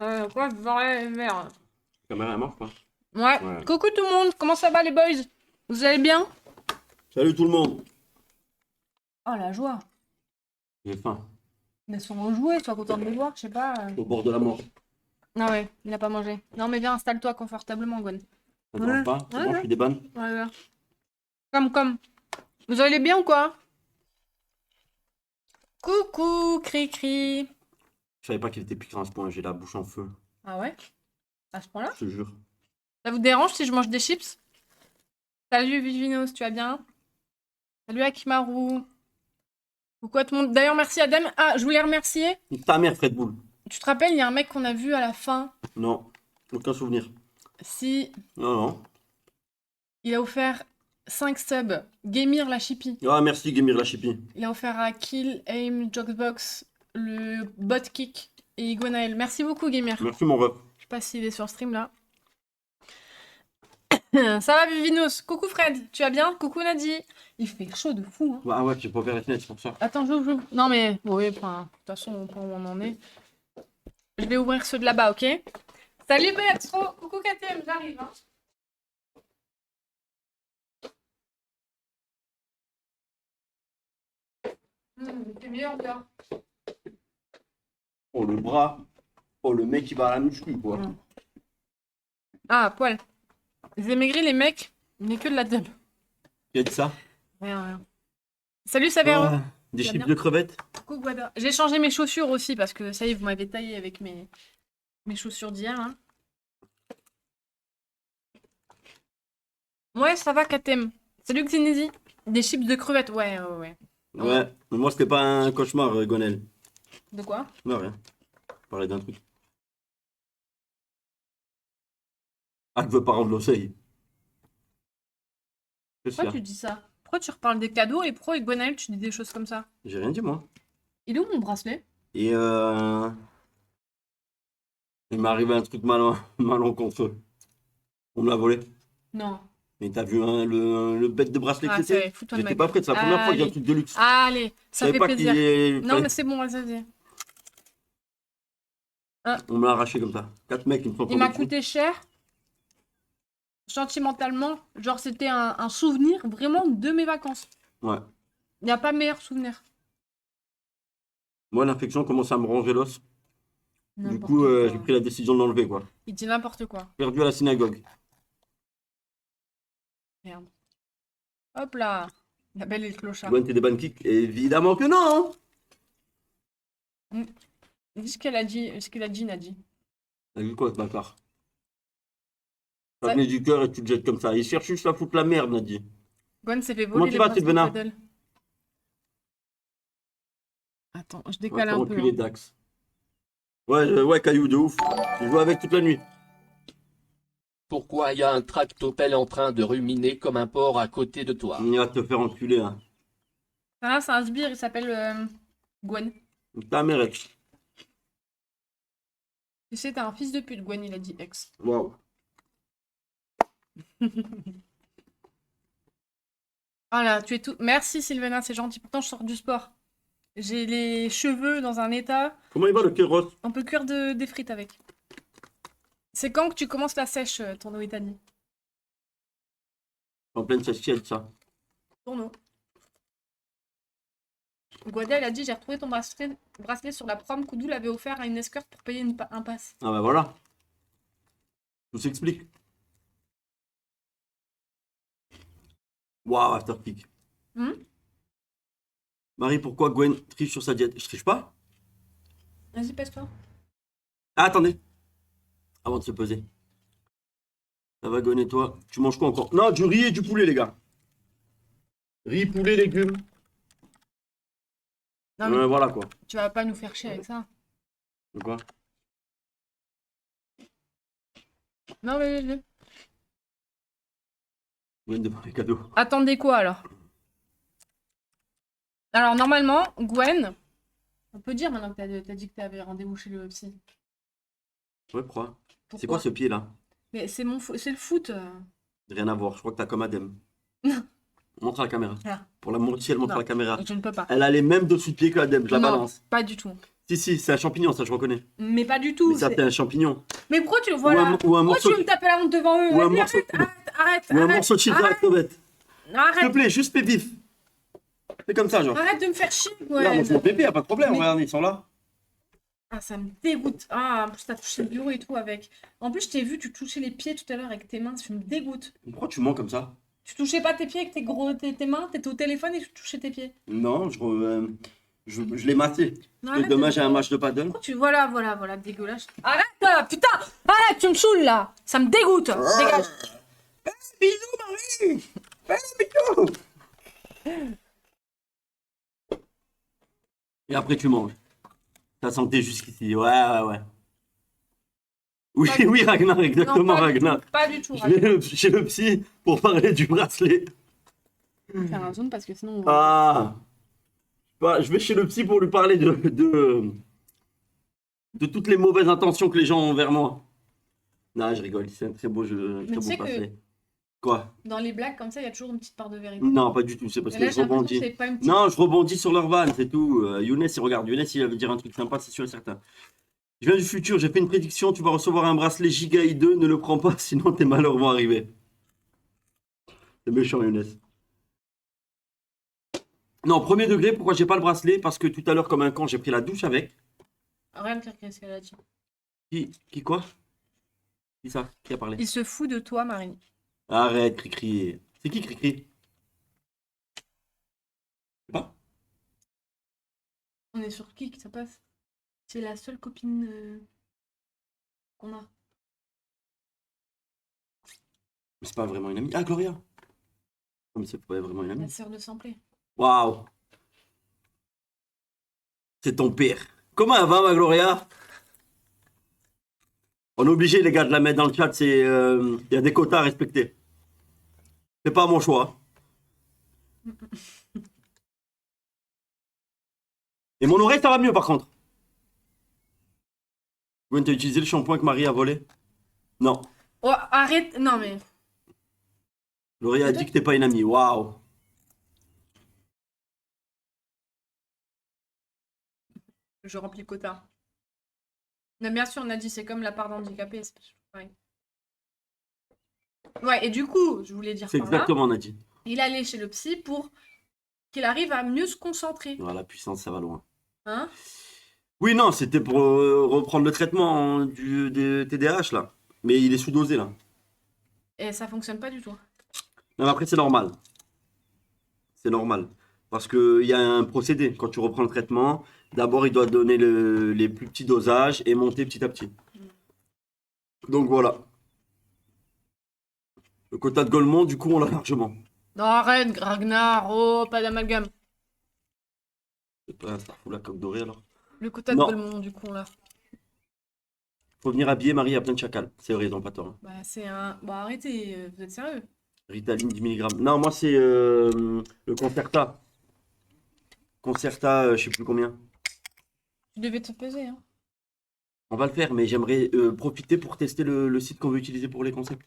Quoi, vert, vert. La caméra elle marche pas. Ouais. Ouais. Coucou tout le monde, comment ça va les boys? Vous allez bien? Salut tout le monde. Oh la joie. J'ai faim. Mais ils sont rejoués, sois content de les voir, je sais pas. Au bord de la mort. Ah ouais, il a pas mangé. Non mais viens, installe-toi confortablement, Gwen. Ça te Ouais, dérange pas? C'est ouais, bon, je ouais. suis des bannes. Voilà. Comme. Vous allez bien ou quoi? Coucou, cri-cri. Je savais pas qu'il était piquant à ce point. J'ai la bouche en feu. Ah ouais? À ce point-là? Je te jure. Ça vous dérange si je mange des chips? Salut Vivinos, tu vas bien? Salut Akimaru. Coucou à tout le monde. D'ailleurs, merci Adam. Ah, je voulais remercier. Ta mère, Fred Bull. Tu te rappelles, il y a un mec qu'on a vu à la fin. Non. Aucun souvenir. Si, Non, non. il a offert 5 subs. Gamir la chippie. Ah, merci, Gemir la chippie. Il a offert à Kill, Aim, Jokebox, le bot kick et Gwenaël. Merci beaucoup, Gamir. Merci, mon ref. Je sais pas s'il est sur stream là. Ça va, Vivinos? Coucou Fred, tu vas bien? Coucou Nadie. Il fait chaud de fou, hein. Ah ouais, j'ai pas ouvert les fenêtres, c'est pour ça. Attends, j'ouvre. Non, mais oui, enfin, de toute façon, on prend où on en est. Je vais ouvrir ceux de là-bas, ok? Salut Beatro. Coucou KTM, j'arrive, hein. C'est meilleur dehors. Oh, le bras. Oh, le mec qui va à la muscu, quoi. Mm. Ah, poil. Ils maigri les mecs, mais que de la dalle. Qui a dit ça? Rien, rien. Salut Savero. Ah, des Tu vas chips bien? de crevettes? Coucou Guada. J'ai changé mes chaussures aussi parce que ça y est, vous m'avez taillé avec mes chaussures d'hier. Hein. Ouais, ça va, Katem. Salut Xénésie. Des chips de crevettes, ouais, ouais, ouais. Ouais. Mais moi, c'était pas un cauchemar, Gonel. De quoi? Non, rien. Je parlais d'un truc. Ah, tu veux pas rendre l'oseille. Qu'est-ce qu'il Pourquoi y a? tu dis ça? Pourquoi tu reparles des cadeaux et pourquoi avec Gwenaël tu dis des choses comme ça? J'ai rien dit, moi. Il est où mon bracelet? Et il m'est arrivé un truc malencontreux. On me l'a volé. Non. Mais t'as vu hein, le bête de bracelet que Ah, ça y est, c'était? fous-toi de ma J'étais pas gueule. prêt, c'est la première fois que j'ai un Allez. truc de luxe. Allez, Je ça savais fait pas plaisir. qu'il Non, mais c'est bon, vas-y. On me l'a arraché comme ça. 4 mecs qui me sont Il tombés m'a dessus. coûté cher, sentimentalement. Genre, c'était un souvenir vraiment de mes vacances. Ouais. Il n'y a pas meilleur souvenir. Moi, l'infection commence à me ranger l'os. Du N'importe coup, quoi. j'ai pris la décision de l'enlever, quoi. Il dit n'importe quoi. Perdu à la synagogue. Merde. Hop là. La belle et le clochard. Gwen, t'es des banquiques? Évidemment que non! Dis ce qu'elle a dit, ce qu'il a dit, Nadie. T'as vu quoi, ce bâtard? Ça Ça- venait du cœur et tu te jettes comme ça. Il cherche juste à foutre la merde, Nadie. Gwen s'est fait Comment voler tu les vas, bracelets Sylvain? paddle. Attends, je Ouais, décale t'as un peu. enculé Hein. Dax. Ouais, ouais, caillou de ouf. J'ai joué avec toute la nuit. Pourquoi y a un tractopelle en train de ruminer comme un porc à côté de toi? Il va te faire enculer, hein. Ah, c'est un sbire, il s'appelle Gwen. Ta mère, ex. Tu sais, t'es un fils de pute, Gwen, il a dit ex. Waouh. Ah là, tu es tout. Merci Sylvana, c'est gentil. Pourtant, je sors du sport. J'ai les cheveux dans un état. Comment il va le kéros? On peut cuire des frites avec. C'est quand que tu commences la sèche, tourneau Italie? En pleine sestielle, ça. Tourneau. Guada, il a dit j'ai retrouvé ton bracelet sur la prom. Koudou l'avait offert à une escorte pour payer un pass. Ah bah voilà. Tout s'explique. Waouh, afterkick. Hmm. Marie, pourquoi Gwen triche sur sa diète? Je triche pas? Vas-y, pèse-toi. Ah, attendez. Avant de se peser. Ça va, Gwen et toi? Tu manges quoi encore? Non, du riz et du poulet, les gars. Riz, poulet, légumes. Non, mais Voilà quoi. tu vas pas nous faire chier avec ça. De quoi? Non, mais. Gwen devant les cadeaux. Attendez quoi alors? Alors, normalement, Gwen. On peut dire maintenant que t'as dit que t'avais rendez-vous chez le psy. Ouais, pourquoi? C'est Pourquoi? quoi ce pied là? Mais c'est c'est le foot. Rien à voir, je crois que t'as comme Adem. Montre à la caméra. Ah. Pour l'amour du ciel, montre à Non. la caméra. Je ne peux pas. Elle a les mêmes dessous de pied que Adem, je la Non, balance. pas du tout. Si, c'est un champignon, ça je reconnais. Mais pas du tout. Mais ça, c'est- c'est un champignon. Mais pourquoi tu le Ou vois là? un Pourquoi morceau, tu veux me taper la honte devant eux? ou un Vas-y, morceau, arrête, ou un arrête, morceau de chips à la arrête, crevette. S'il te arrête, plaît, juste pépif. C'est comme ça, genre. arrête de me faire chier, Là, ouais. moi, je m'en pépé, y'a pas de problème. Mais- Regarde, ils sont là. Ah, ça me dégoûte. Ah, en plus, t'as touché le bureau et tout avec. En plus, je t'ai vu, tu touchais les pieds tout à l'heure avec tes mains, ça me dégoûte. Pourquoi tu mens comme ça? Tu touchais pas tes pieds avec tes mains, t'étais au téléphone et tu touchais tes pieds. Non, je l'ai maté. Non, Et demain, j'ai un match de paddle. Pourquoi voilà, dégueulasse. Arrête, putain! Arrête, tu me saoules là! Ça me dégoûte! Dégage! Bisous, Marie. Bisous. Et après, tu manges. Ta santé jusqu'ici. Ouais. Oui, Pas du oui, Ragnar, Non, exactement, pas du Ragnar. tout, pas du tout. Je vais chez le psy pour parler du bracelet. Faire un zoom parce que sinon. Ah. Bah, je vais chez le psy pour lui parler de toutes les mauvaises intentions que les gens ont envers moi. Non, je rigole, c'est un très beau jeu, Mais très tu beau sais que- bracelet. Quoi? Dans les blagues comme ça, il y a toujours une petite part de vérité. Non, pas du tout, c'est parce Et que là, je j'ai l'impression que rebondis. c'est pas une petite. Non, je rebondis sur leur vanne, c'est tout. Younes, il regarde. Younes, il va dire un truc sympa, c'est sûr et certain. Je viens du futur, j'ai fait une prédiction, tu vas recevoir un bracelet Giga i2, ne le prends pas, sinon tes malheurs vont arriver. C'est méchant, Younes. Non, premier degré, pourquoi j'ai pas le bracelet? Parce que tout à l'heure, comme un con, j'ai pris la douche avec. Rien de qu'est-ce qu'elle a dit. Qui quoi? Qui ça? Qui a parlé? Il se fout de toi, Marine. Arrête, Cricri. C'est qui Cricri? Je sais pas. On est sur qui que ça passe? C'est la seule copine qu'on a. Mais c'est pas vraiment une amie. Ah, Gloria. Non, mais c'est pas vraiment une La amie. sœur de Samplé. Waouh. C'est ton père. Comment elle va, ma Gloria? On est obligé, les gars, de la mettre dans le chat. Il y a des quotas à respecter. C'est pas mon choix. Et mon oreille, ça va mieux, par contre. Gwen, t'as utilisé le shampoing que Marie a volé? Non. Oh, arrête! Non, mais. Gloria a dit que t'es pas une amie. Waouh. Je remplis le quota. Mais bien sûr, on a dit c'est comme la part d'handicapé. C'est pareil. Ouais, et du coup, je voulais dire C'est par là, exactement, on a dit. il allait chez le psy pour qu'il arrive à mieux se concentrer. Voilà, la puissance, ça va loin. Hein? Oui, non, c'était pour reprendre le traitement des TDAH, là. Mais il est sous-dosé, là. Et ça fonctionne pas du tout. Non, mais après, c'est normal. C'est normal. Parce qu'il y a un procédé. Quand tu reprends le traitement, d'abord, il doit donner les plus petits dosages et monter petit à petit. Donc, voilà. Le quota de Golemont, du coup, on l'a largement. Non, arrête, Ragnar, oh, pas d'amalgame. C'est pas un starfou la coque dorée, alors. Le quota de Non. Golemont, du coup, là. Faut venir habiller Marie à plein de chacal. C'est vrai, ils ont pas tort. Hein. Bah, c'est un. Bon, arrêtez, vous êtes sérieux? Ritaline 10 mg. Non, moi, c'est le Concerta. Concerta, je sais plus combien. Tu devais te peser, hein. On va le faire, mais j'aimerais profiter pour tester le site qu'on veut utiliser pour les concepts.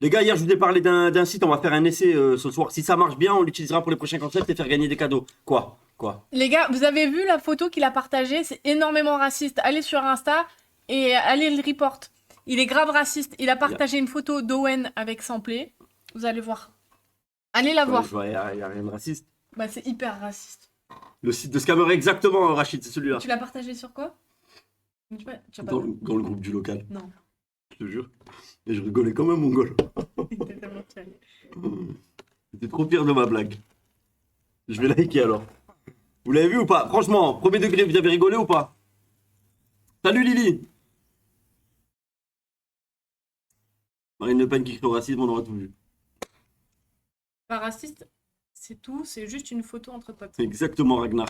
Les gars, hier, je vous ai parlé d'un site. On va faire un essai ce soir. Si ça marche bien, on l'utilisera pour les prochains concepts et faire gagner des cadeaux. Quoi? Les gars, vous avez vu la photo qu'il a partagée? C'est énormément raciste. Allez sur Insta et allez le report. Il est grave raciste. Il a partagé une photo d'Owen avec Samplé. Vous allez voir. Allez la voir. Il n'y a rien de raciste. Bah, c'est hyper raciste. Le site de Scammer, exactement, Rachid, c'est celui-là. Tu l'as partagé sur quoi? Tu as pas Dans le groupe du local, Non. je te jure. Et je rigolais comme un mongol. Il était tellement calé. J'étais trop fier de ma blague. Je vais liker alors. Vous l'avez vu ou pas? Franchement, premier degré, vous avez rigolé ou pas? Salut Lily! Marine Le Pen qui crie au racisme, on aura tout vu. Pas raciste, c'est tout. C'est juste une photo entre potes. C'est exactement Ragnar.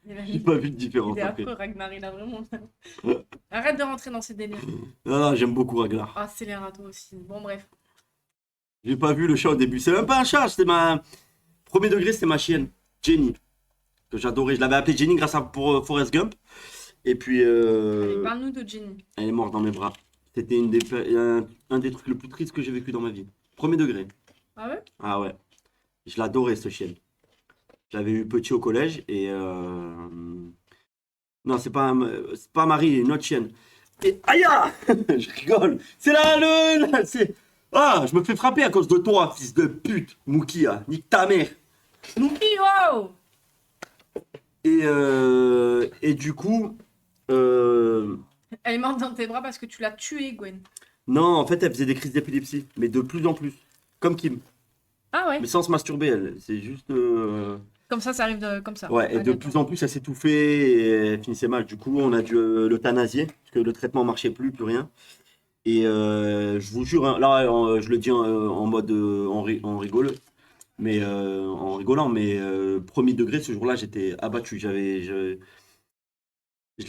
Il a- J'ai pas vu de différence il est après. affreux, Ragnar. Il a vraiment. Arrête de rentrer dans ces délires. Ah, j'aime beaucoup Ragnar. Ah, c'est les râteaux aussi. Bon, bref. J'ai pas vu le chat au début. C'est même pas un chat, c'était ma. Premier degré, c'était ma chienne, Jenny. Que j'adorais. Je l'avais appelée Jenny grâce à pour Forrest Gump. Et puis. Allez, parle-nous de Jenny. Elle est morte dans mes bras. C'était un des trucs le plus tristes que j'ai vécu dans ma vie. Premier degré. Ah ouais? Ah ouais. Je l'adorais, ce chien. Je l'avais eu petit au collège et Non, c'est pas Marie, une autre chienne. Et aïe ah je rigole. C'est c'est... Ah, je me fais frapper à cause de toi, fils de pute, Moukia. Nique ta mère. Mouki, wow! Et du coup, euh, Elle est morte dans tes bras parce que tu l'as tuée, Gwen. non, en fait, elle faisait des crises d'épilepsie, mais de plus en plus. Comme Kim. Ah ouais? Mais sans se masturber, elle. C'est juste. Comme ça arrive comme ça. Ouais, et Ah, de d'accord. plus en plus, elle s'étouffait et elle finissait mal. Du coup, on a dû l'euthanasier, parce que le traitement marchait plus rien. Et je vous jure, hein, là, je le dis en mode. On rigole. Mais en rigolant, mais premier degré, ce jour-là, j'étais abattu. Je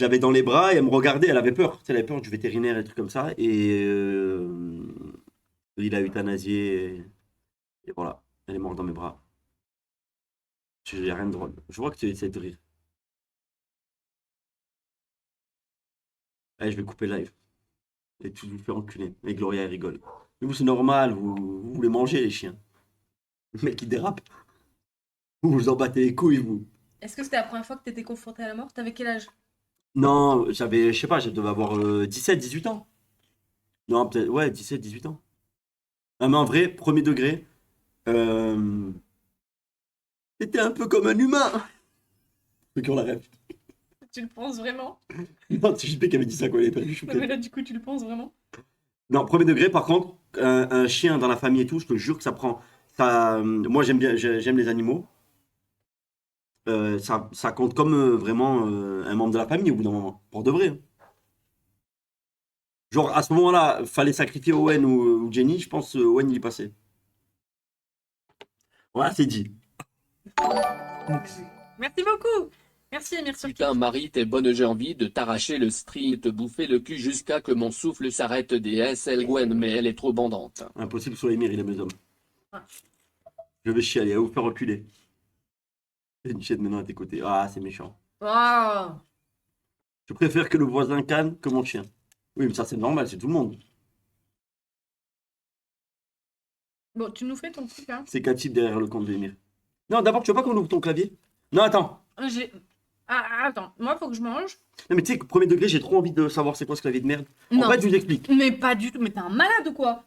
l'avais dans les bras et elle me regardait, elle avait peur. Tu sais, elle avait peur du vétérinaire et des trucs comme ça. Et il a euthanasié. Et voilà, elle est morte dans mes bras. J'ai rien de drôle. Je vois que tu essaies de rire. Allez, je vais couper le live. Et tu vous fais enculer. Et Gloria, elle rigole. Mais vous, c'est normal, vous voulez manger les chiens. Le mec, il dérape. Vous vous en battez les couilles, vous. Est-ce que c'était la première fois que t'étais confronté à la mort? T'avais quel âge? Non, je sais pas, je devais avoir 17, 18 ans. Non, peut-être, ouais, 17, 18 ans. Ah, mais en vrai, premier degré, euh, c'était un peu comme un humain. Ceux qui ont la rêve. Tu le penses vraiment? Non, c'est JP qui avait dit ça quand il est perdu, Non mais là du coup tu le penses vraiment? Non, premier degré, par contre, un chien dans la famille et tout, je te jure que ça prend. Ça, moi, j'aime bien, j'aime les animaux. Ça compte comme vraiment un membre de la famille au bout d'un moment, pour de vrai, hein. Genre, à ce moment-là, fallait sacrifier Owen ou Jenny, je pense Owen il y passait. Voilà, c'est dit. Merci beaucoup! Merci sur Putain, Marie, t'es bonne, j'ai envie de t'arracher le string, te bouffer le cul jusqu'à que mon souffle s'arrête des SL Gwen, mais elle est trop bandante. Impossible sur les murs, il est mes hommes. Ah. Je vais chialer, à vous faire reculer. Il y a une chaîne maintenant à tes côtés. Ah, c'est méchant. Waouh! Je préfère que le voisin canne que mon chien. Oui, mais ça, c'est normal, c'est tout le monde. Bon, tu nous fais ton truc hein? C'est Cathy derrière le compte d'Emir. Non, d'abord, tu veux pas qu'on ouvre ton clavier? Non, attends. J'ai. Ah, attends, moi faut que je mange. Non, mais tu sais, que premier degré, j'ai trop envie de savoir c'est quoi ce clavier de merde. En Non. fait, je vous explique. Mais pas du tout, mais t'es un malade ou quoi?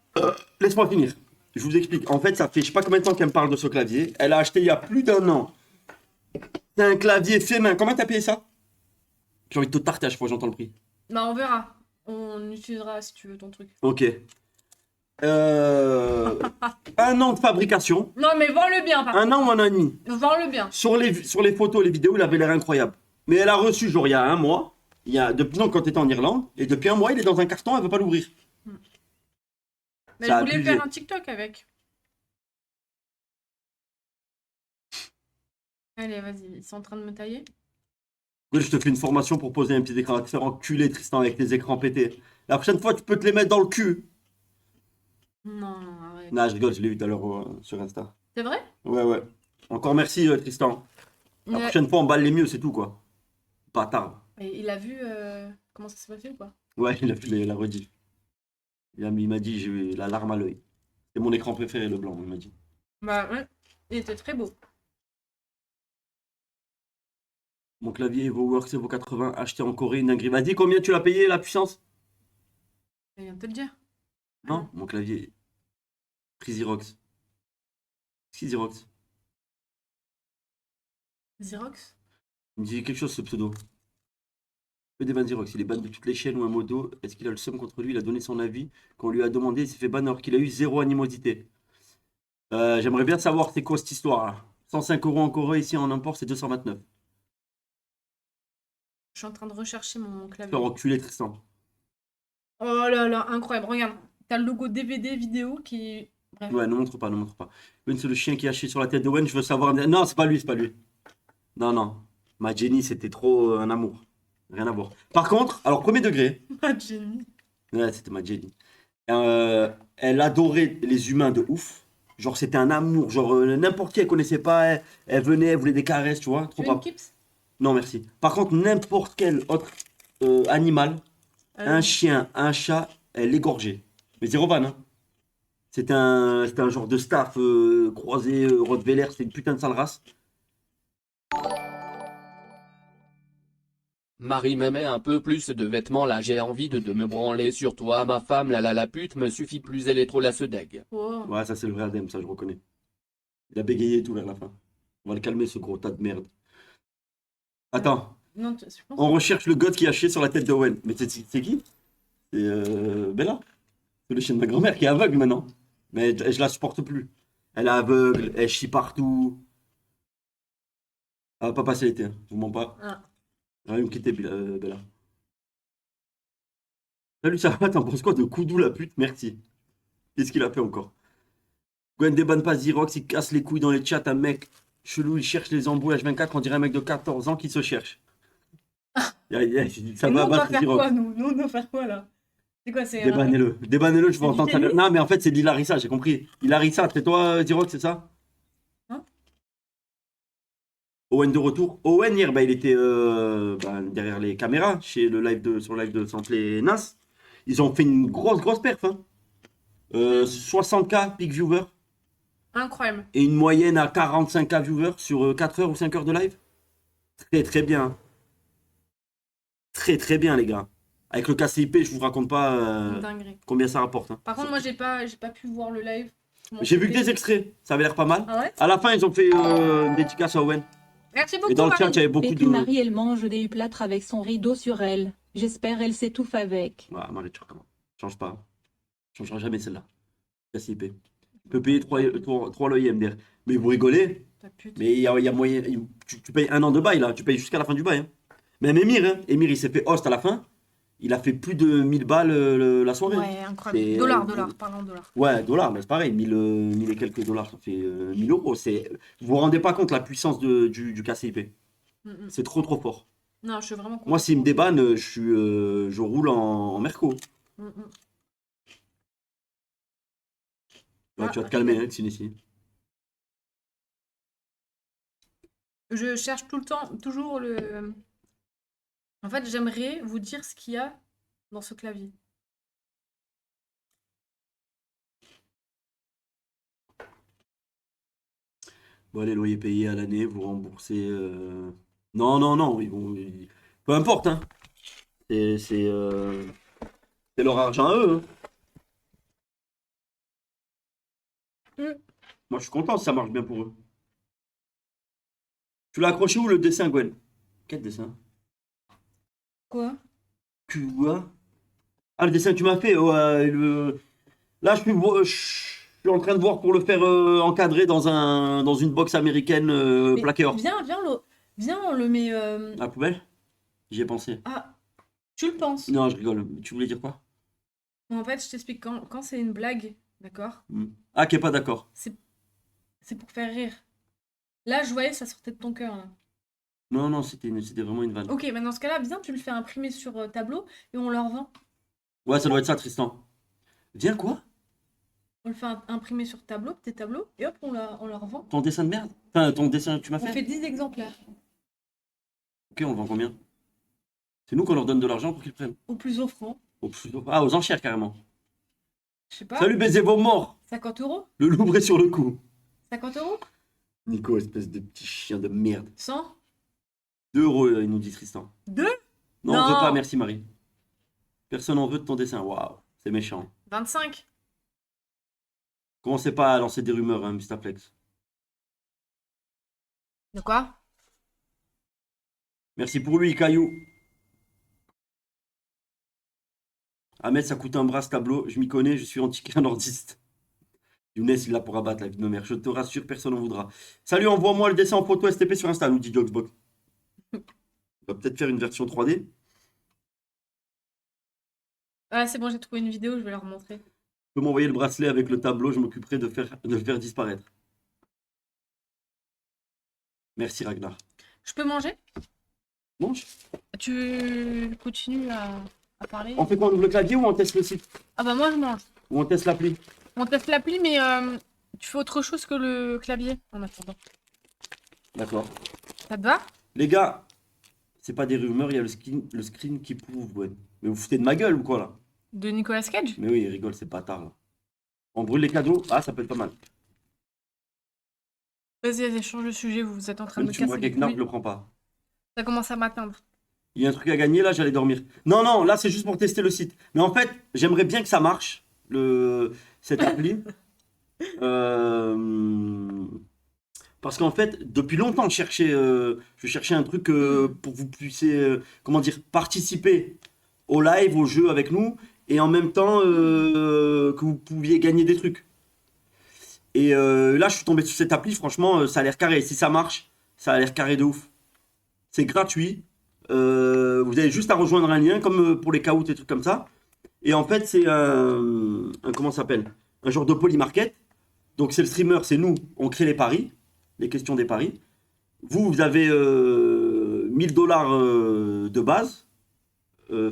Laisse-moi finir. Je vous explique. En fait, ça fait je sais pas combien de temps qu'elle me parle de ce clavier. Elle a acheté il y a plus d'1 an. C'est un clavier fait main. Combien t'as payé ça? J'ai envie de te tarter à chaque fois que j'entends le prix. Bah on verra. On utilisera si tu veux ton truc. Ok. 1 an de fabrication. Non mais vends-le bien par 1 an ou 1 an et demi. contre. Vends-le bien. Sur les photos, les vidéos, il avait l'air incroyable. Mais elle a reçu, genre, il y a un mois. Non, quand t'étais en Irlande. Et depuis un mois, il est dans un carton, elle veut pas l'ouvrir. Mais Ça je a voulais abusé. faire un TikTok avec. Allez, vas-y, ils sont en train de me tailler. Oui, je te fais une formation pour poser un petit écran. Va te faire enculer, Tristan, avec les écrans pétés. La prochaine fois, tu peux te les mettre dans le cul. Non, non, arrête. Non, je rigole, je l'ai vu tout à l'heure sur Insta. C'est vrai? Ouais, ouais. Encore merci, Tristan. La prochaine fois, on balle les mieux, c'est tout, quoi. Bâtard. Et il a vu comment ça s'est passé ou pas? Ouais, il a fait la rediff. Il m'a dit, j'ai eu la larme à l'œil. C'est mon écran préféré, le blanc, il m'a dit. Bah ouais, il était très beau. Mon clavier EvoWorks Evo 80, acheté en Corée, une dinguerie. Vas-y, combien tu l'as payé, la puissance? Je viens de te le dire. Non, mon clavier. Xerox. Xerox. Xerox? Il me dit quelque chose, ce pseudo. ED20 Xerox, il est ban de toutes les chaînes ou un modo. Est-ce qu'il a le seum contre lui? Il a donné son avis. Quand on lui a demandé, il s'est fait ban alors qu'il a eu zéro animosité. J'aimerais bien savoir c'est quoi cette histoire-là. 105 € en Corée, ici en import, c'est 229. Je suis en train de rechercher mon clavier. Faire enculer Tristan. Oh là là, incroyable. Regarde, t'as le logo DVD vidéo qui. Bref. Ouais, ne montre pas, ne montre pas. Owen, c'est le chien qui a chié sur la tête de Owen, je veux savoir. Non, c'est pas lui, c'est pas lui. Non, non. Ma Jenny, c'était trop un amour. Rien à voir. Par contre, alors, premier degré. Ah, Jenny. Ouais, c'était ma Jenny. Elle adorait les humains de ouf. Genre, c'était un amour. Genre, n'importe qui, elle connaissait pas. Elle venait, elle voulait des caresses, tu vois. Tu Trop veux une pas. Kips? Non, merci. Par contre, n'importe quel autre animal, un chien, un chat, elle l'égorgeait. Mais zéro van, hein. C'était un genre de staff croisé Rottweiler, c'était une putain de sale race. Marie me met un peu plus de vêtements là, j'ai envie de me branler sur toi, ma femme, la pute me suffit plus, elle est trop la sedeg. Oh. Ouais, ça c'est le vrai Adem, ça je reconnais. Il a bégayé et tout vers la fin. On va le calmer ce gros tas de merde. Attends, Non, je pense on recherche le god qui a chié sur la tête d'Owen. Mais c'est qui? C'est Bella. C'est le chien de ma grand-mère qui est aveugle maintenant. Mais je la supporte plus. Elle est aveugle, elle chie partout. Elle va pas passer l'été, hein. Je vous mens pas. Ah. Elle va me quitter, Bella. Salut, ça va? T'en penses quoi de Koudou la pute? Merci. Qu'est-ce qu'il a fait encore? Gwen débanne pas Xerox, il casse les couilles dans les chats. Un mec chelou, il cherche les embrouilles H24. On dirait un mec de 14 ans qui se cherche. Ça Et nous, va on doit battre faire Xerox. quoi, nous? Nous, on doit faire quoi, là? C'est quoi, c'est... Débannez-le. Débannez-le, je veux C'est du entendre ça. tennis Non, mais en fait, c'est de l'Ilarissa, j'ai compris. Ilarissa, c'est toi, Xerox, c'est ça? Hein? Owen de retour. Owen, hier, bah, il était derrière les caméras sur le live de Samplé Nas. Ils ont fait une grosse perf. Hein. 60K peak viewer Incroyable. et une moyenne à 45K viewers sur 4 heures ou 5 heures de live. Très bien. Très bien, les gars. Avec le KCIP, je vous raconte pas Dinguerie. combien ça rapporte. Hein. Par contre, moi, j'ai pas pu voir le live. J'ai vu que des extraits, ça avait l'air pas mal. Ah ouais? À la fin, ils ont fait une dédicace à Owen. Merci beaucoup, Et dans le chat, Marie. il y avait beaucoup Et puis de. Marie, elle mange des plâtres avec son rideau sur elle. J'espère elle s'étouffe avec. Ouais, Marie, tu recommences. Change pas. Je changerai jamais celle-là. KCIP. Tu peux payer 3 loyers MDR. Mais vous rigolez. Ta pute. Mais il y a moyen. Tu payes 1 an de bail là. Tu payes jusqu'à la fin du bail. Hein. Même Emir, hein. Emir, il s'est fait host à la fin. Il a fait plus de 1000 balles la soirée. Ouais, incroyable. C'est- Dollars, parlons dollars. Ouais, dollars, mais c'est pareil, 1000 et quelques dollars, ça fait 1000 euros. Vous vous rendez pas compte la puissance du KCIP. Mm. C'est trop fort. Non, je suis vraiment Moi, contente. s'il me débanne, je roule en Merco. Mm. Ouais, Ah, tu vas te calmer, hein, ici. Je cherche tout le temps, toujours le... En fait, j'aimerais vous dire ce qu'il y a dans ce clavier. Bon, les loyers payés à l'année, vous remboursez. Non, peu importe, hein. C'est leur argent à eux. Hein. Mm. Moi, je suis content si ça marche bien pour eux. Tu l'as accroché où le dessin, Gwen? Quel dessin? Quoi? Quoi? Ah, le dessin que tu m'as fait. Là, je suis en train de voir pour le faire encadrer dans une box américaine Mais plaquée or. Viens, on le met... À la poubelle? J'y ai pensé. Ah, tu le penses? Non, je rigole. Tu voulais dire quoi? En fait, je t'explique, quand c'est une blague, d'accord? Ah, qui est pas d'accord. C'est pour faire rire. Là, je voyais, ça sortait de ton cœur, là. Non, c'était vraiment une vanne. Ok, mais dans ce cas-là, viens, tu le fais imprimer sur tableau et on leur vend. Ouais, ça doit être ça, Tristan. Viens quoi? On le fait imprimer sur tableau, tes tableaux, et hop, on leur vend. Ton dessin de merde? Enfin, ton dessin que tu m'as On fait? fait 10 exemplaires. Ok, on le vend combien? C'est nous qu'on leur donne de l'argent pour qu'ils le prennent. Au plus offrant. Ah, aux enchères carrément. Je sais pas. Salut, baiser vos morts! 50 €? Le loup est sur le coup. 50 €? Nico, espèce de petit chien de merde. 100? 2 euros, il nous dit Tristan. 2? Non, on Non. veut pas, merci Marie. Personne en veut de ton dessin. Waouh, c'est méchant. 25? Commencez pas à lancer des rumeurs, hein, Mustaplex. De quoi? Merci pour lui, Caillou. Ahmed, ça coûte un bras ce tableau. Je m'y connais, je suis antiquaire nordiste. Younes, il est là pour abattre la vie de nos mères. Je te rassure, personne n'en voudra. Salut, envoie-moi le dessin en photo STP sur Insta, nous dit Joxbox. On va peut-être faire une version 3D. Ah, c'est bon, j'ai trouvé une vidéo, je vais leur montrer. Tu peux m'envoyer le bracelet avec le tableau, je m'occuperai de le faire disparaître. Merci Ragnar. Je peux manger? Mange. Tu continues à parler? On fait quoi, on ouvre le clavier ou on teste le site? Ah bah moi je mange. Ou on teste l'appli? On teste l'appli, mais tu fais autre chose que le clavier en attendant. D'accord. Ça te va? Les gars, c'est pas des rumeurs, il y a le screen qui prouve, ouais. Mais vous foutez de ma gueule ou quoi là? De Nicolas Cage? Mais oui, il rigole, c'est bâtard là. On brûle les cadeaux? Ah, ça peut être pas mal. Vas-y, change de sujet, vous êtes en train de Même me si tu me vois casser les quelque part, je couilles. le prends pas. Ça commence à m'atteindre. Il y a un truc à gagner, là, j'allais dormir. Non, non, là, c'est juste pour tester le site. Mais en fait, j'aimerais bien que ça marche, cette appli. Euh, Parce qu'en fait, depuis longtemps, je cherchais un truc pour que vous puissiez, comment dire, participer au live, au jeu avec nous, et en même temps que vous pouviez gagner des trucs. Et là, je suis tombé sur cette appli, franchement, ça a l'air carré. Si ça marche, ça a l'air carré de ouf. C'est gratuit. Vous avez juste à rejoindre un lien, comme pour les caouts et trucs comme ça. Et en fait, c'est comment ça s'appelle? Un genre de polymarket. Donc c'est le streamer, c'est nous, on crée les paris, les questions des paris. Vous avez 1000 dollars de base,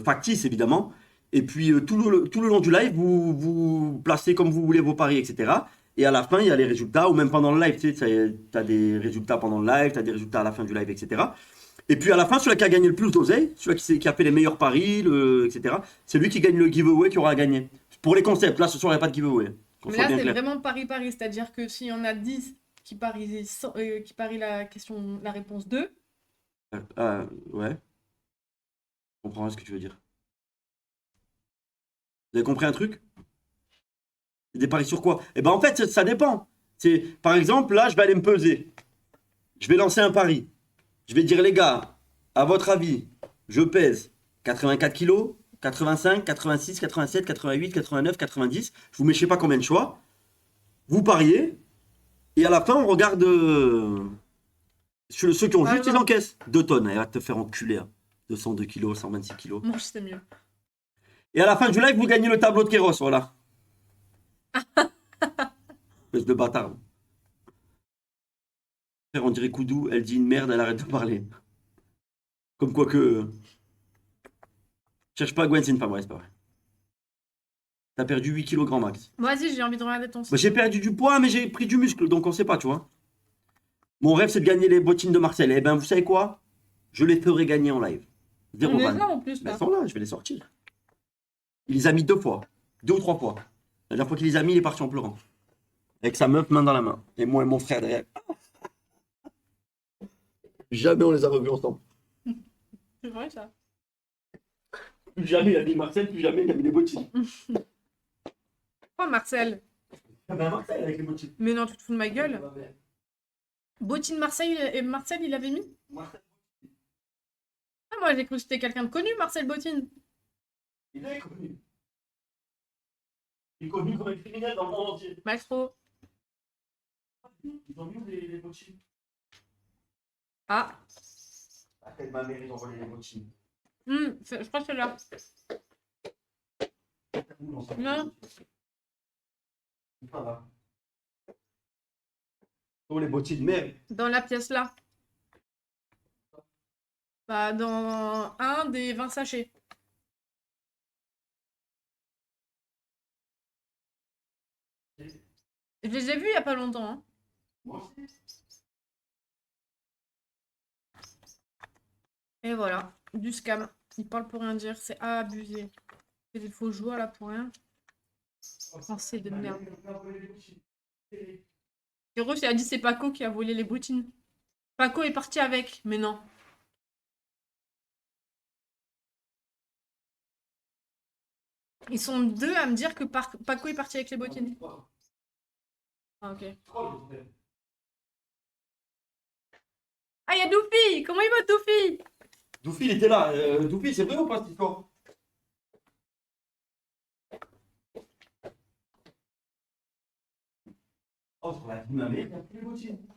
factice évidemment. Et puis tout le long du live, vous placez comme vous voulez vos paris, etc. Et à la fin, il y a les résultats, ou même pendant le live, tu sais, tu as des résultats pendant le live, tu as des résultats à la fin du live, etc. Et puis à la fin, celui qui a gagné le plus d'oseille, celui qui a fait les meilleurs paris, etc., c'est lui qui gagne le giveaway qui aura à gagner. Pour les concepts, là ce soir, il n'y a pas de giveaway. Qu'on Mais soit là, bien c'est clair. vraiment pari-pari, c'est-à-dire que s'il y en a 10 qui parient, qui parient la réponse 2, Ouais, je comprends ce que tu veux dire. Vous avez compris un truc? Des paris sur quoi? Eh ben en fait, ça dépend. Par exemple, là, je vais aller me peser. Je vais lancer un pari. Je vais dire, les gars, à votre avis, je pèse 84 kilos, 85, 86, 87, 88, 89, 90. Je vous mets je sais pas combien de choix. Vous pariez. Et à la fin, on regarde ceux qui ont Par juste, ils exemple. encaissent. 2 tonnes. Elle va te faire enculer, hein. 202 kilos, 126 kilos. moi, c'est mieux. Et à la fin du live, vous gagnez le tableau de Kéros, voilà. Espèce de bâtard. Frère, on dirait Koudou, elle dit une merde, elle arrête de parler. Comme quoi que. Cherche pas Gwen, c'est une femme, ouais, c'est pas vrai. T'as perdu 8 kilos grand max. Moi aussi, j'ai envie de regarder ton Bah, site. j'ai perdu du poids, mais j'ai pris du muscle, donc on sait pas, tu vois. Mon rêve, c'est de gagner les bottines de Marcel. Eh ben, vous savez quoi? Je les ferai gagner en live. Zéro On est vanne. là en plus, Mais là. elles sont là, je vais les sortir. Il les a mis 2 fois. 2 ou 3 fois. La dernière fois qu'il les a mis, il est parti en pleurant. Avec sa meuf main dans la main. Et moi et mon frère derrière. Jamais on les a revus ensemble. C'est vrai, ça. Plus jamais il a mis Marcel, plus jamais il a mis les bottines. Oh, Marcel. Ah ben Marcel avec les bottines. Mais non, tu te fous de ma gueule. Bottine Marseille et Marcel, il avait mis? Marcel, Ah, moi, j'ai cru que c'était quelqu'un de connu, Marcel Bottine. il est connu. Il est connu comme un criminel dans le monde entier. Maestro. Ils ont mis où les bottines? Ah. La tête de ma mère, ils ont volé les bottines. Je crois que c'est là. Non. Oh, les bottines, merde. Dans la pièce là. Bah, dans un des 20 sachets. Je les ai vus il y a pas longtemps, hein. Moi aussi. Et voilà, du scam. Il parle pour rien dire, c'est abusé. C'est des faux joueurs là pour rien. Français de merde. Heros, il a dit c'est Paco qui a volé les bottines. Paco est parti avec, mais non. Ils sont deux à me dire que Paco est parti avec les bottines. Ah, ok. Ah, il y a Doofy! Comment il va, Doofy? Doofy, il était là. Doofy, c'est vrai ou pas cette histoire? Oh, sur la vie de ma mère, il y a plus les bottines.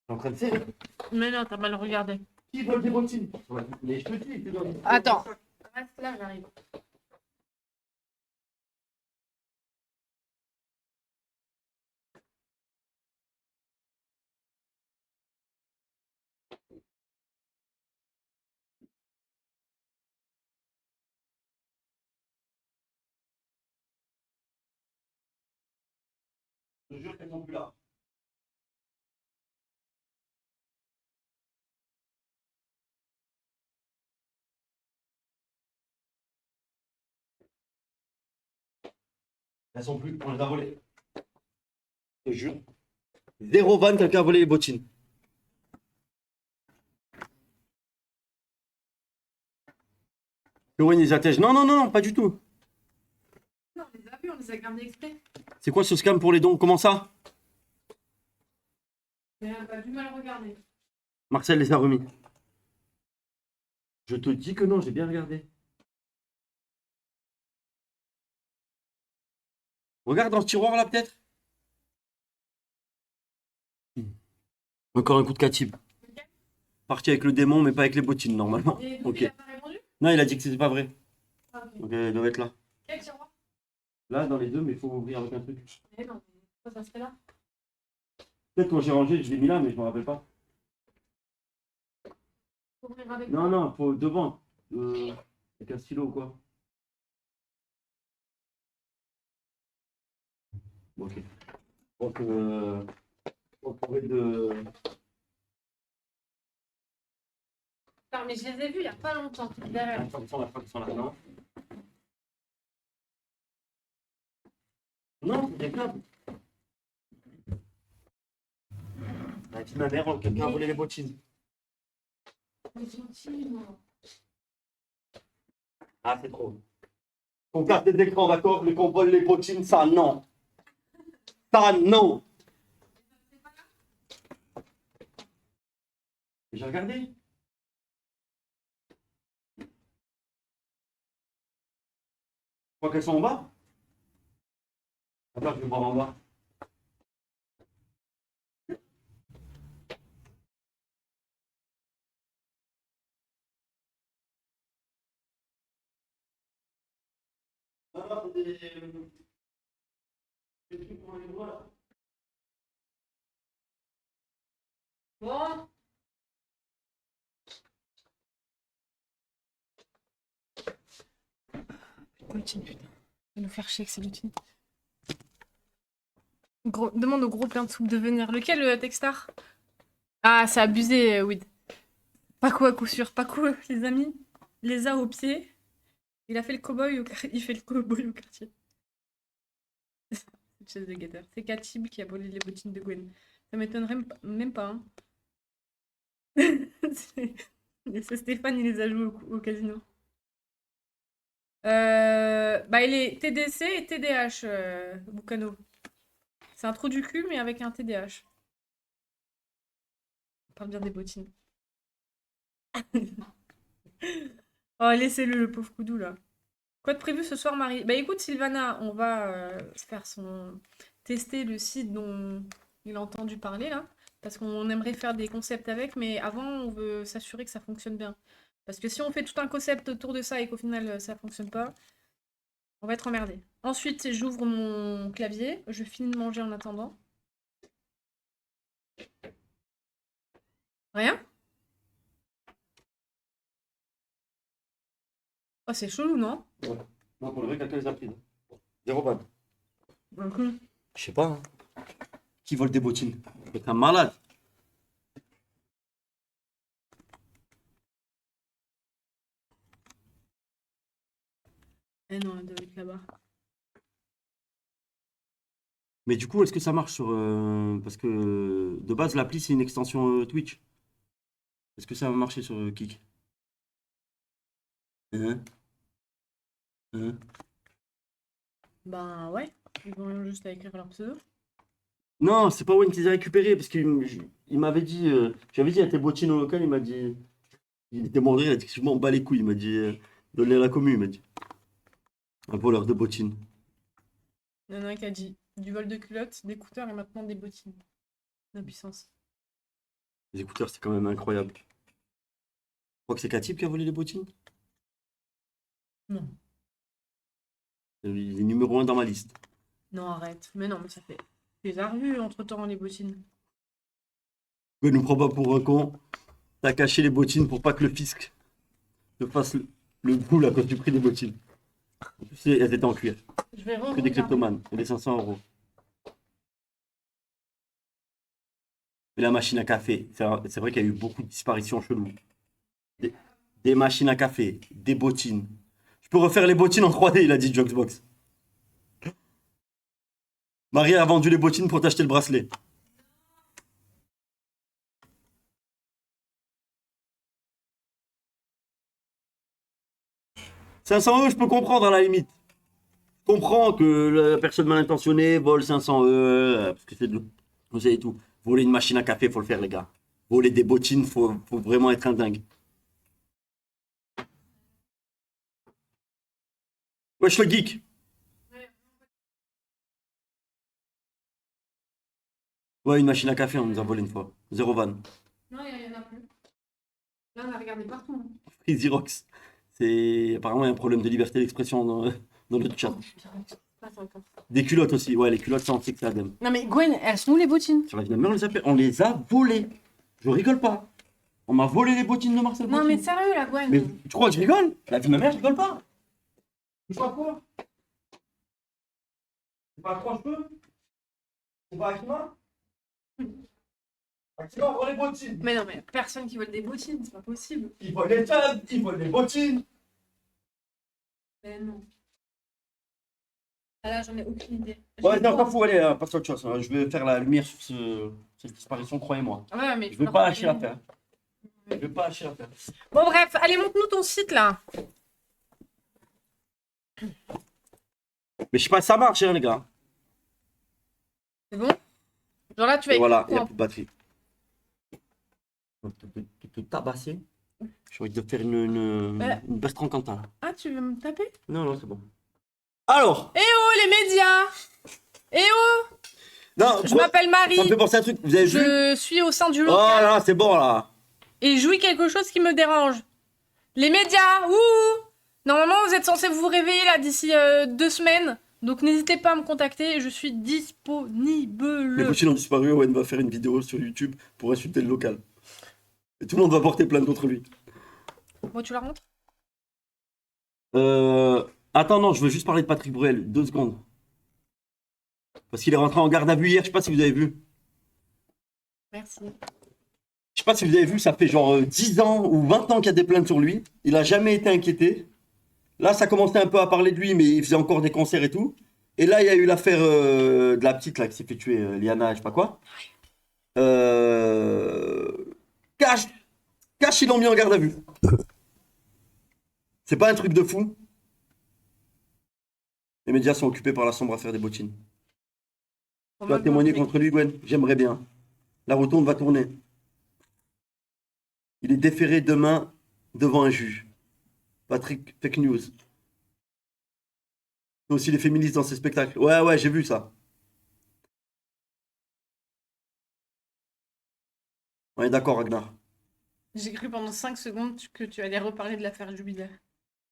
T'es en train de serrer. Mais non, t'as mal regardé. Qui vole des bottines? Mais je te dis, t'es dans le- Attends. Reste là, j'arrive. Je te jure qu'elles sont plus là. Elles sont plus, on les a volées. Je te jure. Zéro van, quelqu'un a volé les bottines. Owen, ils attègent. Non, non, non, non, pas du tout. Non, on les a vus, on les a gardés exprès. C'est quoi ce scam pour les dons? Comment ça? Mais elle a du mal à regarder. Marcel les a remis. Je te dis que non, j'ai bien regardé. Regarde dans ce tiroir là, peut-être. Encore un coup de Katib. Parti avec le démon, mais pas avec les bottines, normalement. Et Ok. il a pas répondu? Non, il a dit que c'était pas vrai. Ah, ok. Donc, elle doit être là. Quel tiroir? Là, dans les deux, mais il faut ouvrir avec un truc. Eh non, pourquoi ça serait là? Peut-être quand j'ai rangé, je l'ai mis là, mais je me rappelle pas. Faut ouvrir avec Non, non, faut devant. Avec un stylo ou quoi. Bon, ok. Donc, on pourrait de. Non, mais je les ai vus il y a pas longtemps. Derrière. Attends, ils sont là, non? Non, c'est des câbles. Elle dit ma mère, quelqu'un a volé les bottines. Mais gentil, moi. Ah, c'est trop. Qu'on garde des écrans, d'accord, mais qu'on vole les bottines, ça non. Ça non. J'ai regardé. Je crois qu'elles sont en bas. Attends, je vais voir en bas. Ah, non, c'est des trucs pour les doigts, là. Bon. Lutine, putain. Il va nous faire chier que c'est Lutine. Demande au gros plein de soupe de venir. Lequel, Techstar? Ah, c'est abusé, Weed. Paco à coup sûr. Paco, les amis, les a au pied. Il a fait le cow-boy il fait le cow-boy au quartier. C'est chaise de guetteur. C'est Katib qui a volé les bottines de Gwen. Ça m'étonnerait même pas. Hein. C'est Stéphane, il les a joués au casino. Bah, il est TDC et TDH, Boucano. C'est un trou du cul, mais avec un TDH. On parle bien des bottines. Oh, laissez-le, le pauvre Koudou, là. Quoi de prévu ce soir, Marie? Bah écoute, Sylvana, on va faire tester le site dont il a entendu parler, là. Parce qu'on aimerait faire des concepts avec, mais avant, on veut s'assurer que ça fonctionne bien. Parce que si on fait tout un concept autour de ça et qu'au final, ça fonctionne pas, on va être emmerdé. Ensuite, j'ouvre mon clavier. Je finis de manger en attendant. Rien? Oh, c'est chelou, non? Ouais. Non, pour le vrai, quelqu'un les a pris. 0 balles. Mhm. Je sais pas. Hein. Qui vole des bottines? C'est un malade. Eh non, elle doit être là-bas. Mais du coup, est-ce que ça marche sur. Parce que de base, l'appli, c'est une extension Twitch. Est-ce que ça va marcher sur Kik? Hein? Hein? Ben ouais, ils vont juste à écrire leur pseudo. Non, c'est pas Wayne qui les a récupérés parce qu'il m'avait dit. J'avais dit à tes bottines au local, il m'a dit. Il était mort de rire, il a dit que je m'en bats les couilles. Il m'a dit. Donne-les à la commune, il m'a dit. Un voleur de bottines. Il y en a un qui a dit du vol de culottes, d'écouteurs et maintenant des bottines. D'impuissance. Les écouteurs, c'est quand même incroyable. Je crois que c'est Katib qui a volé les bottines. Non. Il est numéro 1 dans ma liste. Non, arrête. Mais non, mais ça fait. Tu les as revus entre-temps, les bottines. Ne nous prends pas pour un con. T'as caché les bottines pour pas que le fisc te fasse le boule à cause du prix des bottines. En plus, elles étaient en cuir. Je vais Que des regarder. kleptomanes. Et des 500 euros. Et la machine à café. C'est vrai qu'il y a eu beaucoup de disparitions cheloues. Des machines à café. Des bottines. Je peux refaire les bottines en 3D, il a dit Joxbox. Marie a vendu les bottines pour t'acheter le bracelet. 500 €, je peux comprendre à la limite. Je comprends que la personne mal intentionnée vole 500 €, parce que c'est de l'eau. Vous savez tout. Voler une machine à café, faut le faire, les gars. Voler des bottines, faut vraiment être un dingue. Wesh le geek. Ouais, une machine à café, on nous a volé une fois. Zéro van. Non, il y en a plus. Là, on a regardé partout. Freezy Rocks. C'est apparemment il y a un problème de liberté d'expression dans le chat. Des culottes aussi. Ouais, les culottes, ça, on sait que ça adème. Non, mais Gwen, elles sont où les bottines? Sur la vie de ma mère, on les a volées. Je rigole pas. On m'a volé les bottines de Marcel Non, Bottine. mais sérieux, la Gwen. Mais tu crois que je rigole? La vie de ma mère, je rigole pas. Tu crois quoi? C'est pas à 3 cheveux? C'est pas Akima? Akima, on vole les bottines. Mais non, mais personne qui vole des bottines, c'est pas possible. Ils volent les tables, ils volent les bottines. Mais non. Ah là, j'en ai aucune idée. Ouais, non, pas fou, allez, passe à autre chose. Je vais faire la lumière sur cette disparition, croyez-moi. Ouais, mais Je vais pas lâcher l'affaire. Je vais pas lâcher l'affaire. Bon, bref, allez, montre-nous ton site là. Mais je sais pas si ça marche, hein, les gars. C'est bon? Genre là, tu vas Et voilà, il écouter n'y a quoi? plus de batterie. Te tabasser. J'ai envie de faire une Bertrand Cantat là. Ah, tu veux me taper? Non, non, c'est bon. Alors! Oh, les médias! Eh oh! Non, Je m'appelle ça me fait Marie. penser à un truc, vous avez vu? Je suis au sein du Oh local là, c'est bon là. et je jouis quelque chose qui me dérange. Les médias! Ouh! Normalement, vous êtes censé vous réveiller là d'ici 2 semaines. Donc n'hésitez pas à me contacter, je suis Les disponible. bottines ont disparu, Owen va faire une vidéo sur YouTube pour insulter le local. Et tout le monde va porter plainte contre lui. Bon, tu la rentres? Attends, non, je veux juste parler de Patrick Bruel, 2 secondes. Parce qu'il est rentré en garde à vue hier, je sais pas si vous avez vu. Merci. Je sais pas si vous avez vu, ça fait genre 10 ans ou 20 ans qu'il y a des plaintes sur lui. Il a jamais été inquiété. Là, ça commençait un peu à parler de lui, mais il faisait encore des concerts et tout. Et là, il y a eu l'affaire de la petite là qui s'est fait tuer, Liana, je sais pas quoi. Cash, ils l'ont mis en garde à vue. C'est pas un truc de fou. Les médias sont occupés par la sombre affaire des bottines. Tu vas témoigner contre lui, Gwen? J'aimerais bien. La rotonde va tourner. Il est déféré demain devant un juge. Patrick, fake news. C'est aussi les féministes dans ces spectacles. Ouais, j'ai vu ça. On est d'accord, Ragnar. J'ai cru pendant 5 secondes que tu allais reparler de l'affaire Jubilaire.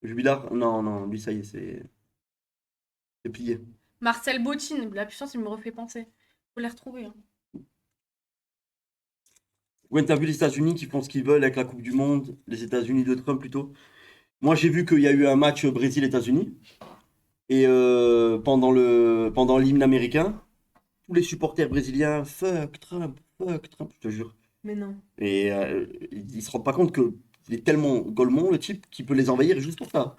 Jubilard? Non, lui, ça y est, c'est plié. Marcel Bottine, la puissance, il me refait penser. Faut les retrouver. Hein. Gwen, t'as vu les États-Unis qui font ce qu'ils veulent avec la Coupe du Monde, les États-Unis de Trump plutôt. Moi, j'ai vu qu'il y a eu un match Brésil-États-Unis. Et pendant l'hymne américain, tous les supporters brésiliens, fuck Trump, je te jure. Mais non. Et ils se rendent pas compte qu'il est tellement golemon, le type, qu'il peut les envahir juste pour ça.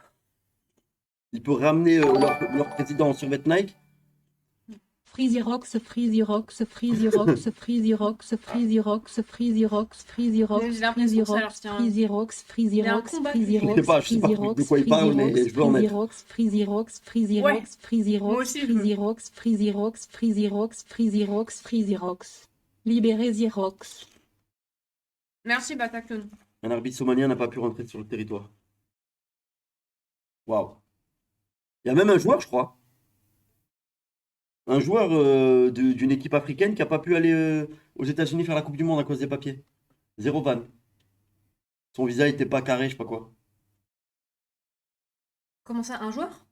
Il peut ramener leur président en survêt Nike. Freezy Rocks, Freezy Rocks, Freezy Rocks, Freezy Rocks, Freezy Rocks, Freezy Rocks, Freezy Rocks, J'ai l'impression Freezy que ça leur Rocks, tient. Freezy Rocks, Freezy Il y a un Rocks, combat. Freezy Je sais Rocks, pas, je sais pas Freezy de Rocks, quoi il parle, mais je veux en Freezy être. Rocks, Freezy Rocks, Freezy Ouais. Rocks, Freezy Moi Rocks, aussi, je Freezy veux. Rocks, Freezy Rocks, Freezy Rocks, Freezy Rocks, Freezy Rocks. Libérez The Rocks. Merci, Bataclan. Un arbitre somalien n'a pas pu rentrer sur le territoire. Waouh. Il y a même un joueur, je crois. Un joueur d'une équipe africaine qui n'a pas pu aller aux États-Unis faire la Coupe du Monde à cause des papiers. 0 van. Son visa n'était pas carré, je sais pas quoi. Comment ça, un joueur?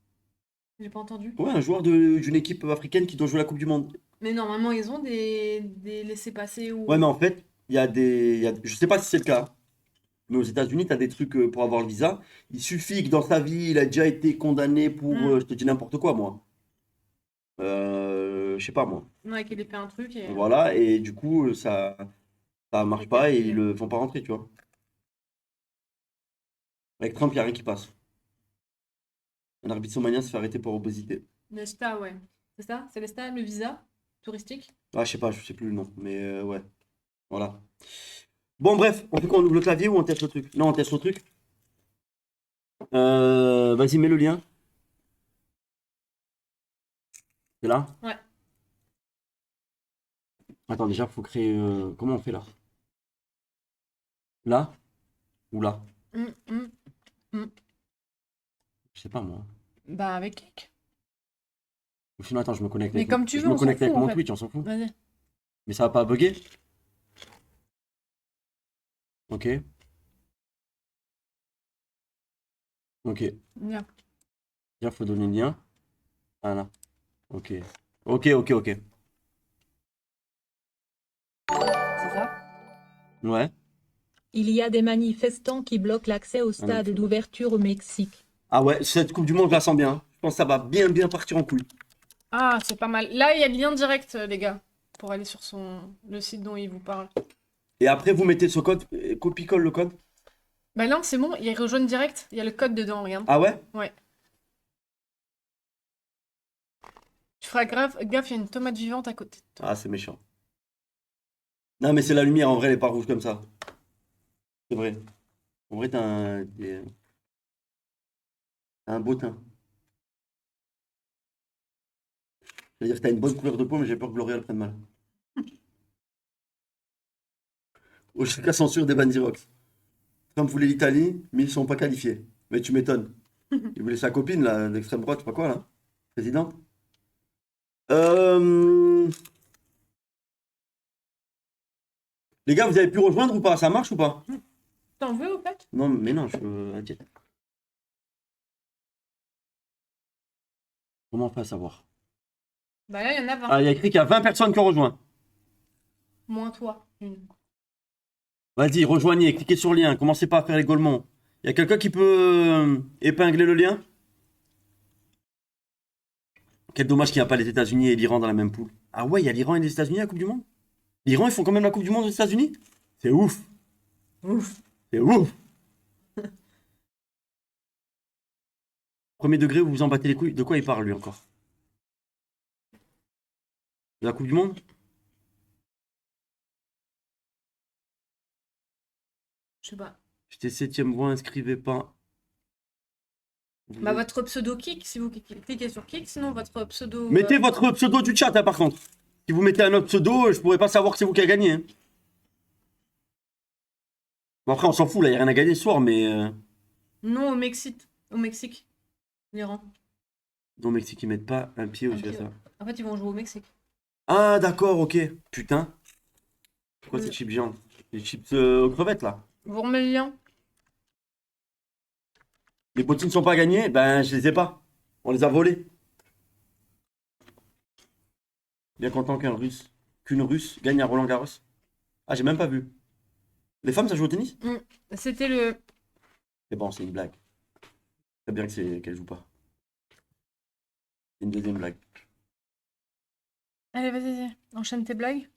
J'ai pas entendu. Ouais, un joueur d'une équipe africaine qui doit jouer la Coupe du Monde. Mais normalement, ils ont des laissés-passer ou. Ouais, mais en fait, je sais pas si c'est le cas. Mais aux États-Unis, tu as des trucs pour avoir le visa. Il suffit que dans sa vie, il a déjà été condamné pour, je te dis n'importe quoi, moi. Je sais pas, moi. Ouais, qu'il ait fait un truc et. Voilà, et du coup, ça marche pas et ils le font pas rentrer, tu vois. Avec Trump, il n'y a rien qui passe. Un arbitre somalien se fait arrêter pour obésité. Le STA, ouais. C'est ça? C'est le STA, le visa touristique? Ah, je sais plus le nom, mais ouais. Voilà. Bon, bref, on fait quoi? On ouvre le clavier ou on teste le truc? Non, on teste le truc. Vas-y, mets le lien. C'est là? Ouais. Attends, déjà, faut créer. Comment on fait là? Là? Ou là? Hum. Je sais pas moi. Bah, avec clic. Ou sinon, attends, je me connecte Mais avec, comme tu je veux, me on s'en connecte avec fout, en mon fait. Twitch, on s'en fout. Vas-y. Mais ça va pas bugger? Ok. Ok. Viens. Déjà, faut donner le lien. Voilà. Ok. Ok. C'est ça? Ouais. Il y a des manifestants qui bloquent l'accès au stade ok. d'ouverture au Mexique. Ah ouais, cette Coupe du Monde, je la sens bien, hein. Je pense que ça va bien partir en couille. Ah, c'est pas mal. Là, il y a le lien direct, les gars, pour aller sur le site dont il vous parle. Et après, vous mettez ce code, copie-colle le code. Bah non, c'est bon, ils rejoignent direct. Il y a le code dedans, regarde. Ah ouais? Ouais. Tu feras gaffe, il y a une tomate vivante à côté. Ah, c'est méchant. Non, mais c'est la lumière, en vrai, elle est pas rouge comme ça. C'est vrai. En vrai, t'as un beau teint. C'est-à-dire que t'as une bonne couleur de peau, mais j'ai peur que L'Oréal prenne mal. Au cas censure des Bandirox. Trump voulait l'Italie, mais ils sont pas qualifiés. Mais tu m'étonnes. Il voulait sa copine, là, d'extrême droite, je sais pas quoi, là. Présidente. Euh... Les gars, vous avez pu rejoindre ou pas? Ça marche ou pas? T'en veux, au fait? Non, mais non, je suis inquiète. Comment on fait à savoir? Bah là, il y en a 20. Ah, il y a écrit qu'il y a 20 personnes qui ont rejoint. Moins toi. Une. Vas-y, rejoignez, cliquez sur le lien, commencez pas à faire les gaulements. Il y a quelqu'un qui peut épingler le lien? Quel dommage qu'il n'y a pas les États-Unis et l'Iran dans la même poule. Ah ouais, il y a l'Iran et les États-Unis à la Coupe du Monde? L'Iran, ils font quand même la Coupe du Monde aux États-Unis? C'est ouf! Ouf. C'est ouf! Premier degré, vous vous en battez les couilles. De quoi il parle, lui, encore? De la Coupe du Monde? Je sais pas. J'étais 7ème voix, inscrivez pas. Bah votre pseudo kick, si vous cliquez sur kick, sinon votre pseudo... Mettez votre pseudo du chat, hein, par contre. Si vous mettez un autre pseudo, je pourrais pas savoir que c'est vous qui avez gagné, hein. Bon, après, on s'en fout, là, il n'y a rien à gagner ce soir, mais... Non, au Mexique. Au Mexique. L'Iran. Non, Mexique, ils mettent pas un pied Un au-dessus de pied, ça. En fait, ils vont jouer au Mexique. Ah, d'accord, ok. Putain. C'est quoi Mm. ces chips géantes? Les chips aux crevettes, là. Vous remettez le lien. Les bottines ne sont pas gagnées, ben, je les ai pas. On les a volées. Bien content qu'une Russe gagne à Roland-Garros. Ah, j'ai même pas vu. Les femmes, ça joue au tennis? C'était le... C'est bon, c'est une blague. C'est bien qu'elle joue pas. C'est une deuxième blague. Allez, vas-y. Enchaîne tes blagues.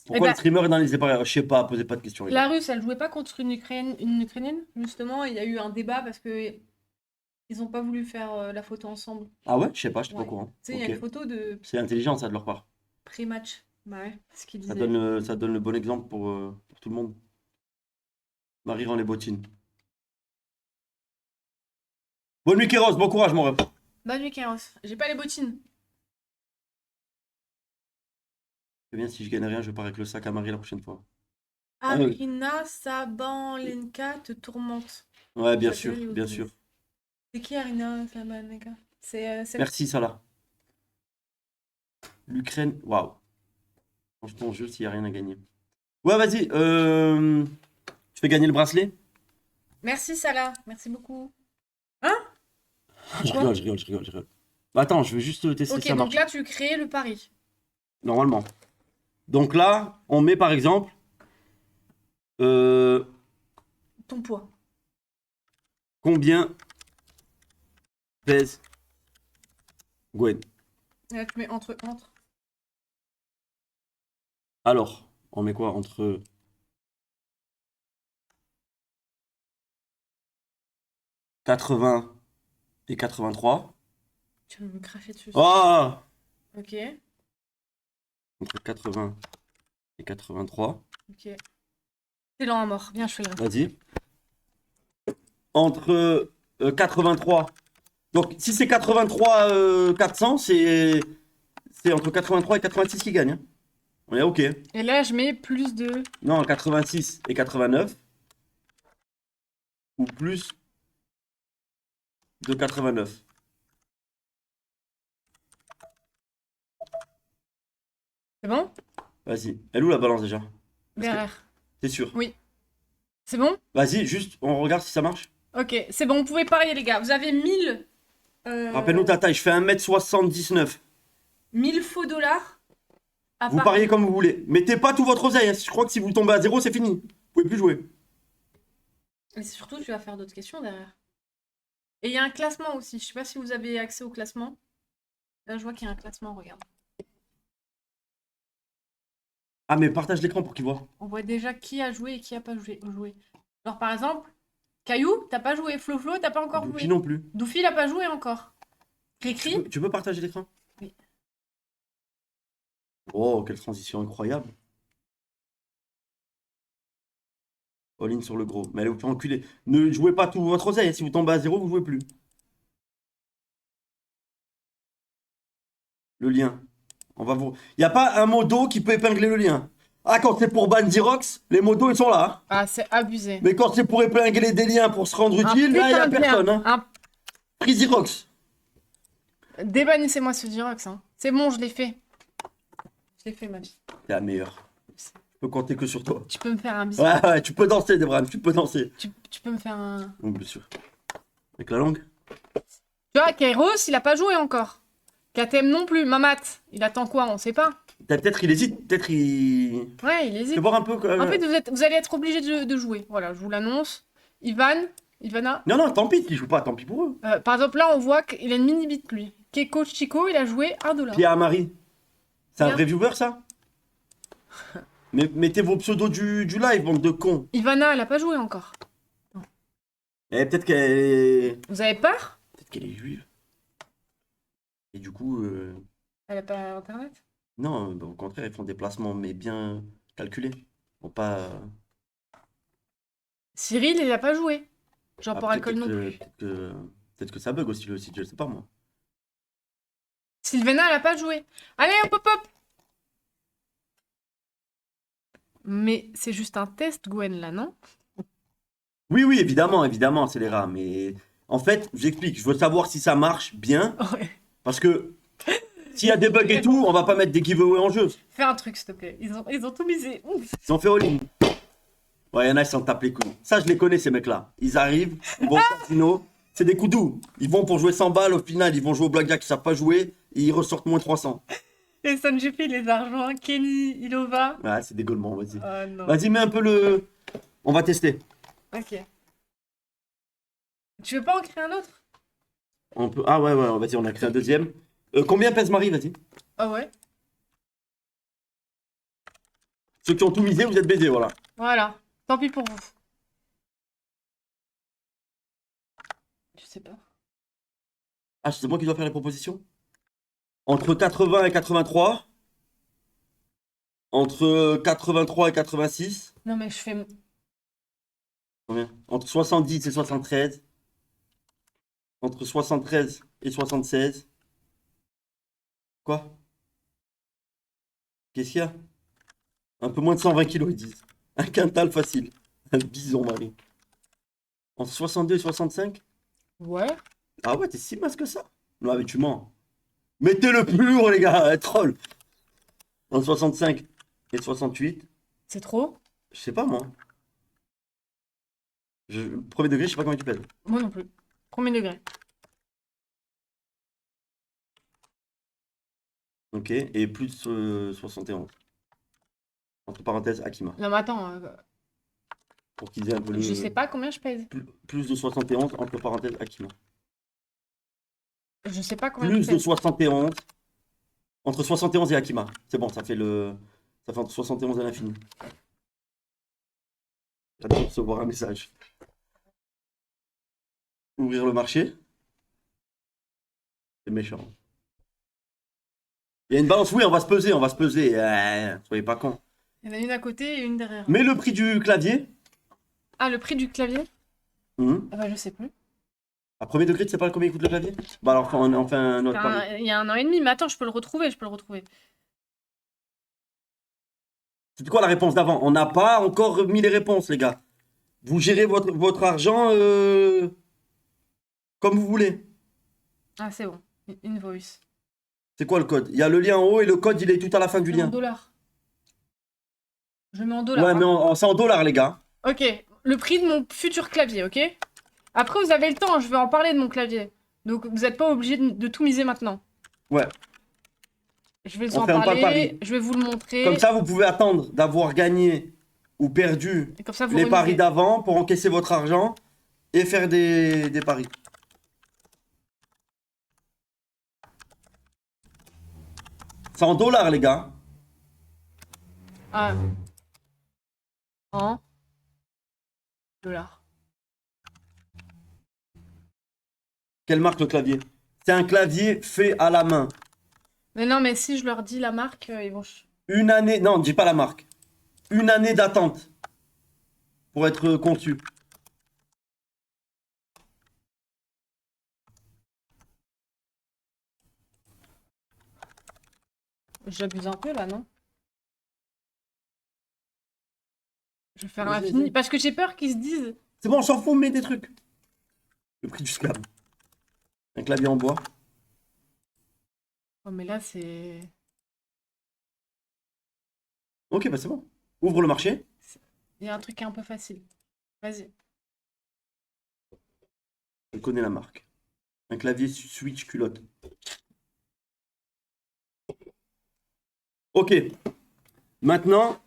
Pourquoi ben, le streamer est dans les séparés? Je sais pas, posez pas de questions. Les La gars. Russe, elle jouait pas contre une Ukrainienne. Justement, il y a eu un débat parce que ils ont pas voulu faire la photo ensemble. Ah ouais? Je sais pas, je suis pas au Ouais. courant. Tu sais, il y a Ok. une photo de C'est intelligent ça de leur part. pré-match. Bah ouais, ce qu'ils Ça disaient. ça donne le bon exemple pour tout le monde. Marie rend les bottines. Bonne nuit Kéros, bon courage mon ref. Bonne nuit, Kéros. J'ai pas les bottines. C'est bien si je gagne rien, je pars avec le sac à Marie la prochaine fois. Ah oui. Arina Sabalenka te tourmente. Ouais, bien Ça sûr, gueule, bien ok. sûr. C'est qui Arina Sabalenka? C'est Merci Salah. L'Ukraine, waouh. Change ton jeu s'il n'y a rien à gagner. Ouais, vas-y. Tu fais gagner le bracelet? Merci Salah, merci beaucoup. Je Quoi rigole. Bah, attends, je vais juste tester Ok, si ça donc marche. là tu crées le pari. Normalement. Donc là, on met par exemple. euh, Ton poids. Combien pèse Gwen? Et là tu mets entre. Alors, on met quoi entre 80 et 83? Tu vas me cracher dessus. Oh! Ok, Entre 80 et 83. ok. T'es lent à mort. Viens, je fais le reste. Vas-y. Entre 83. Donc, si c'est 83 400, c'est entre 83 et 86 qui gagne. Hein. On est OK. Et là, je mets plus de... Non, 86 et 89. Ou plus de 89. C'est bon? Vas-y. Elle est où la balance déjà? Derrière. T'es sûr? Oui. C'est bon? Vas-y, juste, on regarde si ça marche. Ok, c'est bon, vous pouvez parier, les gars. Vous avez 1000... Rappelle-nous ta taille, je fais 1m79. 1000 faux dollars. À Vous part- pariez comme vous voulez. Mettez pas tout votre oseille. Hein. Je crois que si vous tombez à 0, c'est fini. Vous pouvez plus jouer. Et surtout, tu vas faire d'autres questions derrière. Et il y a un classement aussi. Je sais pas si vous avez accès au classement. Là, je vois qu'il y a un classement, regarde. Ah, mais partage l'écran pour qu'ils voient. On voit déjà qui a joué et qui a pas joué. Genre, par exemple, Caillou, t'as pas joué. Flo, t'as pas encore Puis joué. non plus. Doufy, il a pas joué encore. Cricri, Tu peux partager l'écran? Oui. Oh, quelle transition incroyable. All-in sur le gros. Mais allez vous faire enculer. Ne jouez pas tout votre oseille. Si vous tombez à 0, vous jouez plus. Le lien. On va vous... Il n'y a pas un modo qui peut épingler le lien. Ah, quand c'est pour Bandirox, les modos, ils sont là. Hein. Ah, c'est abusé. Mais quand c'est pour épingler des liens pour se rendre utile, là, il n'y a putain de personne. lien. Hein. Freezyrox. Débannissez-moi ce Dirox. Hein. C'est bon, je l'ai fait. Je l'ai fait, ma vie. T'es la meilleure. Je peux compter que sur toi. Tu peux me faire un bisou. Ouais, tu peux danser, Debran, tu peux danser. Tu peux me faire un... Oui, bien sûr. Avec la langue. Tu vois, Kairos, il a pas joué encore. KTM non plus. Mamat, il attend quoi? On sait pas. Peut-être il hésite, peut-être il... Ouais, il hésite. Fais voir un peu. En fait, vous allez être obligé de jouer. Voilà, je vous l'annonce. Ivana. Non, tant pis, s'ils jouent pas, tant pis pour eux. Par exemple, là, on voit qu'il a une mini-bit, lui. Keiko Chico, il a joué 1 $. Pierre Marie. C'est un Bien. vrai viewer, ça? Mais mettez vos pseudos du live, bande de cons. Ivana, elle a pas joué encore. Eh, peut-être qu'elle est... Vous avez peur? Peut-être qu'elle est juive. Et du coup... Elle a pas internet? Non, bah, au contraire, ils font des placements, mais bien calculés. Bon, pas... Cyril, il a pas joué. Genre Ah, pour alcool non plus. Peut-être que ça bug aussi le site, je sais pas moi. Sylvana, elle a pas joué. Allez, hop, hop, hop. Mais c'est juste un test, Gwen, là, non? Oui, évidemment, c'est les rats, mais... En fait, je vous explique, je veux savoir si ça marche bien, Ouais. parce que s'il y a des bugs et tout, on va pas mettre des giveaways en jeu. Fais un truc, s'il te plaît. Ils ont tout misé. Ouf. Ils ont fait all-in. Ouais, il y en a, ils s'en tapent les couilles. Ça, je les connais, ces mecs-là. Ils arrivent, ils vont au casino, c'est des coups doux. Ils vont pour jouer 100 balles, au final, ils vont jouer au blackjack, ils savent pas jouer, et ils ressortent moins 300. Et Sanjupi, les argents. Kenny, Ilova. Ouais, c'est des gaulements, vas-y. Oh non. Vas-y, mets un peu le... On va tester. Ok. Tu veux pas en créer un autre? On peut... Ah ouais, vas-y, on a créé un deuxième. Combien pèse Marie, vas-y? Ah ouais? Ceux qui ont tout misé, vous êtes baisés, voilà. Voilà. Tant pis pour vous. Je sais pas. Ah, c'est moi qui dois faire les propositions? Entre 80 et 83. Entre 83 et 86. Non, mais je fais... Combien? Entre 70 et 73. Entre 73 et 76. Quoi? Qu'est-ce qu'il y a? Un peu moins de 120 kilos, ils disent. Un quintal facile. Un bison, Marie. Entre 62 et 65? Ouais. Ah ouais, t'es si mince que ça? Non, mais tu mens. Mettez le plus lourd, les gars, troll. Entre 65 et 68. C'est trop? Je sais pas, moi. Premier degré, je sais pas combien tu pèses. Moi non plus. Premier degré. Ok, et plus 71. Entre parenthèses, Akima. Non, mais attends. Pour qu'ils aient un peu le... Je sais pas combien je pèse. Plus de 71, entre parenthèses, Akima. Je sais pas combien Plus je de pèse. 71. Entre 71 et Akima. C'est bon, ça fait entre 71 et l'infini. J'adore recevoir un message. Ouvrir le marché. C'est méchant. Il y a une balance, oui, on va se peser, soyez pas cons. Il y en a une à côté et une derrière. Mais le prix du clavier, Ah, le prix du clavier? hum, Ah bah, je sais plus. À premier degré, tu sais pas combien il coûte le clavier? Bah alors, on fait un autre pari. Il y a 1 an et demi, mais attends, je peux le retrouver, je peux le retrouver. C'était quoi la réponse d'avant? On n'a pas encore mis les réponses, les gars. Vous gérez votre argent comme vous voulez. Ah, c'est bon. Invoice. C'est quoi le code? Il y a le lien en haut et le code, il est tout à la fin du Je mets en lien. dollars. Je mets en dollars. Ouais, hein. mais c'est en dollars, les gars. Ok, le prix de mon futur clavier, ok? Après, vous avez le temps, je vais en parler de mon clavier. Donc, vous n'êtes pas obligé de tout miser maintenant. Ouais. Je vais On en ferme pas le parler, pari. je vais vous le montrer. Comme ça, vous pouvez attendre d'avoir gagné ou perdu Et comme ça, vous les remisez. paris d'avant pour encaisser votre argent et faire des paris. C'est en dollars, les gars. Ah. En dollars. Quelle marque le clavier? C'est un clavier fait à la main. Mais non, mais si je leur dis la marque, ils vont... Une année, non, ne dis pas la marque. Une année d'attente pour être conçu. J'abuse un peu, là, non? Je vais faire Vas-y, l'infini. vas-y. Parce que j'ai peur qu'ils se disent... C'est bon, on s'en fout, mets des trucs. Le prix du scam. Un clavier en bois. Oh, mais là, c'est... Ok, bah c'est bon. Ouvre le marché. Il y a un truc qui est un peu facile. Vas-y. Je connais la marque. Un clavier Switch culotte. Ok. Maintenant,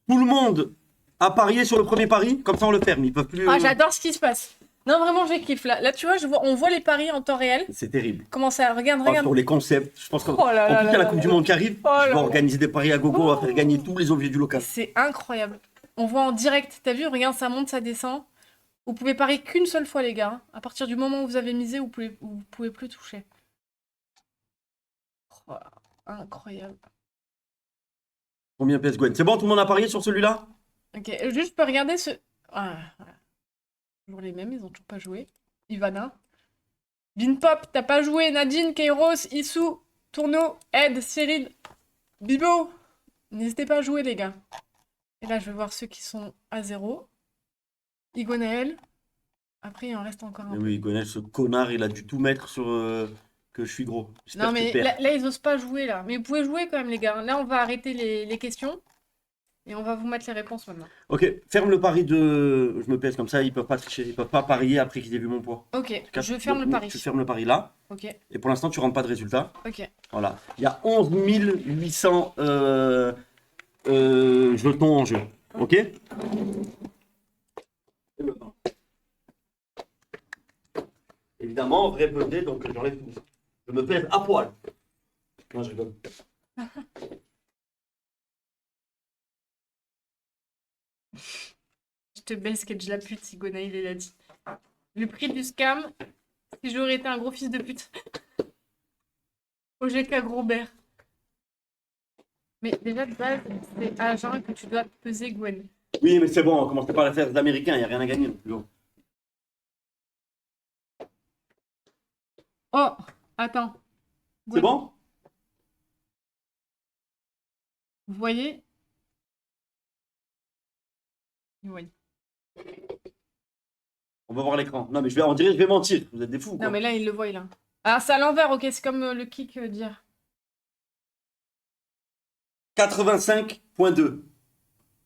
tout le monde a parié sur le premier pari. Comme ça, on le ferme. Ils peuvent plus. Ah, j'adore ce qui se passe. Non, vraiment, je kiffe, là. Là, tu vois, on voit les paris en temps réel. C'est terrible. Comment ça? Regarde, Oh, regarde. sur les concepts. Je pense qu'en Oh là plus, là il y a là la là Coupe là du Monde qui arrive. Oh là je vais là. organiser des paris à gogo. On va faire gagner tous les objets du local. C'est incroyable. On voit en direct. T'as vu? Regarde, ça monte, ça descend. Vous pouvez parier qu'une seule fois, les gars. À partir du moment où vous avez misé, vous pouvez plus toucher. Oh, incroyable. Combien pèse Gwen? C'est bon, tout le monde a parié sur celui-là? Ok, juste, je peux regarder ce... Ah, voilà. Toujours les mêmes, ils ont toujours pas joué. Ivana. Binpop, t'as pas joué. Nadine, Kairos, Issou, Tourneau, Ed, Cyril, Bibo. N'hésitez pas à jouer, les gars. Et là, je vais voir ceux qui sont à 0. Igonaël. Après, il en reste encore un Mais peu. oui, Gonel, ce connard, il a dû tout mettre sur que je suis gros. J'espère Non, que tu mais perds. là, ils osent pas jouer, là. Mais vous pouvez jouer quand même, les gars. Là, on va arrêter les questions. Et on va vous mettre les réponses maintenant. Ok, ferme le pari de. Je me pèse comme ça, ils peuvent pas tricher, ils peuvent pas parier après qu'ils aient vu mon poids. Ok, je ferme le Donc, pari. Tu fermes le pari là, Ok, et pour l'instant, tu rentres pas de résultat. ok. Voilà. Il y a 11 800 jetons en jeu. Ok? Évidemment, vrai pesé, donc j'enlève tout. Je me pèse à poil. Non, je rigole. Je te baisse, sketch la pute, Igonaïl, il a dit. Le prix du scam, si j'aurais été un gros fils de pute. OGK Grosbert. Mais déjà, de base, c'est à jeun que tu dois peser Gwen. Oui, mais c'est bon, commencez pas à faire des Américains, il n'y a rien à gagner. Non. Oh, attends. C'est bon? Vous voyez? Oui. On va voir l'écran. Non, mais on dirait que je vais mentir. Vous êtes des fous. Non, Quoi. mais là, il le voit, là. Ah, c'est à l'envers, ok, c'est comme le kick d'hier. 85.2.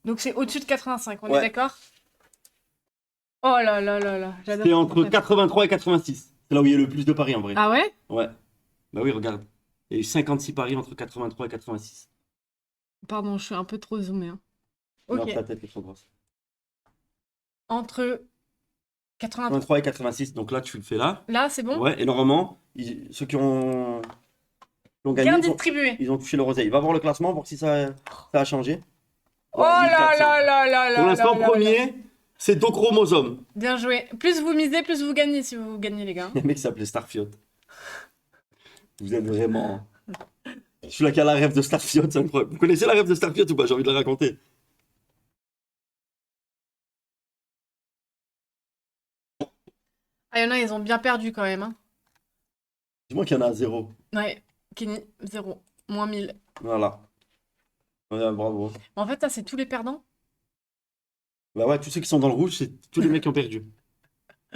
Donc c'est au-dessus de 85, on Ouais. est d'accord? Oh là là là là, j'adore. C'est entre 83 et 86. C'est là où il y a le plus de paris en vrai. Ah ouais? Ouais. Bah oui, regarde. Il y a eu 56 paris entre 83 et 86. Pardon, je suis un peu trop zoomé. Hein. Non, Ok. ta tête est trop grosse. Entre 83. 83 et 86. Donc là, tu le fais là. Là, c'est bon? Ouais, et normalement, ceux qui ont gagné, Bien ils ont, distribué. ils ont touché le roseille. Va voir le classement, voir si ça a changé. Oh Ouais, là 1400. là là là là. Pour l'instant, là là là. premier, c'est Dochromosome. Bien joué. Plus vous misez, plus vous gagnez si vous gagnez, les gars. Le mec s'appelait Starfield. Vous êtes vraiment. Je suis là qui a la rêve de Starfield, c'est incroyable. Vous connaissez la rêve de Starfield ou pas? J'ai envie de la raconter. Ah, il y en a, ils ont bien perdu quand même. Hein. Dis-moi qu'il y en a à 0. Ouais, Kenny, 0. Moins 1000. Voilà. Ouais, bravo. En fait, ça, c'est tous les perdants. Bah ouais, tous ceux qui sont dans le rouge, c'est tous les mecs qui ont perdu.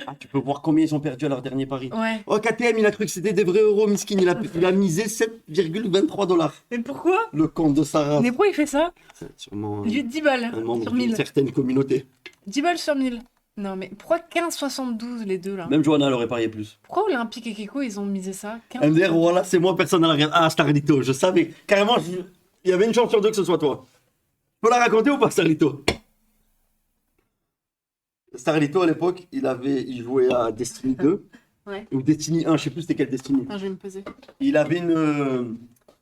Ah, tu peux voir combien ils ont perdu à leur dernier pari. Ouais. Oh, KTM, il a cru que c'était des vrais euros, miskin. Il a misé 7,23 $. Mais pourquoi? Le compte de Sarah. Mais pourquoi il fait ça? C'est sûrement 10 balles un membre sur d'une 1000. certaine communauté. 10 balles sur 1000. Non, mais pourquoi 15,72 les deux là? Même Johanna, elle aurait parié plus. Pourquoi Olympique et Keko ils ont misé ça? 15. MDR, voilà, c'est moi, personne n'a la regarde. Ah, Starlito, je savais. Carrément, il y avait une chance sur deux que ce soit toi. Tu peux la raconter ou pas, Starlito? Starlito, à l'époque, il jouait à Destiny 2. Ouais. Ou Destiny 1, je sais plus c'était quel Destiny. Ah, je vais me peser. Il avait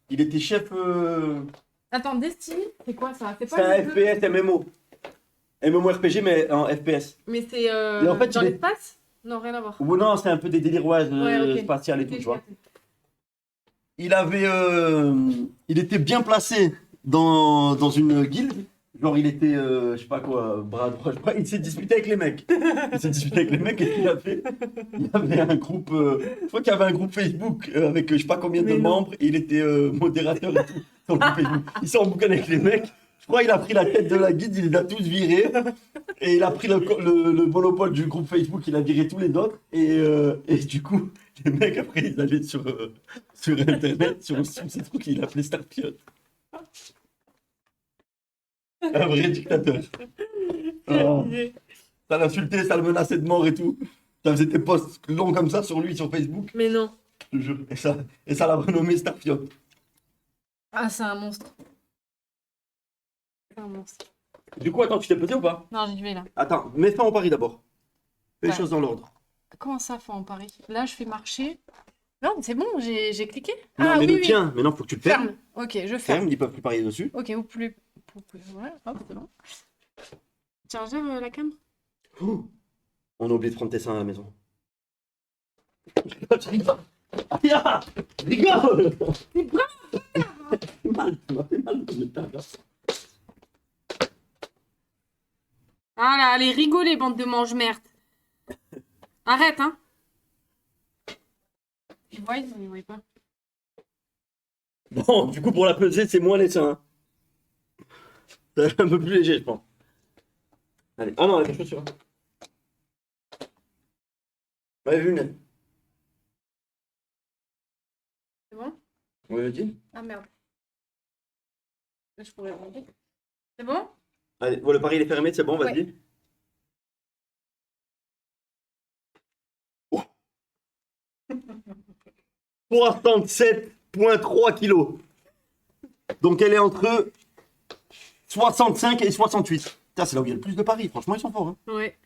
il était chef. Attends, Destiny, c'est quoi ça? C'est C'est pas un le jeu FPS MMO. MMORPG, mais en FPS. Mais c'est Et en fait, dans il est- l'espace? Non, rien à voir. Ou non, c'était un peu des délires ouais, Ouais, ok. spatial et tout, Ok, tu vois. Il était bien placé dans une guilde. Genre, il était, je sais pas quoi, bras droit, je sais pas, il s'est disputé avec les mecs. Il s'est disputé avec les mecs et il a fait. Il y avait un groupe, je crois qu'il y avait un groupe Facebook avec je sais pas combien de Mais non. membres et il était modérateur et tout sur le groupe Facebook. Il s'est emboucané avec les mecs. Je crois qu'il a pris la tête de la guilde, il les a tous virés. Et il a pris le monopole du groupe Facebook, il a viré tous les autres. Et du coup, les mecs, après, ils allaient sur Internet, sur ces trucs, il appelait Starpiot. Un vrai dictateur. Oh. Ça l'insultait, ça le menaçait de mort et tout. Ça faisait des posts longs comme ça sur lui, sur Facebook. Mais non. Je te jure. Et ça l'a renommé Starpiot. Ah, c'est un monstre. C'est un monstre. Du coup, attends, tu t'es pesé ou pas? Non, j'y vais là. Attends, mets fin au pari d'abord. Fais les Ouais. choses dans l'ordre. Comment ça, faut en Paris? Là, je fais marcher. Non, c'est bon, j'ai cliqué. Non, Ah mais oui, le oui. tien, maintenant, faut que tu le fermes. Ferme. Ok, je ferme. Ferme, ils peuvent plus parier dessus. Ok, ou plus. Ouais, hop, c'est bon. Tiens, gère la cam. Oh, on a oublié de prendre tes seins à la maison. Je rigole. Aïe, rigole. Tu m'as fait mal, tu m'as fait mal. Ah là, allez, rigolez, bande de mange-merde. Arrête, hein. Ils voient, ils voient pas. Bon, du coup, pour la peser, c'est moins les seins. C'est un peu plus léger, je pense. Allez. Ah non, les chaussures. Ouais, vu, net. C'est bon? Ouais, vas-y. Ah merde. Là, je pourrais remonter. C'est bon? Allez, bon, le pari il est fermé, c'est bon, vas-y. Oh. 67,3 kilos. Donc elle est entre 65 et 68. Putain, c'est là où il y a le plus de paris. Franchement, ils sont forts. Hein. Ouais.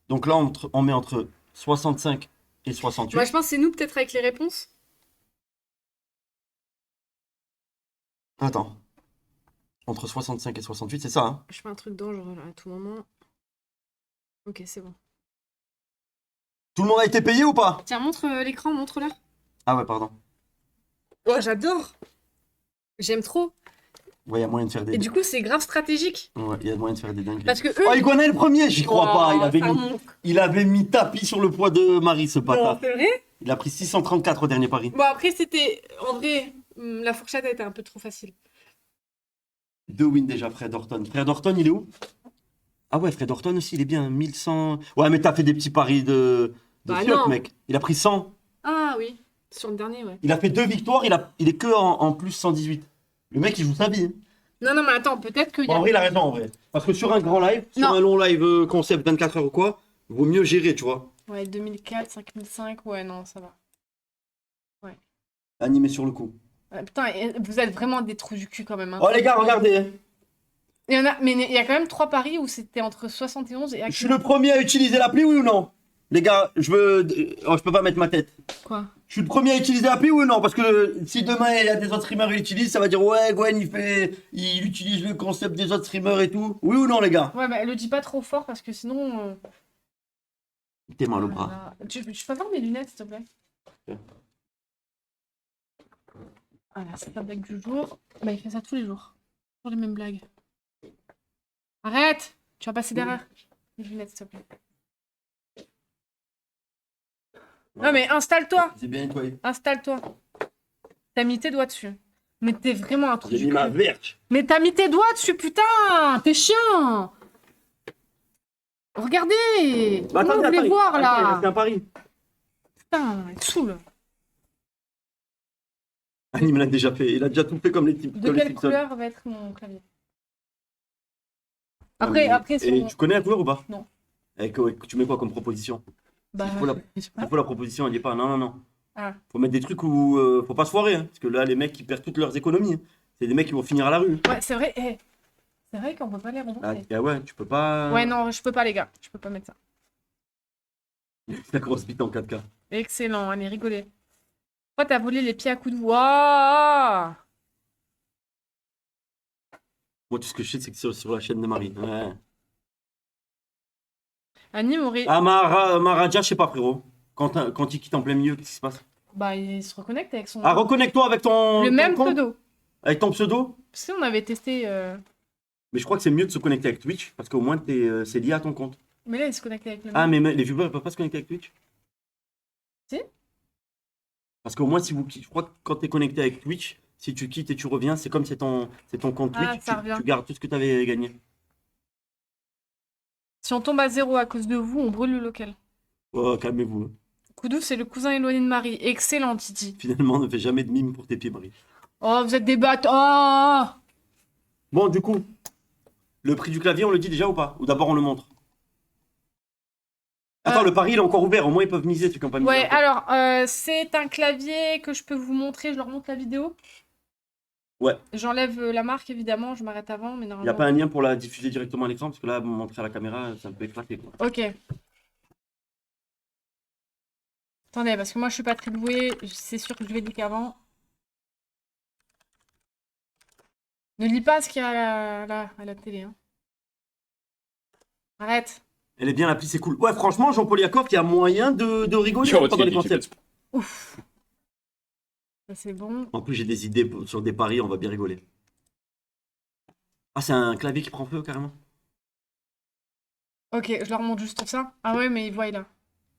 Donc là, on met entre 65 et 68. Moi, je pense que c'est nous, peut-être, avec les réponses. Attends. Entre 65 et 68, c'est ça, hein? Je fais un truc dangereux, là, à tout moment. Ok, c'est bon. Tout le monde a été payé ou pas? Tiens, montre l'écran, montre-leur. Ah ouais, pardon. Oh, j'adore. J'aime trop. Ouais, il y a moyen de faire des... Et du coup, c'est grave stratégique. Ouais, il y a moyen de faire des dingueries. Parce que eux... Oh, Iguana est le premier, j'y crois pas. c'est un monstre. Il avait mis tapis sur le poids de Marie, ce Non, bâtard. c'est vrai? Il a pris 634 au dernier pari. Bon, après, c'était... En vrai, la fourchette a été un peu trop facile. 2 wins déjà, Fred Horton. Fred Horton, il est où? Ah ouais, Fred Horton aussi, il est bien. 1100. Ouais, mais t'as fait des petits paris de Bah fiotte, non. mec. Il a pris 100. Ah oui, sur le dernier, ouais. Il a fait 2 victoires, il est que en plus 118. Le mec, il joue sa vie. Hein. Non, non, mais attends, peut-être qu'il y Bon, en a... vrai, il a raison, en vrai. Parce que sur un grand live, sur Non. un long live concept 24 heures ou quoi, vaut mieux gérer, tu vois. Ouais, 2004, 5005, ouais, non, ça va. Animé sur le coup. Putain, vous êtes vraiment des trous du cul, quand même. Hein. Oh, les gars, regardez. Il y en a... Mais il y a quand même 3 paris où c'était entre 71 et... Je suis le premier à utiliser l'appli, oui ou non? Les gars, je peux pas mettre ma tête. Quoi? Je suis le premier à utiliser l'appli ou non? Parce que si demain il y a des autres streamers qui l'utilisent, ça va dire ouais, Gwen il utilise le concept des autres streamers et tout. Oui ou non, les gars? Ouais, mais le dis pas trop fort parce que sinon... T'es mal au oh là bras. là. Tu peux avoir mes lunettes, s'il te plaît? Ok. Voilà, c'est la blague du jour. Bah, il fait ça tous les jours. Toujours les mêmes blagues. Arrête! Tu vas passer derrière. Les lunettes, s'il te plaît. Non, mais installe-toi. C'est bien nettoyé. Installe-toi. T'as mis tes doigts dessus. Mais t'es vraiment un trou J'ai du mis ma cul. verge. Mais t'as mis tes doigts dessus, putain. T'es chiant. Regardez. Bah, Comment vous attendez, voulez voir, il là? reste un pari. Putain, il te saoule. Ah, il me l'a déjà fait. Il a déjà tout fait comme les types. De quelle couleur va être mon clavier? Après, Et tu connais la couleur ou pas? Non. Et tu mets quoi comme proposition? bah, il faut la- je sais Il pas. faut la proposition, elle n'y est pas. Non, non, non. Ah. Faut mettre des trucs où faut pas se foirer. Hein, parce que là, les mecs, ils perdent toutes leurs économies. Hein. C'est des mecs qui vont finir à la rue. Ouais, c'est vrai. C'est vrai qu'on peut pas les rembourser. Ah, ouais, tu peux pas. Ouais, non, je peux pas, les gars. Je peux pas mettre ça. La grosse bite en 4K. Excellent, allez, rigolez. Pourquoi t'as volé les pieds à coups de voix? Moi, tout ce que je sais, c'est que c'est sur la chaîne de Marie. Ouais. Annie m'aurait. Ah, Maharaja, je sais pas, frérot. Quand il quitte en plein milieu, qu'est-ce qui se passe? Bah, il se reconnecte avec son. Ah, reconnecte-toi avec ton. Le ton même compte. pseudo. Avec ton pseudo. Parce qu'on avait testé. Mais je crois que c'est mieux de se connecter avec Twitch. Parce qu'au moins, c'est lié à ton compte. Mais là, il se connecte avec le Ah, même. mais les viewers ne peuvent pas se connecter avec Twitch? Si. Parce qu'au moins, je crois que quand tu es connecté avec Twitch, si tu quittes et tu reviens, c'est comme c'est ton compte Ah, Twitch, ça tu revient. gardes tout ce que tu avais gagné. Si on tombe à 0 à cause de vous, on brûle le local. Oh, calmez-vous. Hein. Koudou, c'est le cousin éloigné de Marie. Excellent, Titi. Finalement, ne fais jamais de mime pour tes pieds, Marie. Oh, vous êtes des bâtards. Oh. Bon, du coup, le prix du clavier, on le dit déjà ou pas? Ou d'abord, on le montre? Attends, le pari, il est encore ouvert. Au moins, ils peuvent miser, ceux qui n'ont pas misé. Ouais, encore. alors, c'est un clavier que je peux vous montrer. Je leur montre la vidéo. Ouais. J'enlève la marque, évidemment. Je m'arrête avant, mais Il n'y a normalement. pas un lien pour la diffuser directement à l'écran, parce que là, montrer à la caméra, ça peut éclater, quoi. Ok. Attendez, parce que moi, je suis pas très douée. C'est sûr que je vais lire qu'avant. Ne lis pas ce qu'il y a à la télé. Hein. Arrête. Elle est bien, l'appli, c'est cool. Ouais, franchement, Jean Poliakov, il y a moyen de rigoler Yo, pendant les tu- tu- concepts. Ouf. Ça, c'est bon. En plus, j'ai des idées sur des paris, on va bien rigoler. Ah, c'est un clavier qui prend feu, carrément. Ok, je leur montre juste ça. Ah ouais, mais ils voient là.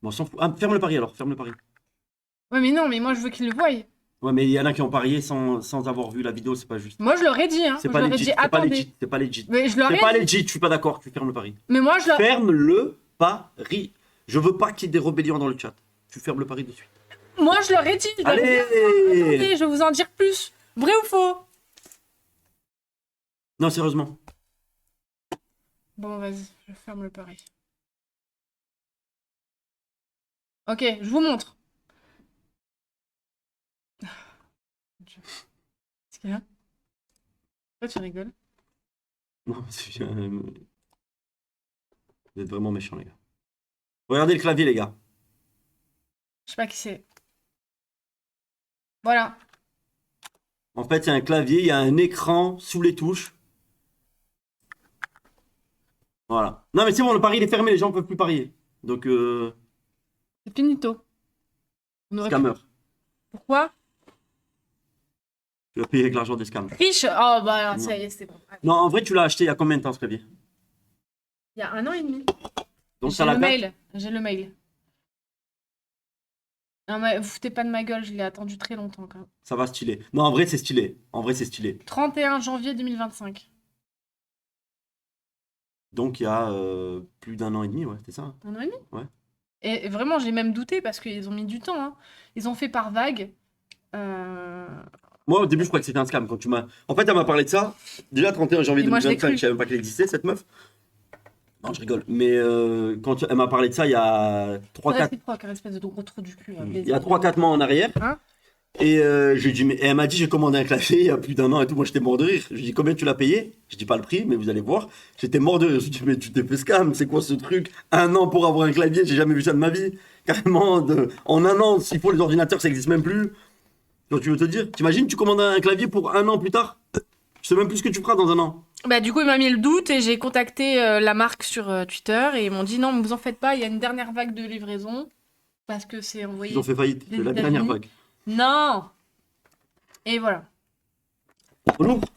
Bon, on s'en fout. Ah, ferme le pari alors, ferme le pari. Ouais, mais non, mais moi, je veux qu'ils le voient. Ouais, mais il y en a qui ont parié sans avoir vu la vidéo, c'est pas juste. Moi, je leur ai dit. Hein. C'est Je pas leur ai legit, dit, c'est pas attendez. legit, c'est pas legit. Mais je leur C'est ai pas dit. legit, je suis pas d'accord, tu fermes le pari. Mais moi, je leur. Ferme le pari. Je veux pas qu'il y ait des rébellions dans le chat. Tu fermes le pari de suite. Moi, je leur ai dit. Je leur ai dit, Allez attendez, je vais vous en dire plus. Vrai ou faux? Non, sérieusement. Bon, vas-y, je ferme le pari. Ok, je vous montre. Qu'est-ce qu'il y a? Pourquoi tu rigoles? Non, c'est vous êtes vraiment méchants, les gars. Regardez le clavier, les gars. Je sais pas qui c'est. Voilà. En fait, il y a un clavier, il y a un écran sous les touches. Voilà. Non, mais c'est bon, le pari il est fermé, les gens ne peuvent plus parier. Donc, C'est finito. On aurait pu- scammer. Pourquoi? Tu vas payer avec l'argent des scams. Riche. Oh, bah, ça y est, c'est bon. Non, en vrai, tu l'as acheté il y a combien de temps, ce clavier? Il y a 1 an et demi. Donc, J'ai ça la le date. mail. J'ai le mail. Non, mais vous foutez pas de ma gueule, je l'ai attendu très longtemps quand même. Ça va stylé. Non, en vrai, c'est stylé. En vrai, c'est stylé. 31 janvier 2025. Donc, il y a plus d'un an et demi, ouais, c'est ça. 1 an et demi? Ouais. Et vraiment, j'ai même douté parce qu'ils ont mis du temps. Hein. Ils ont fait par vague. Moi, au début, je croyais que c'était un scam. Quand tu m'as... En fait, elle m'a parlé de ça. Déjà, 31 janvier Et moi, je l'ai 2025, cru. je savais même pas qu'elle existait, cette meuf. Non, je rigole. Mais quand elle m'a parlé de ça, il y a 3-4 Réciproque, un espèce de gros trou du cul. il y a 3-4 mois en arrière. Hein? Et j'ai dit, mais et elle m'a dit, j'ai commandé un clavier il y a plus d'un an et tout. Moi, j'étais mort de rire. Je lui ai dit, combien tu l'as payé? Je dis pas le prix, mais vous allez voir. J'étais mort de rire. Je lui ai dit, mais tu t'es fait scam. C'est quoi ce truc? Un an pour avoir un clavier, j'ai jamais vu ça de ma vie. Carrément, en un an, s'il faut les ordinateurs, ça existe même plus. Donc, tu veux te dire, t'imagines, tu commandes un clavier pour un an plus tard? Je sais même plus ce que tu feras dans un an. Bah, du coup, il m'a mis le doute et j'ai contacté la marque sur Twitter et ils m'ont dit non, mais vous en faites pas, il y a une dernière vague de livraison parce que c'est envoyé. Ils ont fait faillite. Des C'est la États-Unis. dernière vague. Non! Et voilà. On l'ouvre.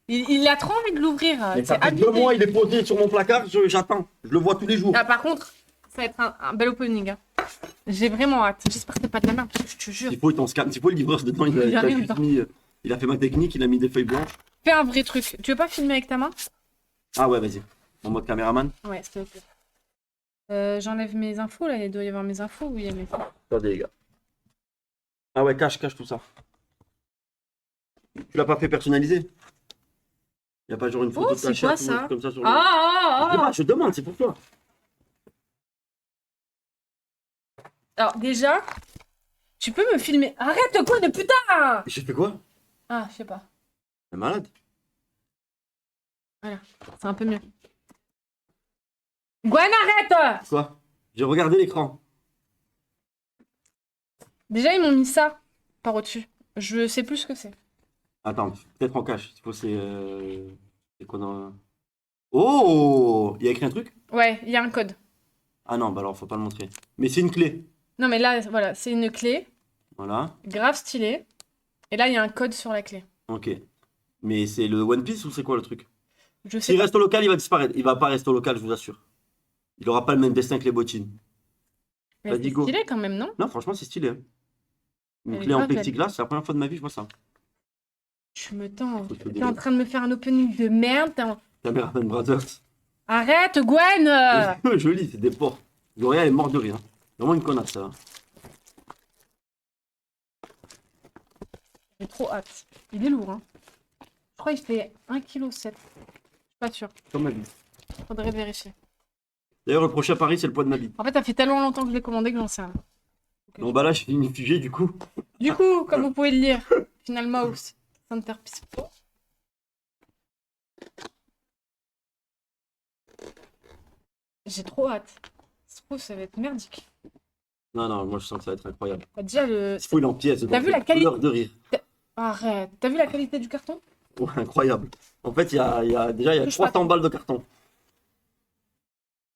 Il a trop envie de l'ouvrir. Mais C'est ça fait abusé. 2 mois, il est posé sur mon placard, j'attends. Je le vois tous les jours. Ah, par contre, ça va être un bel opening. Hein. J'ai vraiment hâte. J'espère que c'est pas de la merde, parce que je te jure. S'il faut, il t'en scanne. S'il faut, le livreur dedans, Il y a a rien juste dedans. mis. Il a fait ma technique, il a mis des feuilles blanches. Fais un vrai truc. Tu veux pas filmer avec ta main? Ah ouais, vas-y. En mode caméraman. Ouais, s'il te plaît. J'enlève mes infos là, il doit y avoir mes infos. Oui, il y a mes infos. Attendez, les gars. Ah ouais, cache tout ça. Tu l'as pas fait personnaliser? Il n'y a pas genre une photo Oh, de ta c'est chatte quoi ou un ça? truc comme ça sur le... Ah, Je sais ah, pas, je te demande, c'est pour toi. Alors déjà, tu peux me filmer. Arrête quoi de putain! Et j'ai fait quoi? Ah, je sais pas. T'es malade? C'est un peu mieux. Gwen, arrête! Quoi? J'ai regardé l'écran. Déjà, ils m'ont mis ça par au-dessus. Je sais plus ce que c'est. Attends, peut-être en cache. Il faut c'est quoi dans... Oh! Il y a écrit un truc? Ouais, il y a un code. Ah non, bah alors faut pas le montrer. Mais c'est une clé. Non, mais là, voilà, c'est une clé, Voilà. grave stylée. Et là, il y a un code sur la clé. Ok. Mais c'est le One Piece ou c'est quoi le truc? Je sais S'il pas. reste au local, il va disparaître. Il va pas rester au local, je vous assure. Il aura pas le même destin que les bottines. Mais Vas-y, c'est go. stylé quand même, non? Non, franchement, c'est stylé, hein. Une Elle est clé en grave belle. plexiglas, c'est la première fois de ma vie que je vois ça. Je me tends. Faut te T'es en train de me faire un opening de merde. Cameraman Brothers. Arrête, Gwen! Joli, c'est des porcs. Gloria est morte de rire. Vraiment une connasse, ça. J'ai trop hâte. Il est lourd, hein. Je crois qu'il fait 1,7 kg. Je suis pas sûre. Comme ma vie. Faudrait vérifier. D'ailleurs, le prochain pari, c'est le poids de ma bite. En fait, ça fait tellement longtemps que je l'ai commandé que j'en sais rien. Bon, bah là, je finis figé, du coup. Du coup, comme vous pouvez le lire, Final Mouse, Centerpiece Pro. J'ai trop hâte. Je trouve que ça va être merdique. Non, non, moi, je sens que ça va être incroyable. Bah, déjà, le... Il faut il en pièces. T'as vu la qualité de rire. Arrête. T'as vu la qualité du carton? Ouais, incroyable. En fait, déjà, il y a Touche pas 300 balles de carton.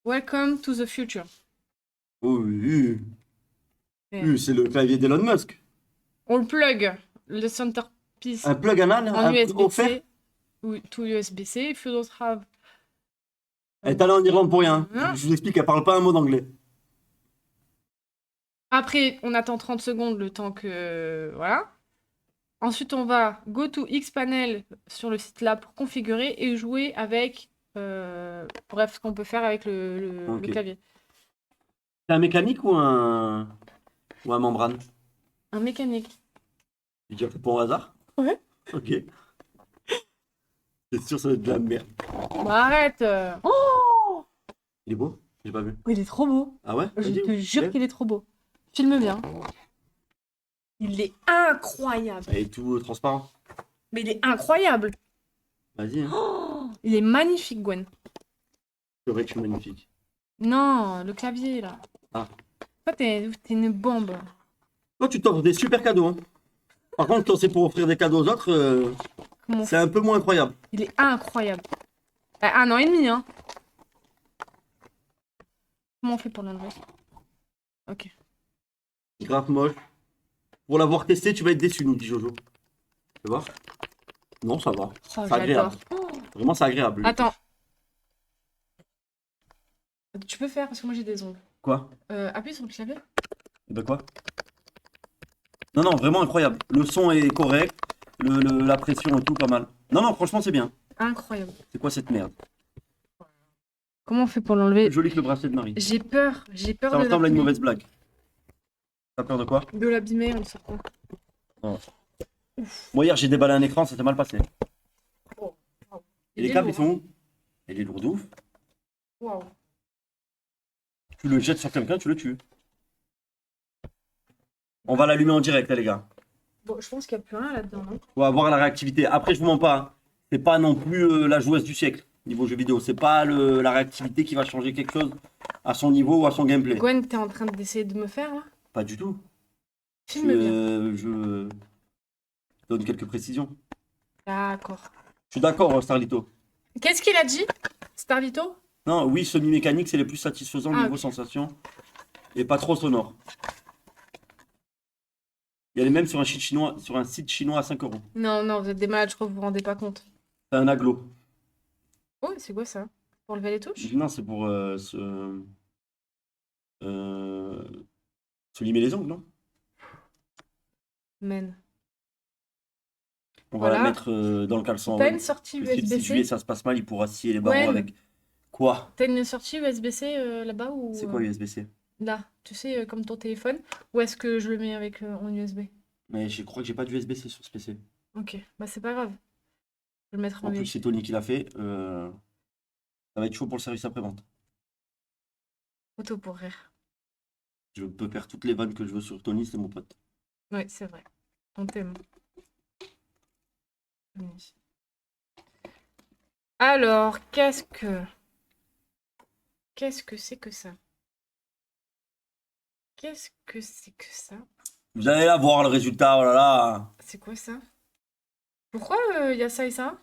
Welcome to the future. Oui, oui, Ouais. oui, c'est le clavier d'Elon Musk. On le plug. Le Centerpiece Un plug anal en offert. USB-C. Oui, to USB-C. If you don't have... Elle est allée en Irlande pour rien. Hein? Je vous explique, elle parle pas un mot d'anglais. Après, on attend 30 secondes le temps que... Voilà. Ensuite, on va go to Xpanel sur le site là pour configurer et jouer avec... Bref, ce qu'on peut faire avec le Ok. clavier. C'est un mécanique ou un membrane? Un mécanique. Tu dis que pour au hasard? Ouais. Ok. C'est sûr, ça va être de la merde. Bah, arrête Oh, Il est beau? J'ai pas vu. il est trop beau. Ah ouais? Je Vas-y, te jure ouais. qu'il est trop beau. Filme bien. Il est incroyable. Elle est tout transparent. Mais il est incroyable. Vas-y, hein. Oh, il est magnifique, Gwen. C'est vrai que je suis magnifique. Non, le clavier, là. Ah. Toi, t'es une bombe. Toi, tu t'offres des super cadeaux, hein. Par contre, quand c'est pour offrir des cadeaux aux autres, Comment on c'est un peu moins incroyable. Il est incroyable. 1 an et demi, hein. Comment on fait pour l'enlever? Ok. Grave moche. Pour l'avoir testé, tu vas être déçu, nous dit Jojo. Tu vas voir? Non, ça va. Oh, C'est j'adore. agréable. Vraiment, c'est agréable. Attends. Tu peux faire parce que moi j'ai des ongles. Quoi? Appuie sur le clavier. De quoi? Non, non, vraiment incroyable. Le son est correct. La pression et tout, pas mal. Non, non, franchement, c'est bien. Incroyable. C'est quoi cette merde? Comment on fait pour l'enlever? Plus joli que le bracelet de Marie. J'ai peur. J'ai peur Ça de ressemble à une l'abîmer. mauvaise blague. T'as peur de quoi? De l'abîmer, on sait pas. Moi, hier, j'ai déballé un écran, c'était mal passé. Oh. Et les câbles, ils sont où? Il est lourd de ouf. Waouh. Tu le jettes sur quelqu'un, tu le tues. On va l'allumer en direct, hein, les gars. Bon, je pense qu'il n'y a plus rien là-dedans, non? On va voir la réactivité. Après, je vous mens pas, hein. C'est pas non plus la joueuse du siècle niveau jeu vidéo. C'est pas la réactivité qui va changer quelque chose à son niveau ou à son gameplay. Gwen, t'es en train d'essayer de me faire là? Pas du tout. Filme bien. Je donne quelques précisions. D'accord. Je suis d'accord, Starlito. Qu'est-ce qu'il a dit? Starlito? Non, oui, semi-mécanique, c'est les plus satisfaisants Ah, niveau ok. sensation. Et pas trop sonore. Il y a les mêmes sur un site chinois à 5 €. Non, non, vous êtes des malades, je crois que vous vous rendez pas compte. C'est un aglo. Oh, c'est quoi ça? Pour lever les touches? Non, c'est pour Se limer les ongles, non? Men. On va Voilà. la mettre dans le caleçon. T'as ouais. une sortie Parce que si USB-C? juillet ça se passe mal, il pourra scier les barreaux Ouais. avec. Quoi? T'as une sortie USB-C là-bas ou C'est quoi USB-C? là, tu sais, comme ton téléphone, ou est-ce que je le mets avec en USB? Mais je crois que j'ai pas de USB-C sur ce PC. Ok, bah c'est pas grave. Je vais le mettre en En plus, USB. c'est Tony qui l'a fait. Ça va être chaud pour le service après-vente. Photo pour rire. Je peux faire toutes les vannes que je veux sur Tony, c'est mon pote. Ouais, c'est vrai. On t'aime. Oui. Alors, qu'est-ce que c'est que ça? Qu'est-ce que c'est que ça? Vous allez la voir le résultat, oh là là. C'est quoi ça? Pourquoi il y a ça et ça?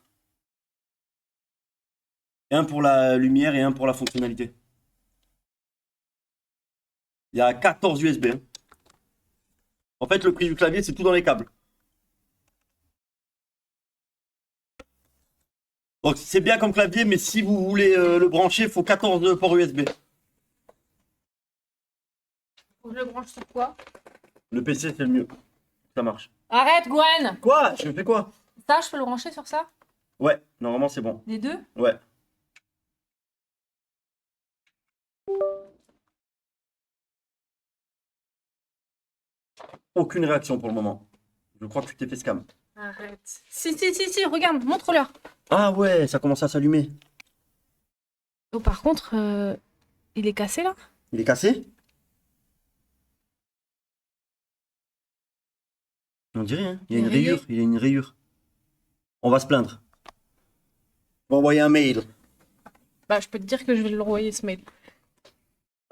Un pour la lumière et un pour la fonctionnalité. Il y a 14 USB. Hein. En fait, le prix du clavier, c'est tout dans les câbles. Donc, c'est bien comme clavier, mais si vous voulez le brancher, il faut 14 ports USB. Faut que je le branche sur quoi? Le PC, c'est le mieux. Ça marche. Arrête, Gwen! Quoi? Je fais quoi? Ça, je peux le brancher sur ça? Ouais, normalement, c'est bon. Les deux? Ouais. Aucune réaction pour le moment. Je crois que tu t'es fait scam. Arrête. Si, regarde, montre-leur. Ah ouais, ça commence à s'allumer. Oh, par contre, il est cassé là? Il est cassé? On dirait, hein. Il y a une Rayé. rayure. Il y a une rayure. On va se plaindre. On va envoyer un mail. Bah, je peux te dire que je vais le renvoyer ce mail.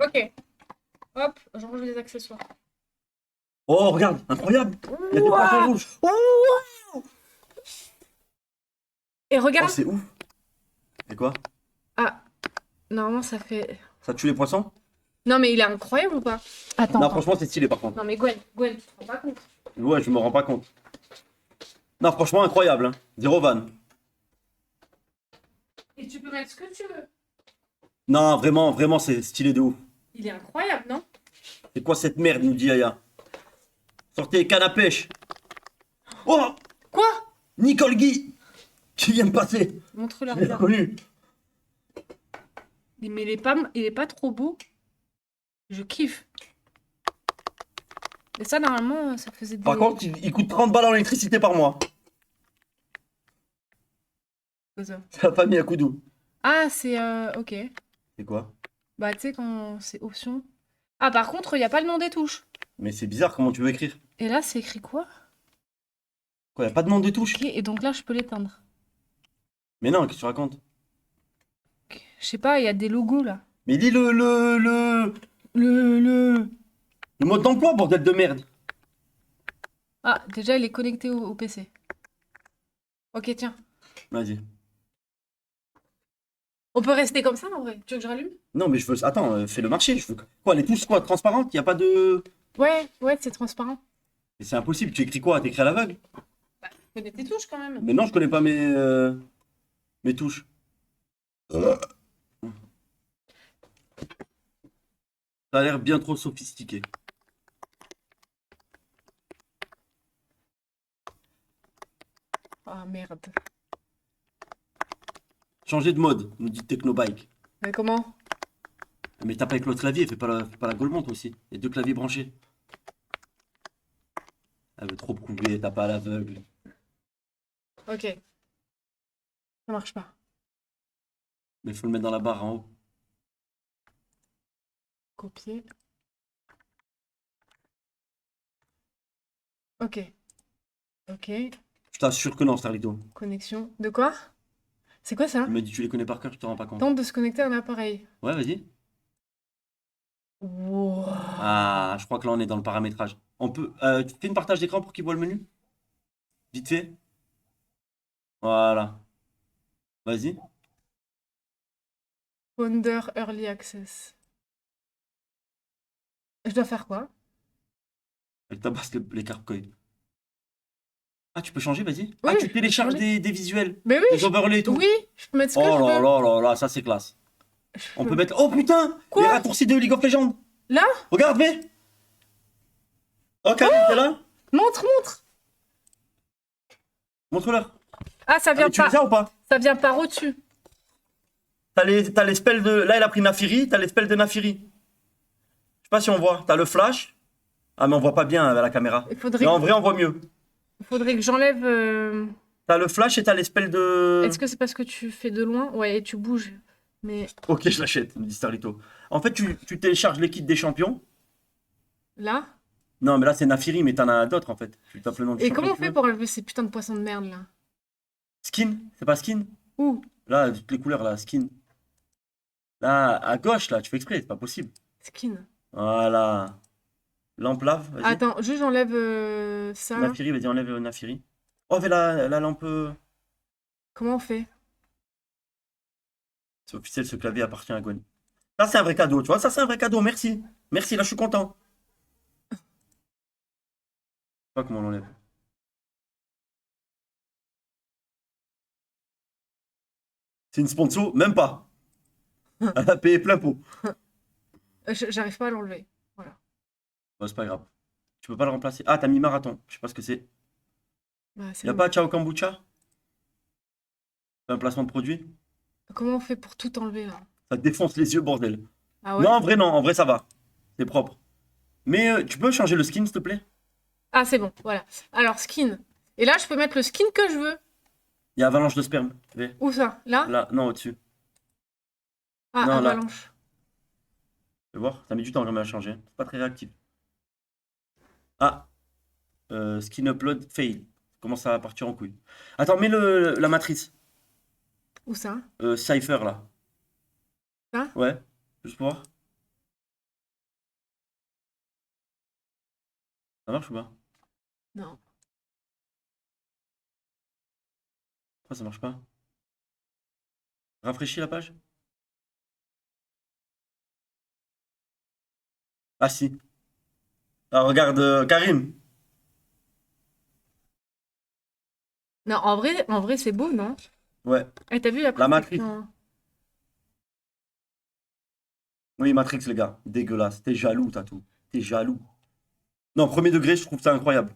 Ok. Hop, je range les accessoires. Oh, regarde, incroyable. Il y a des poissons rouges. Et Oh, regarde. c'est ouf. Et quoi? Ah, normalement ça fait. Ça tue les poissons? Non, mais il est incroyable ou pas? Attends. Non, attends. franchement, c'est stylé par contre. Non, mais Gwen, tu te rends pas compte? Ouais, je me rends pas compte. Non, franchement, incroyable. Hein. Zéro van. Et tu peux mettre ce que tu veux. Non, vraiment, vraiment, c'est stylé de ouf. Il est incroyable, non? C'est quoi cette merde, nous dit Aya? Sortez les cannes à pêche. Oh! Quoi? Nicole Guy qui vient de passer. Montre-leur Je l'ai bien. reconnu. Mais il est pas trop beau. Je kiffe. Et ça, normalement, ça faisait des. Par contre, il coûte 30 balles en électricité par mois. Quoi ça? C'est la famille à Koudou. Ah, c'est. Ok. C'est quoi? Bah, tu sais, quand c'est option. Ah, par contre, il n'y a pas le nom des touches. Mais c'est bizarre, comment tu veux écrire? Et là, c'est écrit quoi? Quoi, y a pas de nom de touche? Ok, et donc là, je peux l'éteindre. Mais non, qu'est-ce que tu racontes? Je sais pas, il y a des logos là. Mais dis le mode d'emploi, bordel de merde. Ah, déjà, il est connecté au PC. Ok, tiens. Vas-y. On peut rester comme ça en vrai. Tu veux que je rallume? Non, mais je veux. Attends, fais le marché. Je veux. Quoi, les touches, quoi, transparentes? Y a pas de. Ouais, c'est transparent. Mais c'est impossible. Tu écris quoi? T'écris à l'aveugle? Tu connais tes touches quand même. Mais non, je connais pas mes touches. Ça a l'air bien trop sophistiqué. Ah merde. Changer de mode, nous dit Technobike. Mais comment? Mais tape avec l'autre clavier, fais pas la Golemont aussi. Il y a 2 claviers branchés. Elle veut trop prouver, tape à l'aveugle. Ok. Ça marche pas. Mais il faut le mettre dans la barre en haut. Copier. Ok. Ok. Je t'assure que non, Starlito. Connexion. De quoi? C'est quoi ça? Tu m'as dit tu les connais par cœur, je te rends pas compte. Tente de se connecter à un appareil. Ouais, vas-y. Wow. Ah, je crois que là on est dans le paramétrage. On peut. Tu fais une partage d'écran pour qu'il voit le menu? Vite fait. Voilà. Vas-y. Founder Early Access. Je dois faire quoi? Elle tabasse les carcoïdes. Ah, tu peux changer, vas-y. Oui, Ah, tu télécharges oui. des visuels. Mais oui, Des overlays et tout. oui, je peux mettre ce que Oh je là veux. là là là, ça c'est classe. Je On peux- peut mettre. Oh putain! Quoi? Les raccourcis de League of Legends. Là? Regarde, mais! Oh, Karim, t'es là? Montre, montre. Montre-leur. Ah, ça Ah, vient mais tu les pas. as ou pas? Ça vient par au-dessus. T'as les spells de. Là, elle a pris Nafiri, t'as les spells de Nafiri. Je sais pas si on voit. T'as le flash. Ah, mais on voit pas bien à la caméra. Il faudrait, Mais en vrai, on voit mieux. faudrait que j'enlève. T'as le flash et t'as les spells de. Est-ce que c'est parce que tu fais de loin? Ouais, et tu bouges. Mais Ok, je l'achète, me dit Starlito. En fait, tu télécharges les kits des champions. là? Non, mais là, c'est Nafiri, mais t'en as d'autres en fait. Tu tapes le nom du Et champion comment on que tu fait veux. pour enlever ces putains de poissons de merde là? Skin? C'est pas skin? Où? Là, toutes les couleurs, là, skin. Là, à gauche, là, tu fais exprès, c'est pas possible. Skin. Voilà. Lampe lave, vas-y. Attends, juste j'enlève ça. Là. Nafiri, vas-y, enlève Nafiri. Oh, fais la lampe. Comment on fait? C'est officiel, ce clavier appartient à Gwen. Ça, c'est un vrai cadeau, tu vois, ça, c'est un vrai cadeau, merci. Merci, là, je suis content. Je sais pas comment on l'enlève. C'est une sponsor? Même pas. Elle a payé plein pot. J'arrive pas à l'enlever. Bon, c'est pas grave. Tu peux pas le remplacer. Ah, t'as mis marathon. Je sais pas ce que c'est. Bah, c'est Y a bon. pas Ciao Kombucha? C'est un placement de produit? Comment on fait pour tout enlever là? Ça te défonce les yeux, bordel. Ah ouais? Non, en vrai, non. En vrai, ça va. C'est propre. Mais tu peux changer le skin, s'il te plaît? Ah, c'est bon, voilà. Alors, skin. Et là, je peux mettre le skin que je veux. Il y a avalanche de sperme. Fais. Où ça? Là? Là, non, au-dessus. Ah, Non, là. avalanche. Tu vas voir, ça met du temps quand même à changer. C'est pas très réactif. Ah, skin upload fail. Commence à partir en couille. Attends, mets la matrice. Où ça? Cypher là. Ça? Ouais, juste pour voir. Ça marche ou pas? Non. Pourquoi ça marche pas? Rafraîchis la page. Ah si. Ah, regarde Karim. Non, en vrai, c'est beau, non? Ouais. Eh, t'as vu la La matrice. protection? Oui, Matrix, les gars. Dégueulasse. T'es jaloux, t'as tout. T'es jaloux. Non, premier degré, je trouve ça incroyable.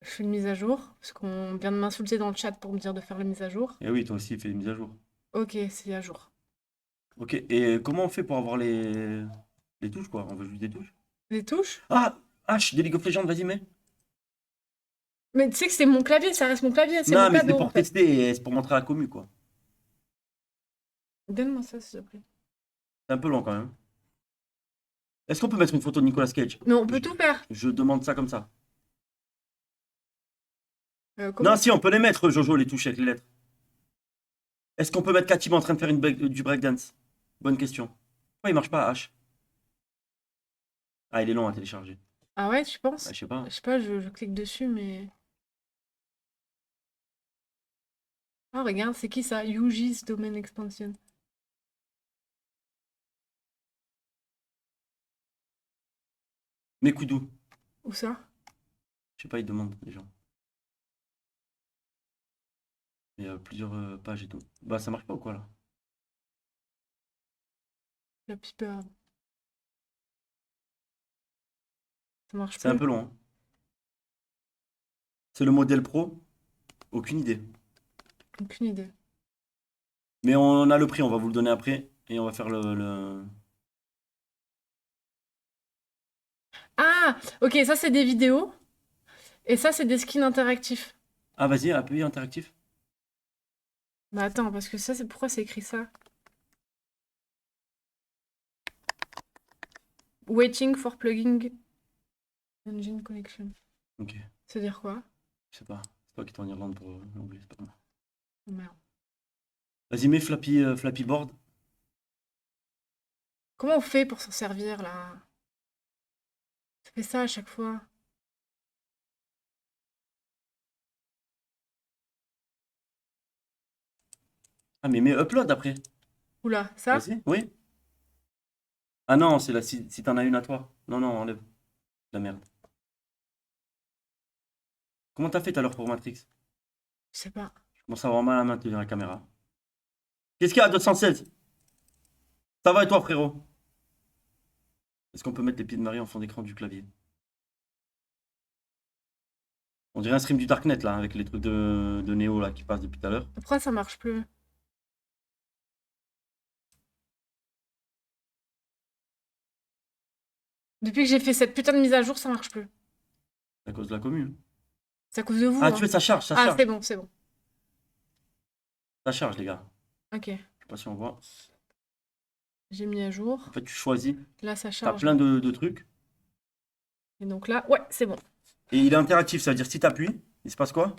Je fais une mise à jour, parce qu'on vient de m'insulter dans le chat pour me dire de faire la mise à jour. Et oui, toi aussi, fais des mises à jour. Ok, c'est à jour. Ok, et comment on fait pour avoir les touches, quoi? On veut juste des touches. Les touches? Ah, H, des League of Legends, vas-y, mets. Mais tu sais que c'est mon clavier, ça reste mon clavier, c'est Non, mon mais c'est cadeau pour en fait. tester et c'est pour montrer à la commu, quoi. Donne-moi ça, s'il te plaît. C'est un peu long, quand même. Est-ce qu'on peut mettre une photo de Nicolas Cage? Mais on peut tout faire. Je demande ça comme ça. Comment- Non, si, on peut les mettre, Jojo, les touches avec les lettres. Est-ce qu'on peut mettre Katim en train de faire du breakdance? Bonne question. Pourquoi il marche pas, H? Ah, il est long à télécharger. Ah ouais, tu penses? Ah, je sais pas. Je sais pas, je clique dessus, mais... Ah, regarde, c'est qui ça? UG's Domain Expansion. Mais Koudou. Où ça? Je sais pas, il demande, les gens. Il y a plusieurs pages et tout. Bah, ça marche pas ou quoi, là? La pipe. Ça marche C'est un plus. peu long, hein. C'est le modèle pro? Aucune idée. Aucune idée. Mais on a le prix, on va vous le donner après. Et on va faire Ah! Ok, ça c'est des vidéos. Et ça c'est des skins interactifs. Ah, vas-y, appuie interactif. Bah attends, parce que ça c'est pourquoi c'est écrit ça? Waiting for plugging engine connection. Ok, C'est-à-dire quoi? je sais pas. C'est toi qui es en Irlande pour l'anglais, c'est pas moi. Oh merde. Vas-y, mets Flappy Board. Comment on fait pour s'en servir là? Ça fait ça à chaque fois. Ah, mais mets upload après. Oula, ça? Vas-y, oui. Ah non, c'est là, si t'en as une à toi. Non, non, enlève. La merde. Comment t'as fait tout à l'heure pour Matrix? Je sais pas. Je commence à avoir mal à maintenir la caméra. Qu'est-ce qu'il y a à 216? Ça va et toi, frérot? Est-ce qu'on peut mettre les pieds de Marie en fond d'écran du clavier? On dirait un stream du Darknet là, avec les trucs de Néo là qui passent depuis tout à l'heure. Pourquoi ça marche plus? Depuis que j'ai fait cette putain de mise à jour, ça marche plus. C'est à cause de la commune. C'est à cause de vous. Ah, hein. tu fais ça charge, ça Ah, charge. c'est bon, c'est bon. Ça charge, les gars. Ok. Je sais pas si on voit. J'ai mis à jour. En fait, tu choisis. Là, ça T'as charge. plein de trucs. Et donc là, ouais, c'est bon. Et il est interactif, ça veut dire si t'appuies, il se passe quoi?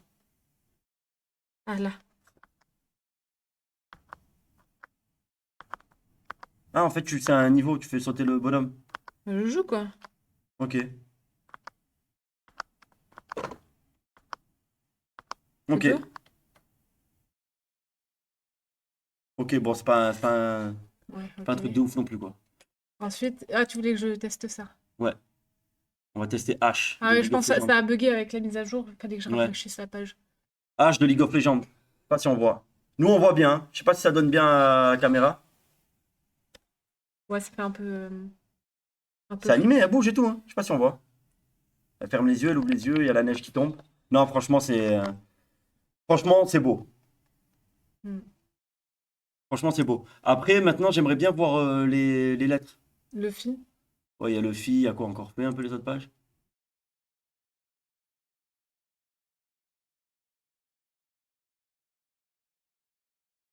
Ah là. Ah, en fait, c'est un niveau, tu fais sauter le bonhomme. Je joue quoi. Ok. Ok. C'est tout Ok, bon, c'est pas, Ouais, pas un ok. truc de ouf non plus, quoi. Ensuite, ah, tu voulais que je teste ça. On va tester H. Ah de oui, League je of pense que Legends. ça a bugué avec la mise à jour. Il fallait que je Ouais. rafraîchisse la page. H de League of Legends. Je sais pas si on voit. Nous, on voit bien. Hein. Je sais pas si ça donne bien à la caméra. Ouais, ça fait un peu. Un peu C'est animé, elle bouge et tout. Hein. Je sais pas si on voit. Elle ferme les yeux, elle ouvre les yeux, il y a la neige qui tombe. Non, franchement, c'est beau. Hmm. Franchement, c'est beau. Après, maintenant, j'aimerais bien voir les lettres. Luffy. Ouais, il y a le Fi, il y a quoi encore? Fais un peu les autres pages.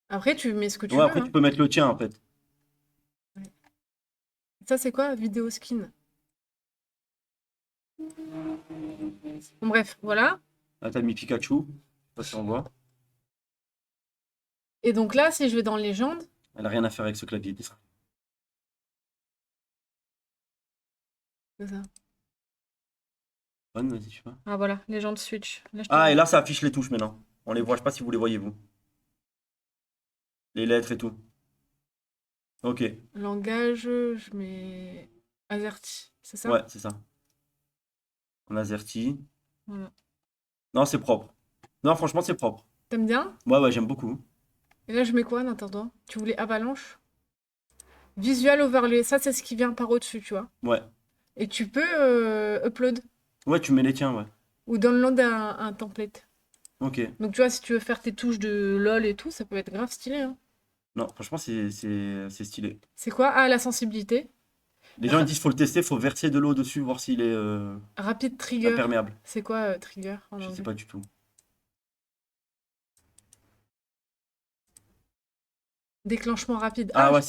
Après, tu mets ce que tu Ouais, veux. après, hein. tu peux mettre le tien, en fait. Ça, c'est quoi? Vidéo skin. Bon, bref, voilà. Là, t'as mis Pikachu. Je sais pas si on voit. Et donc là, si je vais dans Légende, Elle a rien à faire avec ce clavier. c'est ça. Bonne, vas-y, je sais pas. Ah voilà, Légende Switch. Là, je te Ah, et dis. là, ça affiche les touches maintenant. On les voit, je sais pas si vous les voyez, vous. Les lettres et tout. Ok, Langage, je mets AZERTY, c'est ça? ouais, c'est ça. On a AZERTY. Voilà. Non, c'est propre. Non, franchement, c'est propre. T'aimes bien? Ouais, j'aime beaucoup. Et là, je mets quoi en attendant? Tu voulais Avalanche? Visual Overlay, ça, c'est ce qui vient par au-dessus, tu vois. Ouais. Et tu peux upload Ouais, tu mets les tiens, ouais. ou download un template. Ok. Donc, tu vois, si tu veux faire tes touches de LOL et tout, ça peut être grave stylé, hein. Non, franchement, c'est stylé. C'est quoi? Ah, la sensibilité. Les gens ils disent faut le tester, faut verser de l'eau dessus, voir s'il est Rapide trigger. imperméable. C'est quoi trigger en Je sais anglais? pas du tout. Déclenchement rapide. Ah ouais,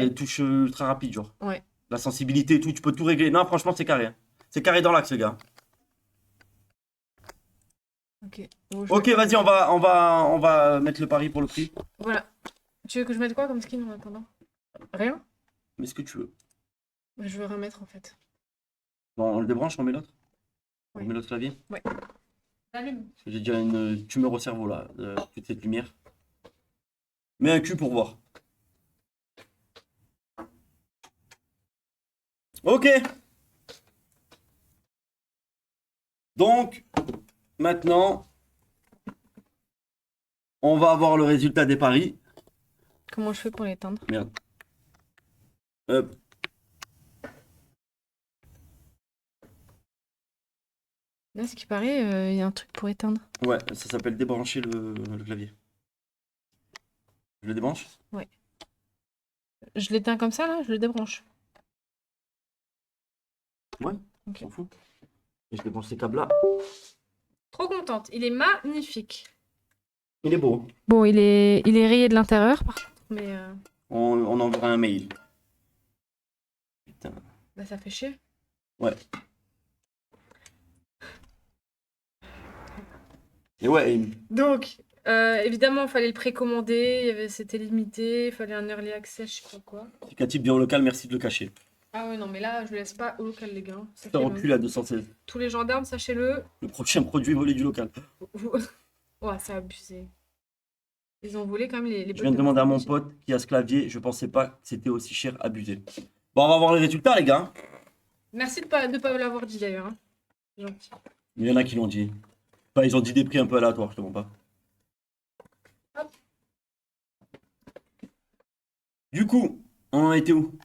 ok. touche ultra rapide, genre. Ouais. La sensibilité et tout, tu peux tout régler. Non, franchement, c'est carré. Hein. C'est carré dans l'axe, les gars. Ok. Bon, Ok, vas-y, on va mettre le pari pour le prix. Voilà. Tu veux que je mette quoi comme skin en attendant? Rien? Mais ce que tu veux. Je veux remettre en fait. Bon, on le débranche, on met l'autre. On Ouais. met l'autre clavier. Allume. Parce que j'ai déjà une tumeur au cerveau là, toute cette lumière. Mets un cul pour voir. Ok. Donc, maintenant, on va avoir le résultat des paris. Comment je fais pour l'éteindre? Merde. Hop. Là, ce qui paraît, il y a un truc pour éteindre. Ouais, ça s'appelle débrancher le clavier. Je le débranche? Je l'éteins comme ça, là? Je le débranche. Ouais, on Ok. s'en fout. Et je débranche ces câbles là. Trop contente. Il est magnifique. Il est beau. Bon, il est rayé de l'intérieur, par contre. Mais On enverra un mail. Putain. bah, ça fait chier. Ouais. Et ouais, Donc, évidemment, il fallait le précommander. C'était limité. Il fallait un early access, je sais pas quoi. Cathy bien au local, merci de le cacher. Ah ouais, non, mais là, je le laisse pas au local, les gars. T'as Sachez-le. recul à 216. Tous les gendarmes, sachez-le. Le prochain produit volé du local. Ouais, c'est abusé. Ils ont volé quand même les Je bottes viens de demander à mon Master pote qui a ce clavier, je pensais pas que c'était aussi cher, abusé. Bon, on va voir les résultats, les gars. Merci de pas l'avoir dit d'ailleurs. Hein. C'est gentil. Il y en a qui l'ont dit. Enfin, ils ont dit des prix un peu aléatoires, je te mens pas. Hop. Du coup, on en a été où?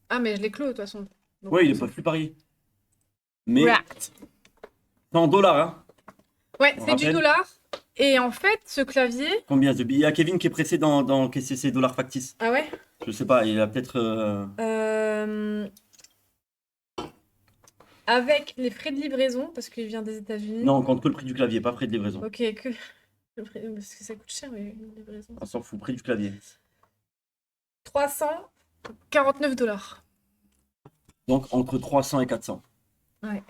Ah, mais je l'ai clos de toute façon. Donc, Ouais, ils ne peuvent plus parier. Mais React. c'est en dollars, hein. Ouais, On c'est du rappelle. dollar. Et en fait, ce clavier. Combien de billets? Il y a Kevin qui est pressé d'encaisser ses dollars factices. Ah ouais? Je sais pas, il a peut-être. Avec les frais de livraison, parce qu'il vient des États-Unis. Non, on compte que le prix du clavier, pas frais de livraison. Ok, que. Parce que ça coûte cher, mais une livraison. On s'en fout, prix du clavier. 349 $. Donc entre 300 et 400. Ouais.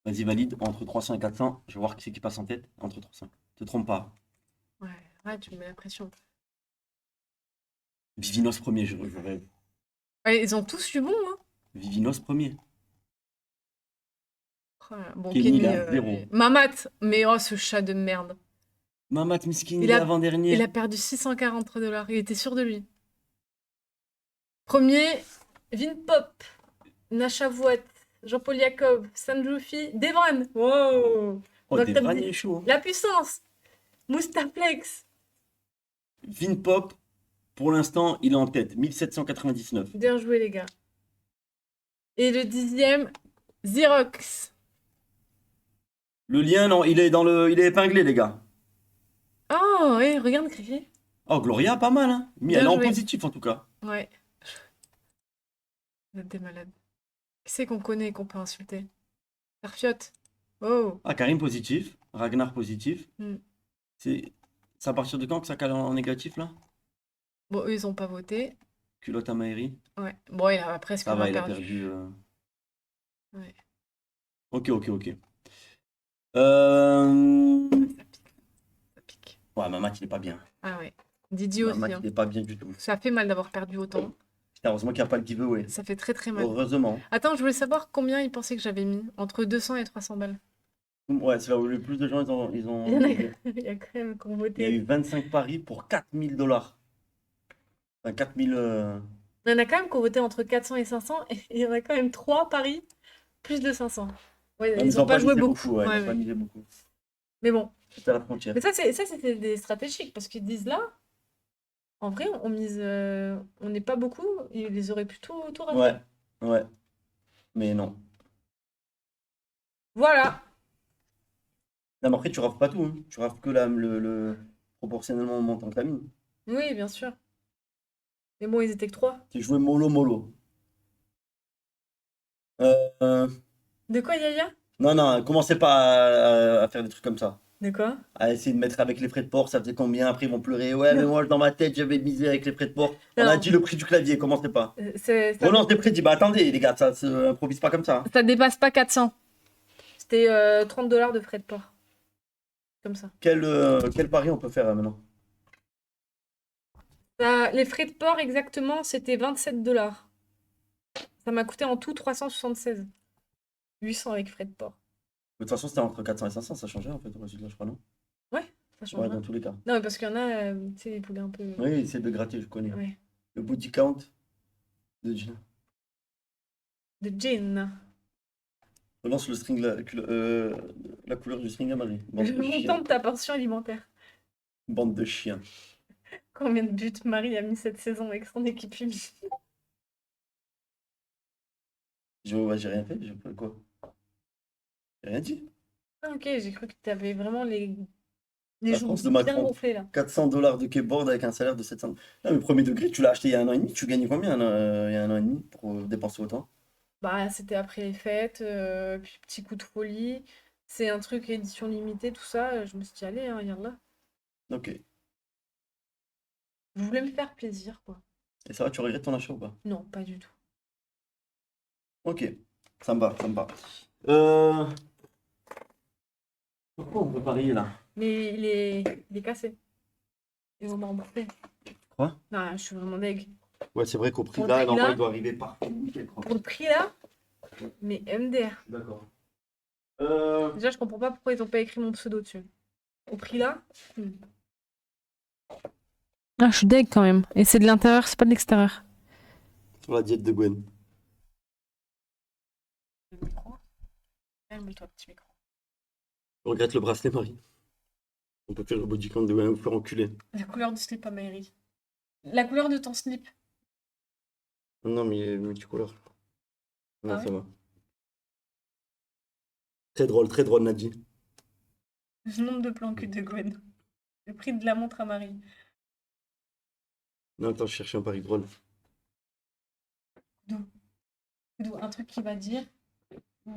Vas-y, valide. Entre 300 et 400. Je vais voir qui c'est qui passe en tête. Entre 300. Te trompe pas. Ouais, ouais, tu me mets la pression. Vivinos premier, je rêve. Ouais, ils ont tous eu bon, hein. Vivinos premier. Oh là là. Bon, Kenny, Kenny, il a 0. Mamat, mais oh, ce chat de merde. Mamat Miskin, Il il est a- avant-dernier. Il a perdu 643 $. Il était sûr de lui. Premier, Vinpop, Nasha Voet, Jean-Paul Jacob, Sam Joufi, Devran. Wow. Oh, Dans le des top vrais 10. il est chaud. Hein. La puissance. Moustaplex. Vinpop, pour l'instant, il est en tête. 1799. Bien joué, les gars. Et le 10e, Xerox. Le lien, non, il est épinglé, les gars. Oh, ouais, regarde, Cricri. Oh, Gloria, pas mal, hein. Mais Bien elle est en joué. positif, en tout cas. Ouais. Vous êtes des malades. Qui c'est qu'on connaît et qu'on peut insulter? Perfiote. Oh. Ah, Karim positif. Ragnar positif. Hmm. C'est à partir de quand que ça cale en négatif, là? Bon, eux, ils ont pas voté. Culotte à Maëri. Ouais. Bon, il a presque Ça va, il a perdu. perdu. Ouais. Ok. Ça pique. Ouais, Mamat, il est pas bien. Ah ouais. Didi aussi. Mamat, Hein. il est pas bien du tout. Ça fait mal d'avoir perdu autant. Putain, heureusement qu'il n'y a pas le giveaway. Ça fait très très mal. Heureusement. Attends, je voulais savoir combien ils pensaient que j'avais mis. Entre 200 et 300 balles. Ouais, c'est là où le plus de gens, ils ont... Il y en a, il y a quand même qui ont Il y a voté. eu 25 paris pour 4000 $. Enfin, 4000... Il y en a quand même qui ont voté entre 400 et 500. Et il y en a quand même 3 paris plus de 500. Ouais, ils ont pas joué misé beaucoup. Ouais, Ouais, ils ont pas ouais. misé beaucoup. Mais bon. C'était à la frontière. Mais ça, c'était des stratégiques. Parce qu'ils disent là, en vrai, on mise. On n'est pas beaucoup. Ils les auraient pu tout rafler. Ouais. Mais non. Voilà. Non, mais après, tu rafles pas tout. Hein. Tu rafles que le proportionnellement au montant que t'as mis. Oui, bien sûr. Mais bon, ils étaient que 3. Tu joué mollo. De quoi, Yaya? Non, commencez pas à faire des trucs comme ça. De quoi? À essayer de mettre avec les frais de port, ça faisait combien? Après, ils vont pleurer. Ouais, mais moi, dans ma tête, j'avais misé avec les frais de port. On a Non. dit le prix du clavier, commencez pas. Ça, Relance des prédits. Bah attendez, les gars, ça se improvise pas comme ça. ça dépasse pas 400. C'était 30 $ de frais de port. Comme ça. Quel pari on peut faire maintenant? Les frais de port, exactement, c'était 27 $. Ça m'a coûté en tout 376. 800 avec frais de port. De toute façon, c'était entre 400 et 500, ça changeait en fait au résultat, je crois, non? Ça change Ouais, rien. dans tous les cas. Non, mais parce qu'il y en a, tu sais, ils voulaient un peu. Oui, c'est de gratter, je connais. Ouais. Le body count de Gina. De jean. Relance le string, la couleur du string à Marie. Bande Le de montant chiens. de ta pension alimentaire. Bande de chiens. Combien de buts Marie a mis cette saison avec son équipe humide? J'ai rien fait, j'ai fait quoi? J'ai rien dit. Ah, ok, j'ai cru que tu avais vraiment les La joues France de bien Macron. gonflées là. 400 $ de keyboard avec un salaire de 700. Non, mais premier degré, tu l'as acheté il y a 1 an et demi. Tu gagnais combien il y a 1 an et demi pour dépenser autant? Bah, c'était après les fêtes, puis petit coup de folie. C'est un truc édition limitée, tout ça. Je me suis dit, allez, hein, regarde là. Ok. Je voulais me faire plaisir, quoi. Et ça va, tu regrettes ton achat ou pas? Non, pas du tout. Ok. Ça me va. Pourquoi on peut parier là? Mais il est cassé. Ils vont me rembourser. Quoi? Non, je suis vraiment deg. Ouais, c'est vrai qu'au prix Pour le là, prix normalement, là il doit arriver par nickel, quoi. Pour le prix là, mais MDR. D'accord. Déjà, je comprends pas pourquoi ils ont pas écrit mon pseudo dessus. Au prix là. Ah, je suis deg quand même. Et c'est de l'intérieur, c'est pas de l'extérieur. Sur la diète de Gwen. Le micro. Calme-toi, petit micro. Je regrette le bracelet, Marie. On peut faire le body count de Gwen, vous faire enculer. La couleur du slip à Maëri. La couleur de ton slip. Non, mais multicolore. Non, Ah ça va. Très drôle, Nadji. Le nombre de plans cul de Gwen. Le prix de la montre à Marie. Non, attends, je cherche un pari drôle. D'où un truc qui va dire. Au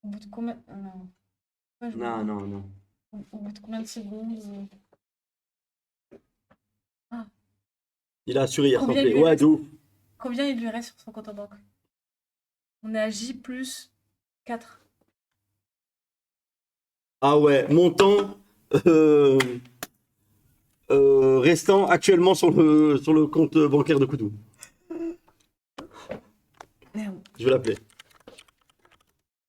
bout de combien. Non. Ouais, je vois. Non. Au bout de combien de secondes. Ah. Il a assuré hier, s'il te Combien plaît. il lui Ouais, reste de ouf. Combien il lui reste sur son compte en banque? On est à J plus 4. Ah ouais, montant euh, restant actuellement sur le compte bancaire de Koudou. Merde. Je vais l'appeler.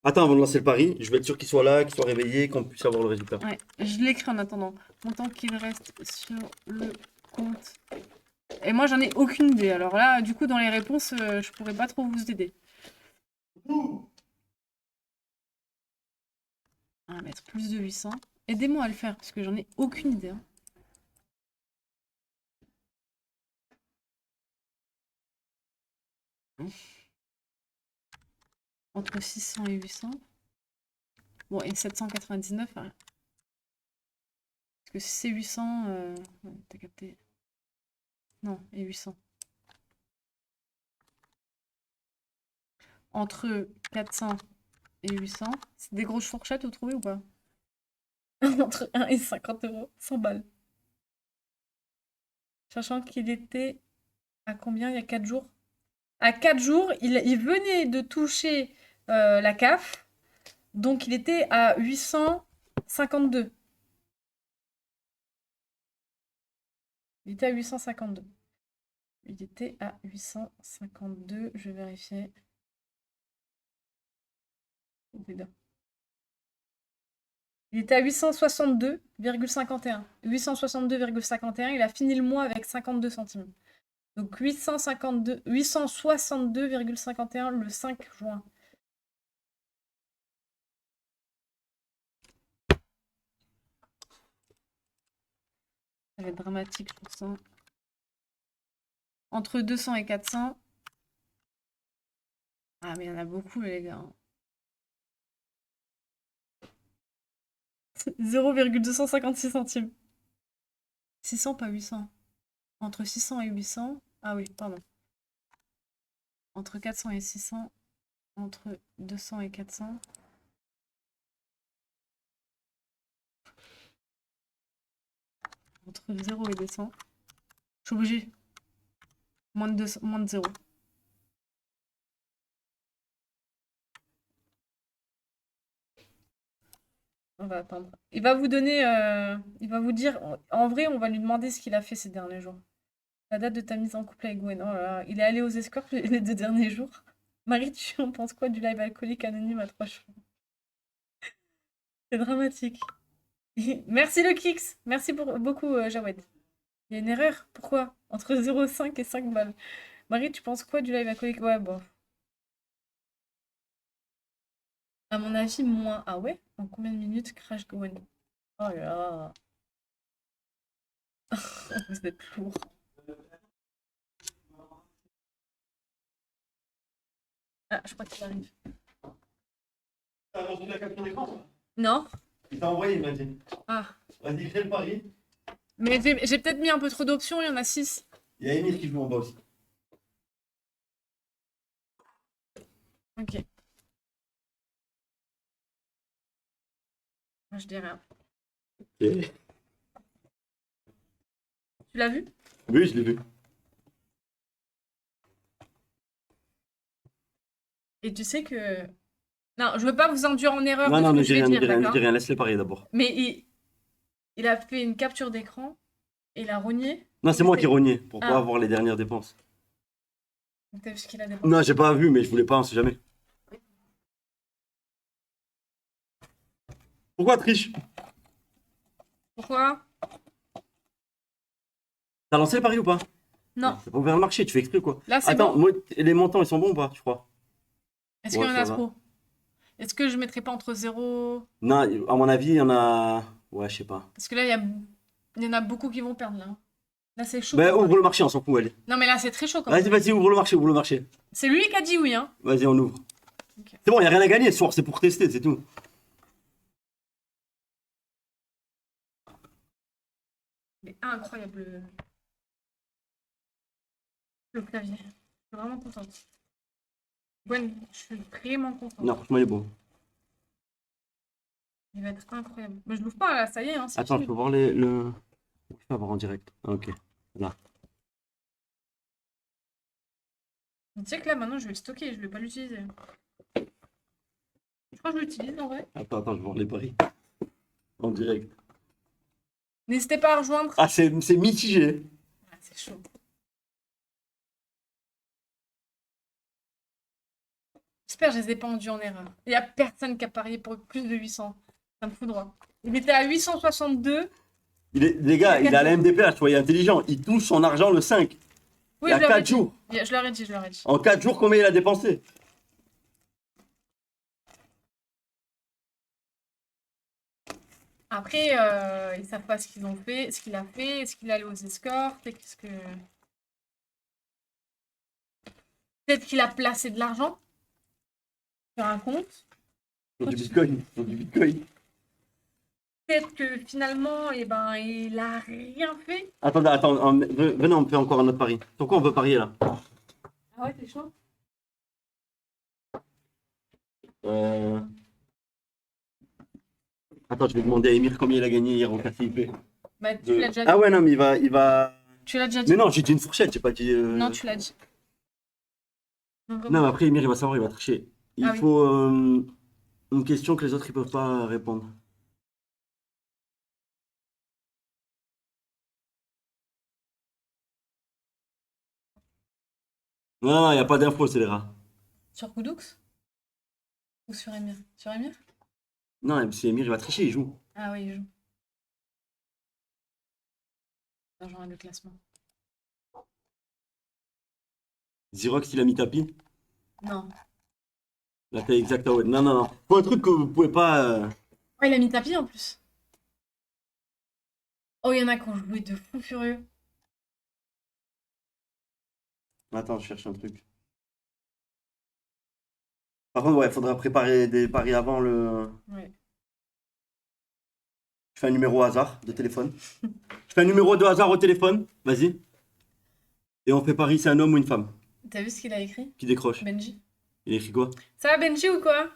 Attends, avant de lancer le pari, je vais être sûr qu'il soit là, qu'il soit réveillé, qu'on puisse avoir le résultat. Ouais, je l'écris en attendant. Montant qu'il reste sur le compte. Et moi, j'en ai aucune idée. Alors là, du coup, dans les réponses, je pourrais pas trop vous aider. On va mettre plus de 800. Aidez-moi à le faire, parce que j'en ai aucune idée. Hein. Entre 600 et 800. Bon, et 799. Hein. Parce que si c'est 800, ouais, t'as capté. Non, et 800. Entre 400 et 800. C'est des grosses fourchettes, vous trouvez ou pas? Entre 1 et 50 euros, 100 balles. Sachant qu'il était à combien il y a 4 jours? À 4 jours, il venait de toucher la CAF. Donc il était à 852. Il était à 852. Il était à 852. Je vais vérifier. Il était à 862,51. 862,51. Il a fini le mois avec 52 centimes. Donc 862,51 le 5 juin. Ça va être dramatique, je pense. Entre 200 et 400. Ah, mais il y en a beaucoup, les gars. 0,256 centimes. 600, pas 800. Entre 600 et 800. Ah oui, pardon. Entre 400 et 600. Entre 200 et 400. Entre 0 et 200. Je suis obligée. Moins de 0. On va attendre. Il va vous donner. Il va vous dire. En vrai, on va lui demander ce qu'il a fait ces derniers jours. La date de ta mise en couple avec Gwen. Oh là là. Il est allé aux escortes les 2 derniers jours. Marie, tu en penses quoi du live alcoolique anonyme à 3 cheveux? C'est dramatique. Merci le Kix. Merci beaucoup, Jawed. Il y a une erreur. Pourquoi? Entre 0,5 et 5 balles. Marie, tu penses quoi du live alcoolique? Ouais, bon. À mon avis, moins. Ah ouais? En combien de minutes crash Gwen? Oh là là. Vous êtes lourd. Ah, je crois qu'il arrive. T'as reçu la capture d'écran? Non? Il t'a envoyé, il m'a dit. Ah. Vas-y, crée le pari. Mais j'ai peut-être mis un peu trop d'options, il y en a 6. Il y a Emile qui joue en bas aussi. Ok. Moi, je dis rien. Ok. Tu l'as vu? Oui, je l'ai vu. Et tu sais que... Non, je veux pas vous induire en erreur Non, de non, ce ne que dis je vais rien, ne dire, dis rien, ne d'accord? dis rien, laisse les paris d'abord. Mais il a fait une capture d'écran et il a rogné. Non, c'est moi qui ai rogné pour Ah. pas avoir les dernières dépenses. Donc t'as vu ce qu'il a dépensé. Non, j'ai pas vu, mais je voulais pas, on sait jamais. Pourquoi triche? Pourquoi? T'as lancé le pari ou pas? Non. T'as pas ouvert le marché, tu fais exprès quoi. Là, c'est Attends, bon. moi, les montants ils sont bons ou pas, tu crois? Est-ce Ouais, qu'il y en a ça va. trop? Est-ce que je mettrais pas entre 0... Non, à mon avis, il y en a. Ouais, je sais pas. Parce que là, il y en a beaucoup qui vont perdre, là. Là, c'est chaud. Ben, pour moi. ouvre le marché, on s'en fout, allez. Non, mais là, c'est très chaud quand Vas-y, même. vas-y, ouvre le marché, ouvre le marché. C'est lui qui a dit oui, hein. Vas-y, on ouvre. Ok. C'est bon, il a rien à gagner ce soir, c'est pour tester, c'est tout. Mais incroyable le clavier. Je suis vraiment contente. Gwen, je suis vraiment contente. Non, franchement, il est beau. Il va être incroyable. Mais je l'ouvre pas là, ça y est, hein, c'est Attends, je fini. peux voir le. Je peux avoir en direct. Ah, ok. Là. Tu sais que là, maintenant, je vais le stocker, je vais pas l'utiliser. Je crois que je l'utilise en vrai. Attends, je vais voir les paris. En direct. N'hésitez pas à rejoindre. Ah, c'est mitigé. Ah, c'est chaud. J'espère que je les ai pas induits en erreur. Il y a personne qui a parié pour plus de 800. Ça me fout droit. Il était à 862. Les gars, il est à la MDPH, tu vois, il est intelligent. Il touche son argent le 5. Oui, il y a je leur ai 4 dit. jours. Je leur ai dit, je leur ai dit. En 4 jours, combien il a dépensé? Après, ils savent pas ce qu'ils ont fait, ce qu'il a fait, est-ce qu'il est allé aux escortes, et qu'est-ce que... Peut-être qu'il a placé de l'argent sur un compte. Sur du bitcoin. Sur du bitcoin. Peut-être que finalement, eh ben, il a rien fait. Attends, venez, on fait encore un autre pari. Sur quoi on peut parier là? Ah ouais, t'es chaud? Attends, je vais demander à Emir combien il a gagné hier en KCIP. Bah, tu l'as déjà dit. Ah ouais, non, mais il va. Tu l'as déjà dit. Mais non, j'ai dit une fourchette, j'ai pas dit. Non, tu l'as dit. Non, Non, vraiment. mais après, Emir, il va savoir, il va tricher. Il Ah oui. faut une question que les autres, ils peuvent pas répondre. Non, il n'y a pas d'infos, c'est les rats. Sur Koudoux? Ou sur Emir? Sur Emir? Non, c'est Emir, il va tricher, il joue. Ah oui, il joue. L'argent de classement. Xerox, il a mis tapis. Non. La taille exacte, ah ouais. Non. Faut un truc que vous pouvez pas. Oh, il a mis tapis en plus. Oh, il y en a qui ont joué de fou furieux. Attends, je cherche un truc. Par contre, ouais, faudra préparer des paris avant le. Ouais. Je fais un numéro au hasard de téléphone. Je fais un numéro de hasard au téléphone, vas-y. Et on fait pari, c'est un homme ou une femme T'as vu ce qu'il a écrit? qui décroche. Benji. Il a écrit quoi? Ça va, Benji, ou quoi?